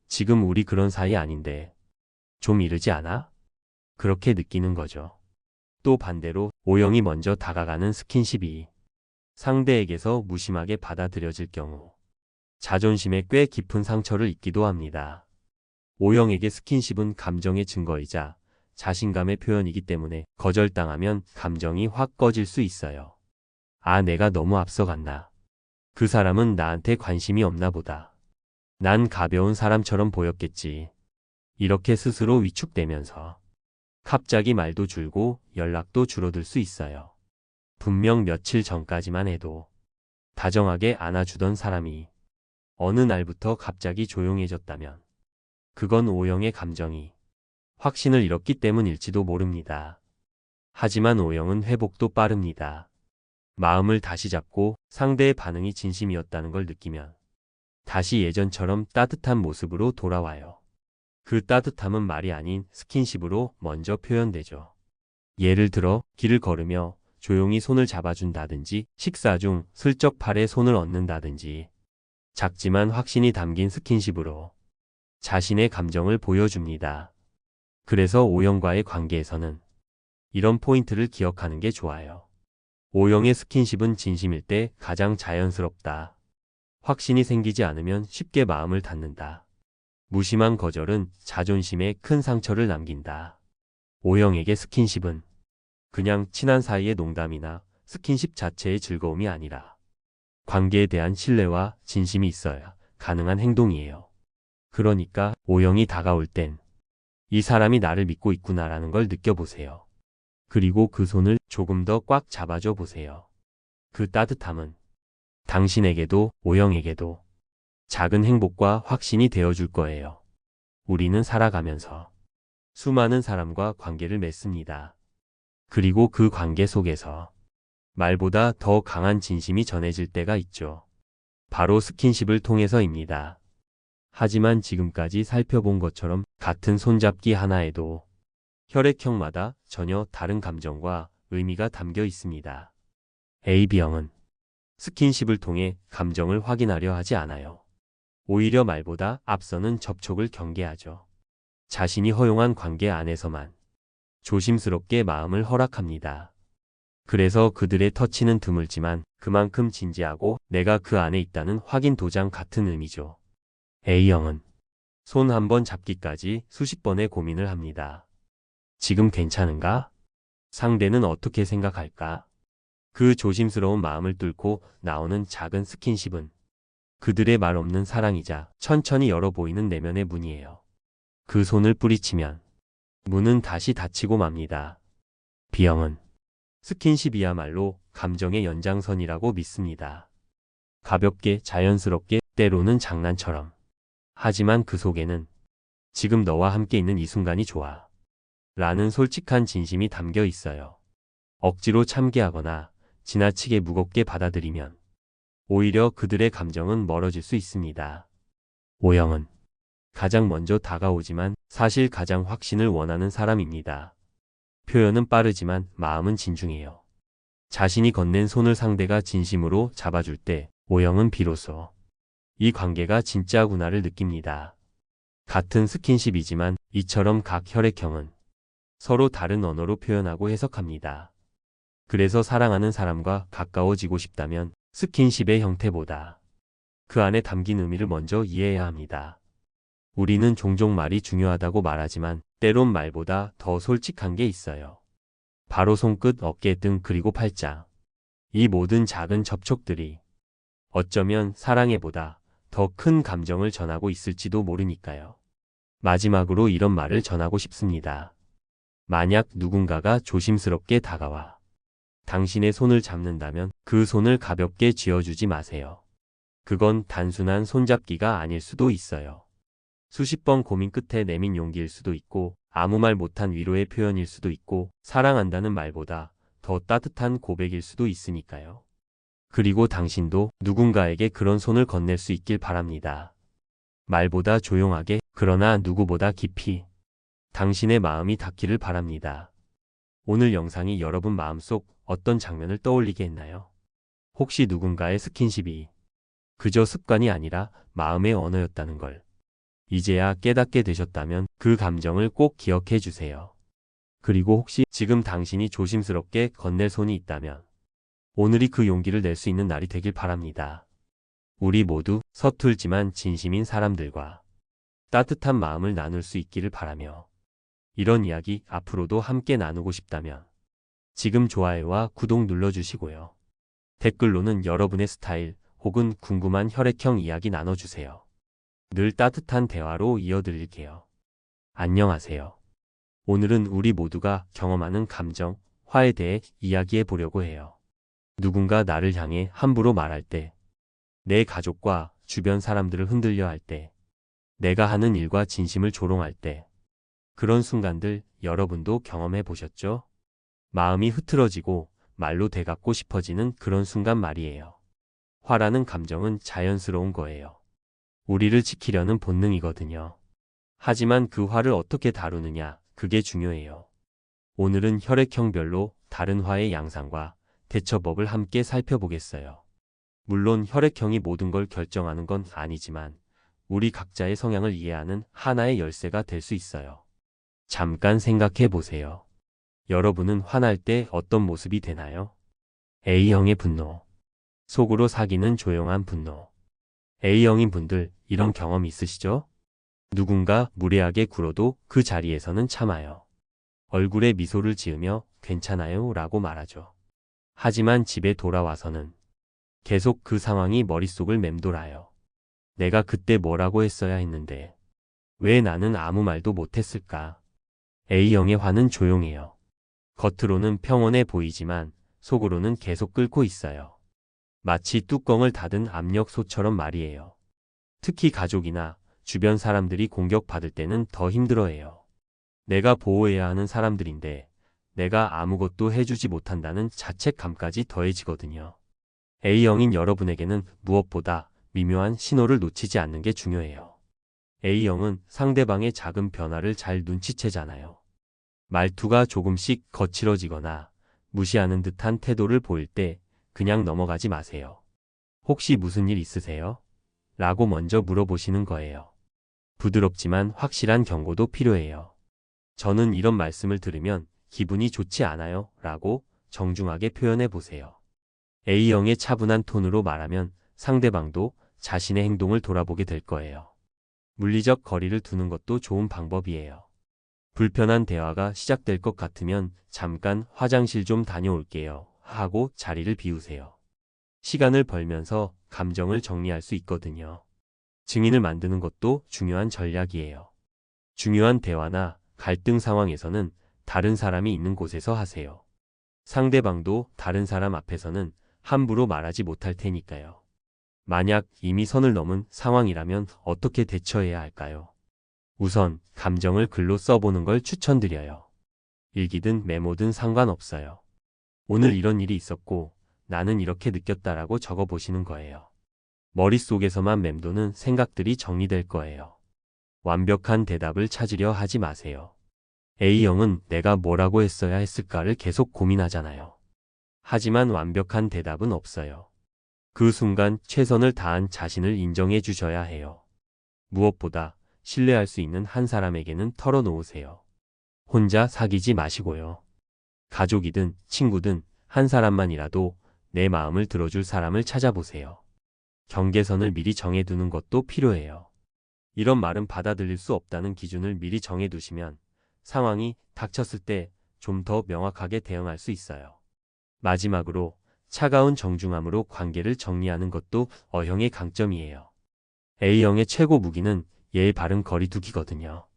지금 우리 그런 사이 아닌데 좀 이르지 않아? 그렇게 느끼는 거죠. 또 반대로 O형이 먼저 다가가는 스킨십이 상대에게서 무심하게 받아들여질 경우 자존심에 꽤 깊은 상처를 입기도 합니다. O형에게 스킨십은 감정의 증거이자 자신감의 표현이기 때문에 거절당하면 감정이 확 꺼질 수 있어요. 아, 내가 너무 앞서갔나? 그 사람은 나한테 관심이 없나 보다. 난 가벼운 사람처럼 보였겠지. 이렇게 스스로 위축되면서 갑자기 말도 줄고 연락도 줄어들 수 있어요. 분명 며칠 전까지만 해도 다정하게 안아주던 사람이 어느 날부터 갑자기 조용해졌다면 그건 O형의 감정이 확신을 잃었기 때문일지도 모릅니다. 하지만 O형은 회복도 빠릅니다. 마음을 다시 잡고 상대의 반응이 진심이었다는 걸 느끼면 다시 예전처럼 따뜻한 모습으로 돌아와요. 그 따뜻함은 말이 아닌 스킨십으로 먼저 표현되죠. 예를 들어 길을 걸으며 조용히 손을 잡아준다든지 식사 중 슬쩍 팔에 손을 얹는다든지 작지만 확신이 담긴 스킨십으로 자신의 감정을 보여줍니다. 그래서 O형과의 관계에서는 이런 포인트를 기억하는 게 좋아요. O형의 스킨십은 진심일 때 가장 자연스럽다. 확신이 생기지 않으면 쉽게 마음을 닫는다. 무심한 거절은 자존심에 큰 상처를 남긴다. O형에게 스킨십은 그냥 친한 사이의 농담이나 스킨십 자체의 즐거움이 아니라 관계에 대한 신뢰와 진심이 있어야 가능한 행동이에요. 그러니까 O형이 다가올 땐 이 사람이 나를 믿고 있구나라는 걸 느껴보세요. 그리고 그 손을 조금 더 꽉 잡아줘 보세요. 그 따뜻함은 당신에게도 O형에게도 작은 행복과 확신이 되어줄 거예요. 우리는 살아가면서 수많은 사람과 관계를 맺습니다. 그리고 그 관계 속에서 말보다 더 강한 진심이 전해질 때가 있죠. 바로 스킨십을 통해서입니다. 하지만 지금까지 살펴본 것처럼 같은 손잡기 하나에도 혈액형마다 전혀 다른 감정과 의미가 담겨 있습니다. AB형은 스킨십을 통해 감정을 확인하려 하지 않아요. 오히려 말보다 앞서는 접촉을 경계하죠. 자신이 허용한 관계 안에서만 조심스럽게 마음을 허락합니다. 그래서 그들의 터치는 드물지만 그만큼 진지하고 내가 그 안에 있다는 확인 도장 같은 의미죠. A형은 손 한 번 잡기까지 수십 번의 고민을 합니다. 지금 괜찮은가? 상대는 어떻게 생각할까? 그 조심스러운 마음을 뚫고 나오는 작은 스킨십은 그들의 말 없는 사랑이자 천천히 열어 보이는 내면의 문이에요. 그 손을 뿌리치면 문은 다시 닫히고 맙니다. B형은 스킨십이야말로 감정의 연장선이라고 믿습니다. 가볍게 자연스럽게 때로는 장난처럼. 하지만 그 속에는 지금 너와 함께 있는 이 순간이 좋아 라는 솔직한 진심이 담겨 있어요. 억지로 참게하거나 지나치게 무겁게 받아들이면 오히려 그들의 감정은 멀어질 수 있습니다. O형은 가장 먼저 다가오지만 사실 가장 확신을 원하는 사람입니다. 표현은 빠르지만 마음은 진중해요. 자신이 건넨 손을 상대가 진심으로 잡아줄 때 O형은 비로소 이 관계가 진짜구나를 느낍니다. 같은 스킨십이지만 이처럼 각 혈액형은 서로 다른 언어로 표현하고 해석합니다. 그래서 사랑하는 사람과 가까워지고 싶다면 스킨십의 형태보다 그 안에 담긴 의미를 먼저 이해해야 합니다. 우리는 종종 말이 중요하다고 말하지만 때론 말보다 더 솔직한 게 있어요. 바로 손끝, 어깨 등 그리고 팔짱. 이 모든 작은 접촉들이 어쩌면 사랑에 보다 더 큰 감정을 전하고 있을지도 모르니까요. 마지막으로 이런 말을 전하고 싶습니다. 만약 누군가가 조심스럽게 다가와 당신의 손을 잡는다면 그 손을 가볍게 쥐어주지 마세요. 그건 단순한 손잡기가 아닐 수도 있어요. 수십 번 고민 끝에 내민 용기일 수도 있고 아무 말 못한 위로의 표현일 수도 있고 사랑한다는 말보다 더 따뜻한 고백일 수도 있으니까요. 그리고 당신도 누군가에게 그런 손을 건넬 수 있길 바랍니다. 말보다 조용하게 그러나 누구보다 깊이 당신의 마음이 닿기를 바랍니다. 오늘 영상이 여러분 마음속 어떤 장면을 떠올리게 했나요? 혹시 누군가의 스킨십이 그저 습관이 아니라 마음의 언어였다는 걸 이제야 깨닫게 되셨다면 그 감정을 꼭 기억해 주세요. 그리고 혹시 지금 당신이 조심스럽게 건넬 손이 있다면 오늘이 그 용기를 낼 수 있는 날이 되길 바랍니다. 우리 모두 서툴지만 진심인 사람들과 따뜻한 마음을 나눌 수 있기를 바라며 이런 이야기 앞으로도 함께 나누고 싶다면 지금 좋아요와 구독 눌러주시고요. 댓글로는 여러분의 스타일 혹은 궁금한 혈액형 이야기 나눠주세요. 늘 따뜻한 대화로 이어드릴게요. 안녕하세요. 오늘은 우리 모두가 경험하는 감정, 화에 대해 이야기해 보려고 해요. 누군가 나를 향해 함부로 말할 때, 내 가족과 주변 사람들을 흔들려 할 때, 내가 하는 일과 진심을 조롱할 때, 그런 순간들 여러분도 경험해 보셨죠? 마음이 흐트러지고 말로 되갚고 싶어지는 그런 순간 말이에요. 화라는 감정은 자연스러운 거예요. 우리를 지키려는 본능이거든요. 하지만 그 화를 어떻게 다루느냐, 그게 중요해요. 오늘은 혈액형별로 다른 화의 양상과 대처법을 함께 살펴보겠어요. 물론 혈액형이 모든 걸 결정하는 건 아니지만 우리 각자의 성향을 이해하는 하나의 열쇠가 될 수 있어요. 잠깐 생각해 보세요. 여러분은 화날 때 어떤 모습이 되나요? A형의 분노. 속으로 사기는 조용한 분노. A형인 분들 이런 경험 있으시죠? 누군가 무례하게 굴어도 그 자리에서는 참아요. 얼굴에 미소를 지으며 괜찮아요 라고 말하죠. 하지만 집에 돌아와서는 계속 그 상황이 머릿속을 맴돌아요. 내가 그때 뭐라고 했어야 했는데 왜 나는 아무 말도 못했을까? A형의 화는 조용해요. 겉으로는 평온해 보이지만 속으로는 계속 끓고 있어요. 마치 뚜껑을 닫은 압력소처럼 말이에요. 특히 가족이나 주변 사람들이 공격받을 때는 더 힘들어해요. 내가 보호해야 하는 사람들인데 내가 아무것도 해주지 못한다는 자책감까지 더해지거든요. A형인 여러분에게는 무엇보다 미묘한 신호를 놓치지 않는 게 중요해요. A형은 상대방의 작은 변화를 잘 눈치채잖아요. 말투가 조금씩 거칠어지거나 무시하는 듯한 태도를 보일 때 그냥 넘어가지 마세요. 혹시 무슨 일 있으세요? 라고 먼저 물어보시는 거예요. 부드럽지만 확실한 경고도 필요해요. 저는 이런 말씀을 들으면 기분이 좋지 않아요 라고 정중하게 표현해 보세요. A형의 차분한 톤으로 말하면 상대방도 자신의 행동을 돌아보게 될 거예요. 물리적 거리를 두는 것도 좋은 방법이에요. 불편한 대화가 시작될 것 같으면 잠깐 화장실 좀 다녀올게요 하고 자리를 비우세요. 시간을 벌면서 감정을 정리할 수 있거든요. 증인을 만드는 것도 중요한 전략이에요. 중요한 대화나 갈등 상황에서는 다른 사람이 있는 곳에서 하세요. 상대방도 다른 사람 앞에서는 함부로 말하지 못할 테니까요. 만약 이미 선을 넘은 상황이라면 어떻게 대처해야 할까요? 우선 감정을 글로 써보는 걸 추천드려요. 일기든 메모든 상관없어요. 오늘 이런 일이 있었고 나는 이렇게 느꼈다라고 적어보시는 거예요. 머릿속에서만 맴도는 생각들이 정리될 거예요. 완벽한 대답을 찾으려 하지 마세요. A형은 내가 뭐라고 했어야 했을까를 계속 고민하잖아요. 하지만 완벽한 대답은 없어요. 그 순간 최선을 다한 자신을 인정해 주셔야 해요. 무엇보다 신뢰할 수 있는 한 사람에게는 털어놓으세요. 혼자 사귀지 마시고요. 가족이든 친구든 한 사람만이라도 내 마음을 들어줄 사람을 찾아보세요. 경계선을 미리 정해두는 것도 필요해요. 이런 말은 받아들일 수 없다는 기준을 미리 정해두시면 상황이 닥쳤을 때 좀 더 명확하게 대응할 수 있어요. 마지막으로 차가운 정중함으로 관계를 정리하는 것도 O형의 강점이에요. A형의 최고 무기는 예의 바른 거리두기거든요.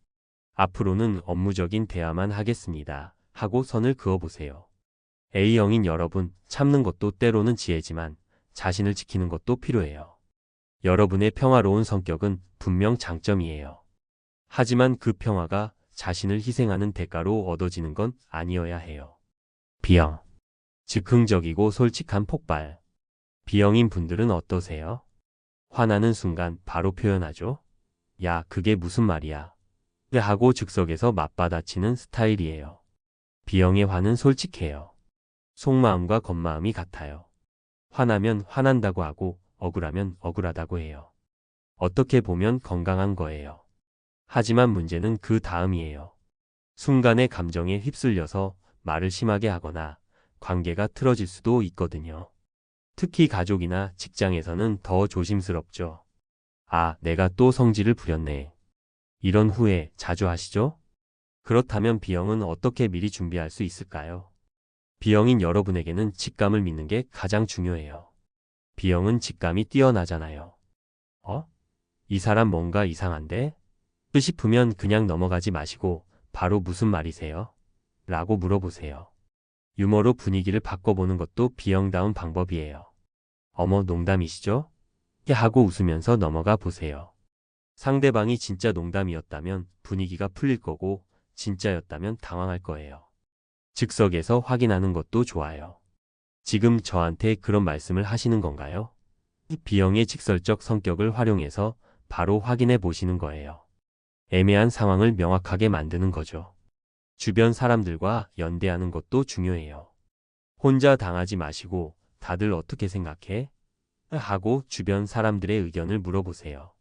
앞으로는 업무적인 대화만 하겠습니다 하고 선을 그어보세요. A형인 여러분, 참는 것도 때로는 지혜지만 자신을 지키는 것도 필요해요. 여러분의 평화로운 성격은 분명 장점이에요. 하지만 그 평화가 자신을 희생하는 대가로 얻어지는 건 아니어야 해요. B형. 즉흥적이고 솔직한 폭발. B형인 분들은 어떠세요? 화나는 순간 바로 표현하죠. 야, 그게 무슨 말이야. 하고 즉석에서 맞받아치는 스타일이에요. B형의 화는 솔직해요. 속마음과 겉마음이 같아요. 화나면 화난다고 하고 억울하면 억울하다고 해요. 어떻게 보면 건강한 거예요. 하지만 문제는 그 다음이에요. 순간의 감정에 휩쓸려서 말을 심하게 하거나 관계가 틀어질 수도 있거든요. 특히 가족이나 직장에서는 더 조심스럽죠. 아, 내가 또 성질을 부렸네. 이런 후회 자주 하시죠? 그렇다면 B형은 어떻게 미리 준비할 수 있을까요? B형인 여러분에게는 직감을 믿는 게 가장 중요해요. B형은 직감이 뛰어나잖아요. 이 사람 뭔가 이상한데? 싶으면 그냥 넘어가지 마시고 바로 무슨 말이세요? 라고 물어보세요. 유머로 분위기를 바꿔보는 것도 B형다운 방법이에요. 어머, 농담이시죠? 하고 웃으면서 넘어가 보세요. 상대방이 진짜 농담이었다면 분위기가 풀릴 거고 진짜였다면 당황할 거예요. 즉석에서 확인하는 것도 좋아요. 지금 저한테 그런 말씀을 하시는 건가요? B형의 직설적 성격을 활용해서 바로 확인해 보시는 거예요. 애매한 상황을 명확하게 만드는 거죠. 주변 사람들과 연대하는 것도 중요해요. 혼자 당하지 마시고 다들 어떻게 생각해? 하고 주변 사람들의 의견을 물어보세요.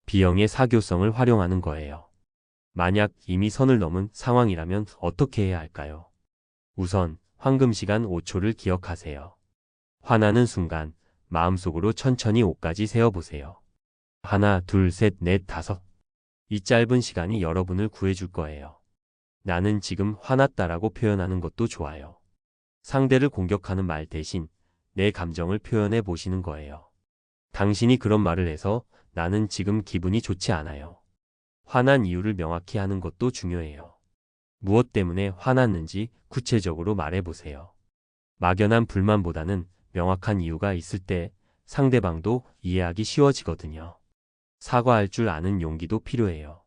B형의 사교성을 활용하는 거예요. 만약 이미 선을 넘은 상황이라면 어떻게 해야 할까요? 우선 황금 시간 5초를 기억하세요. 화나는 순간 마음속으로 천천히 5까지 세어보세요. 하나, 둘, 셋, 넷, 다섯. 이 짧은 시간이 여러분을 구해줄 거예요. 나는 지금 화났다라고 표현하는 것도 좋아요. 상대를 공격하는 말 대신 내 감정을 표현해 보시는 거예요. 당신이 그런 말을 해서 나는 지금 기분이 좋지 않아요. 화난 이유를 명확히 하는 것도 중요해요. 무엇 때문에 화났는지 구체적으로 말해보세요. 막연한 불만보다는 명확한 이유가 있을 때 상대방도 이해하기 쉬워지거든요. 사과할 줄 아는 용기도 필요해요.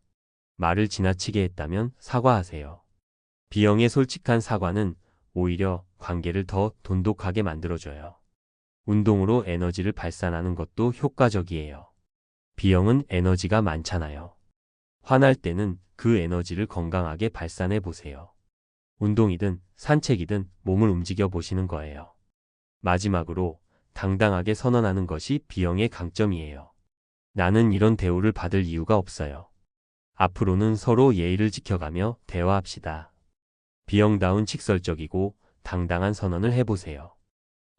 말을 지나치게 했다면 사과하세요. B형의 솔직한 사과는 오히려 관계를 더 돈독하게 만들어줘요. 운동으로 에너지를 발산하는 것도 효과적이에요. B형은 에너지가 많잖아요. 화날 때는 그 에너지를 건강하게 발산해 보세요. 운동이든 산책이든 몸을 움직여 보시는 거예요. 마지막으로 당당하게 선언하는 것이 B형의 강점이에요. 나는 이런 대우를 받을 이유가 없어요. 앞으로는 서로 예의를 지켜가며 대화합시다. B형다운 직설적이고 당당한 선언을 해보세요.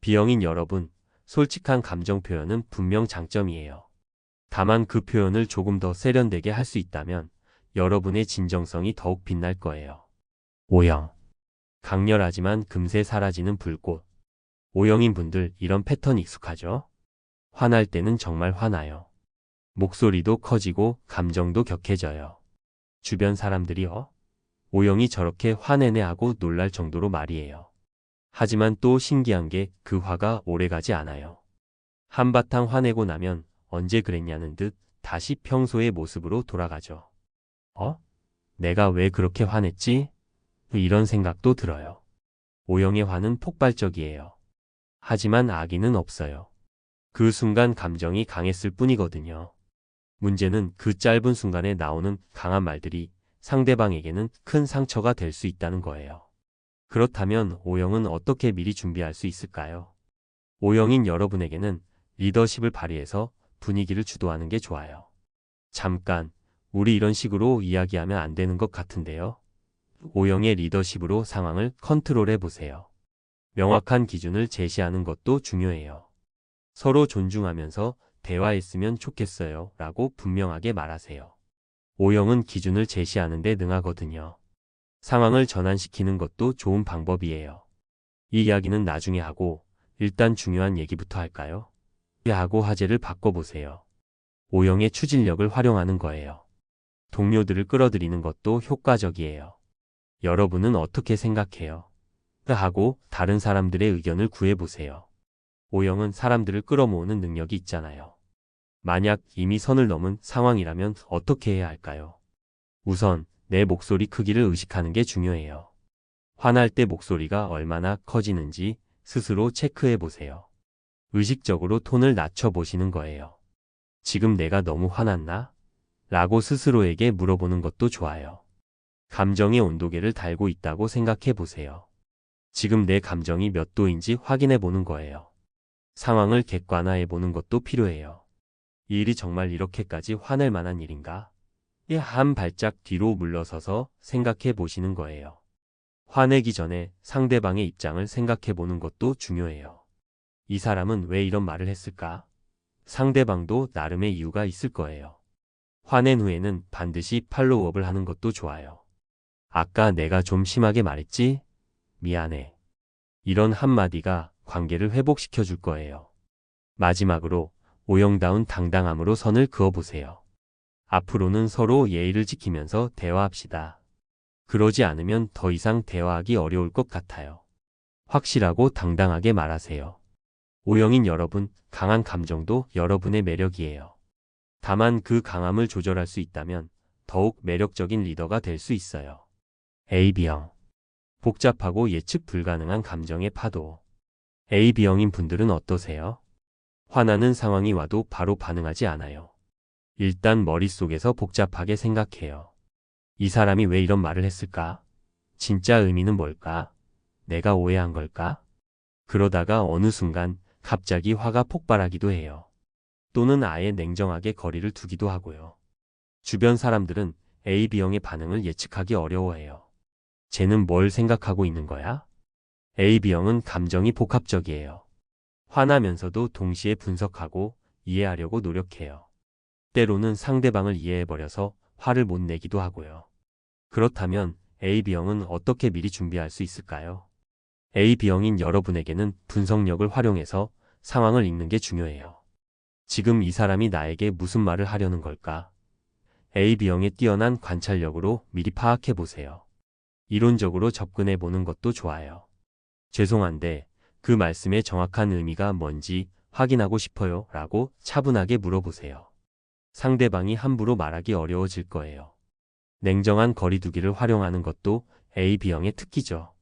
B형인 여러분, 솔직한 감정 표현은 분명 장점이에요. 다만 그 표현을 조금 더 세련되게 할 수 있다면 여러분의 진정성이 더욱 빛날 거예요. O형. 강렬하지만 금세 사라지는 불꽃. O형인 분들 이런 패턴 익숙하죠? 화날 때는 정말 화나요. 목소리도 커지고 감정도 격해져요. 주변 사람들이 O형이 저렇게 화내네 하고 놀랄 정도로 말이에요. 하지만 또 신기한 게 그 화가 오래가지 않아요. 한바탕 화내고 나면 언제 그랬냐는 듯 다시 평소의 모습으로 돌아가죠. 내가 왜 그렇게 화냈지? 이런 생각도 들어요. O형의 화는 폭발적이에요. 하지만 악의는 없어요. 그 순간 감정이 강했을 뿐이거든요. 문제는 그 짧은 순간에 나오는 강한 말들이 상대방에게는 큰 상처가 될 수 있다는 거예요. 그렇다면 O형은 어떻게 미리 준비할 수 있을까요? O형인 여러분에게는 리더십을 발휘해서 분위기를 주도하는 게 좋아요. 잠깐, 우리 이런 식으로 이야기하면 안 되는 것 같은데요. O형의 리더십으로 상황을 컨트롤해 보세요. 명확한 기준을 제시하는 것도 중요해요. 서로 존중하면서 대화했으면 좋겠어요 라고 분명하게 말하세요. O형은 기준을 제시하는 데 능하거든요. 상황을 전환시키는 것도 좋은 방법이에요. 이 이야기는 나중에 하고 일단 중요한 얘기부터 할까요? 하고 화제를 바꿔보세요. O형의 추진력을 활용하는 거예요. 동료들을 끌어들이는 것도 효과적이에요. 여러분은 어떻게 생각해요? 하고 다른 사람들의 의견을 구해보세요. O형은 사람들을 끌어모으는 능력이 있잖아요. 만약 이미 선을 넘은 상황이라면 어떻게 해야 할까요? 우선 내 목소리 크기를 의식하는 게 중요해요. 화날 때 목소리가 얼마나 커지는지 스스로 체크해 보세요. 의식적으로 톤을 낮춰 보시는 거예요. 지금 내가 너무 화났나? 라고 스스로에게 물어보는 것도 좋아요. 감정의 온도계를 달고 있다고 생각해 보세요. 지금 내 감정이 몇 도인지 확인해 보는 거예요. 상황을 객관화해 보는 것도 필요해요. 이 일이 정말 이렇게까지 화낼 만한 일인가? 한 발짝 뒤로 물러서서 생각해 보시는 거예요. 화내기 전에 상대방의 입장을 생각해 보는 것도 중요해요. 이 사람은 왜 이런 말을 했을까? 상대방도 나름의 이유가 있을 거예요. 화낸 후에는 반드시 팔로우업을 하는 것도 좋아요. 아까 내가 좀 심하게 말했지? 미안해. 이런 한마디가 관계를 회복시켜 줄 거예요. 마지막으로 O형다운 당당함으로 선을 그어보세요. 앞으로는 서로 예의를 지키면서 대화합시다. 그러지 않으면 더 이상 대화하기 어려울 것 같아요. 확실하고 당당하게 말하세요. O형인 여러분, 강한 감정도 여러분의 매력이에요. 다만 그 강함을 조절할 수 있다면 더욱 매력적인 리더가 될 수 있어요. AB형. 복잡하고 예측 불가능한 감정의 파도. AB형인 분들은 어떠세요? 화나는 상황이 와도 바로 반응하지 않아요. 일단 머릿속에서 복잡하게 생각해요. 이 사람이 왜 이런 말을 했을까? 진짜 의미는 뭘까? 내가 오해한 걸까? 그러다가 어느 순간 갑자기 화가 폭발하기도 해요. 또는 아예 냉정하게 거리를 두기도 하고요. 주변 사람들은 A, B형의 반응을 예측하기 어려워해요. 쟤는 뭘 생각하고 있는 거야? A, B형은 감정이 복합적이에요. 화나면서도 동시에 분석하고 이해하려고 노력해요. 때로는 상대방을 이해해버려서 화를 못 내기도 하고요. 그렇다면 A, B형은 어떻게 미리 준비할 수 있을까요? A, B형인 여러분에게는 분석력을 활용해서 상황을 읽는 게 중요해요. 지금 이 사람이 나에게 무슨 말을 하려는 걸까? A, B형의 뛰어난 관찰력으로 미리 파악해 보세요. 이론적으로 접근해 보는 것도 좋아요. 죄송한데 그 말씀의 정확한 의미가 뭔지 확인하고 싶어요 라고 차분하게 물어보세요. 상대방이 함부로 말하기 어려워질 거예요. 냉정한 거리두기를 활용하는 것도 A, B형의 특기죠.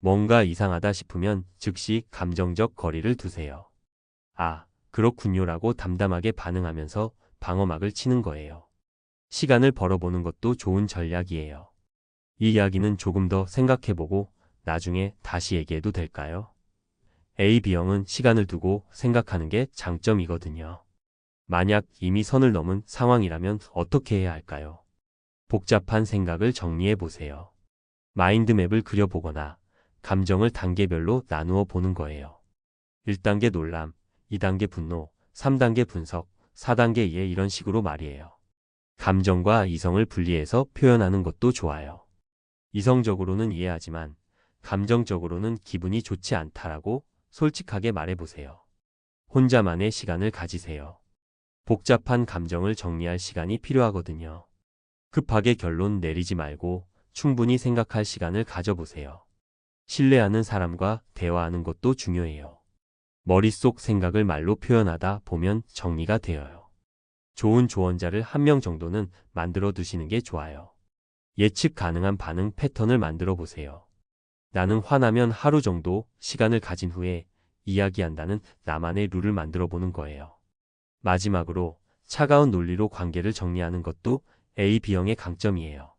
뭔가 이상하다 싶으면 즉시 감정적 거리를 두세요. 아, 그렇군요라고 담담하게 반응하면서 방어막을 치는 거예요. 시간을 벌어보는 것도 좋은 전략이에요. 이 이야기는 조금 더 생각해보고 나중에 다시 얘기해도 될까요? A, B형은 시간을 두고 생각하는 게 장점이거든요. 만약 이미 선을 넘은 상황이라면 어떻게 해야 할까요? 복잡한 생각을 정리해 보세요. 마인드맵을 그려보거나 감정을 단계별로 나누어 보는 거예요. 1단계 놀람, 2단계 분노, 3단계 분석, 4단계 이해 이런 식으로 말이에요. 감정과 이성을 분리해서 표현하는 것도 좋아요. 이성적으로는 이해하지만 감정적으로는 기분이 좋지 않다라고 솔직하게 말해보세요. 혼자만의 시간을 가지세요. 복잡한 감정을 정리할 시간이 필요하거든요. 급하게 결론 내리지 말고 충분히 생각할 시간을 가져보세요. 신뢰하는 사람과 대화하는 것도 중요해요. 머릿속 생각을 말로 표현하다 보면 정리가 되어요. 좋은 조언자를 한 명 정도는 만들어 두시는 게 좋아요. 예측 가능한 반응 패턴을 만들어 보세요. 나는 화나면 하루 정도 시간을 가진 후에 이야기한다는 나만의 룰을 만들어 보는 거예요. 마지막으로 차가운 논리로 관계를 정리하는 것도 A, B형의 강점이에요.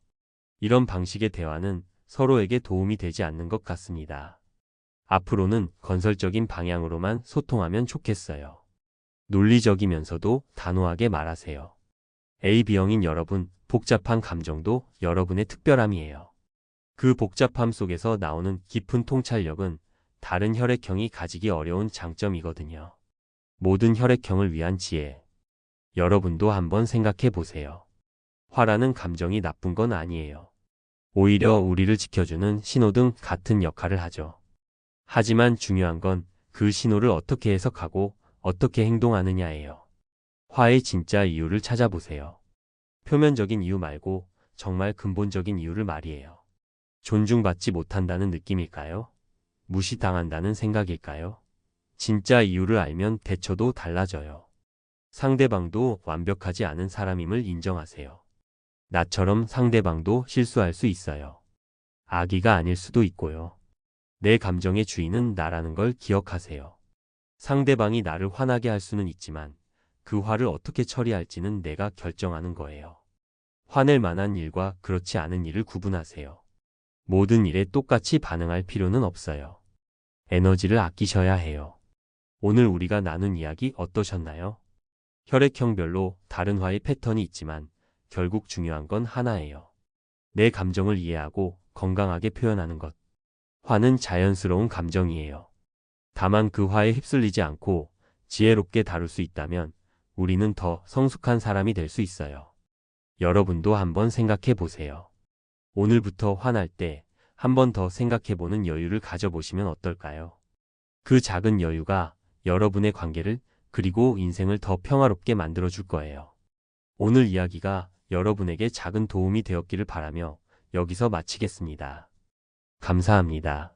이런 방식의 대화는 서로에게 도움이 되지 않는 것 같습니다. 앞으로는 건설적인 방향으로만 소통하면 좋겠어요. 논리적이면서도 단호하게 말하세요. A, B형인 여러분, 복잡한 감정도 여러분의 특별함이에요. 그 복잡함 속에서 나오는 깊은 통찰력은 다른 혈액형이 가지기 어려운 장점이거든요. 모든 혈액형을 위한 지혜. 여러분도 한번 생각해 보세요. 화라는 감정이 나쁜 건 아니에요. 오히려 우리를 지켜주는 신호등 같은 역할을 하죠. 하지만 중요한 건 그 신호를 어떻게 해석하고 어떻게 행동하느냐예요. 화의 진짜 이유를 찾아보세요. 표면적인 이유 말고 정말 근본적인 이유를 말이에요. 존중받지 못한다는 느낌일까요? 무시당한다는 생각일까요? 진짜 이유를 알면 대처도 달라져요. 상대방도 완벽하지 않은 사람임을 인정하세요. 나처럼 상대방도 실수할 수 있어요. 악의가 아닐 수도 있고요. 내 감정의 주인은 나라는 걸 기억하세요. 상대방이 나를 화나게 할 수는 있지만 그 화를 어떻게 처리할지는 내가 결정하는 거예요. 화낼 만한 일과 그렇지 않은 일을 구분하세요. 모든 일에 똑같이 반응할 필요는 없어요. 에너지를 아끼셔야 해요. 오늘 우리가 나눈 이야기 어떠셨나요? 혈액형별로 다른 화의 패턴이 있지만 결국 중요한 건 하나예요. 내 감정을 이해하고 건강하게 표현하는 것. 화는 자연스러운 감정이에요. 다만 그 화에 휩쓸리지 않고 지혜롭게 다룰 수 있다면 우리는 더 성숙한 사람이 될 수 있어요. 여러분도 한번 생각해 보세요. 오늘부터 화날 때 한 번 더 생각해 보는 여유를 가져보시면 어떨까요? 그 작은 여유가 여러분의 관계를 그리고 인생을 더 평화롭게 만들어 줄 거예요. 오늘 이야기가 여러분에게 작은 도움이 되었기를 바라며 여기서 마치겠습니다. 감사합니다.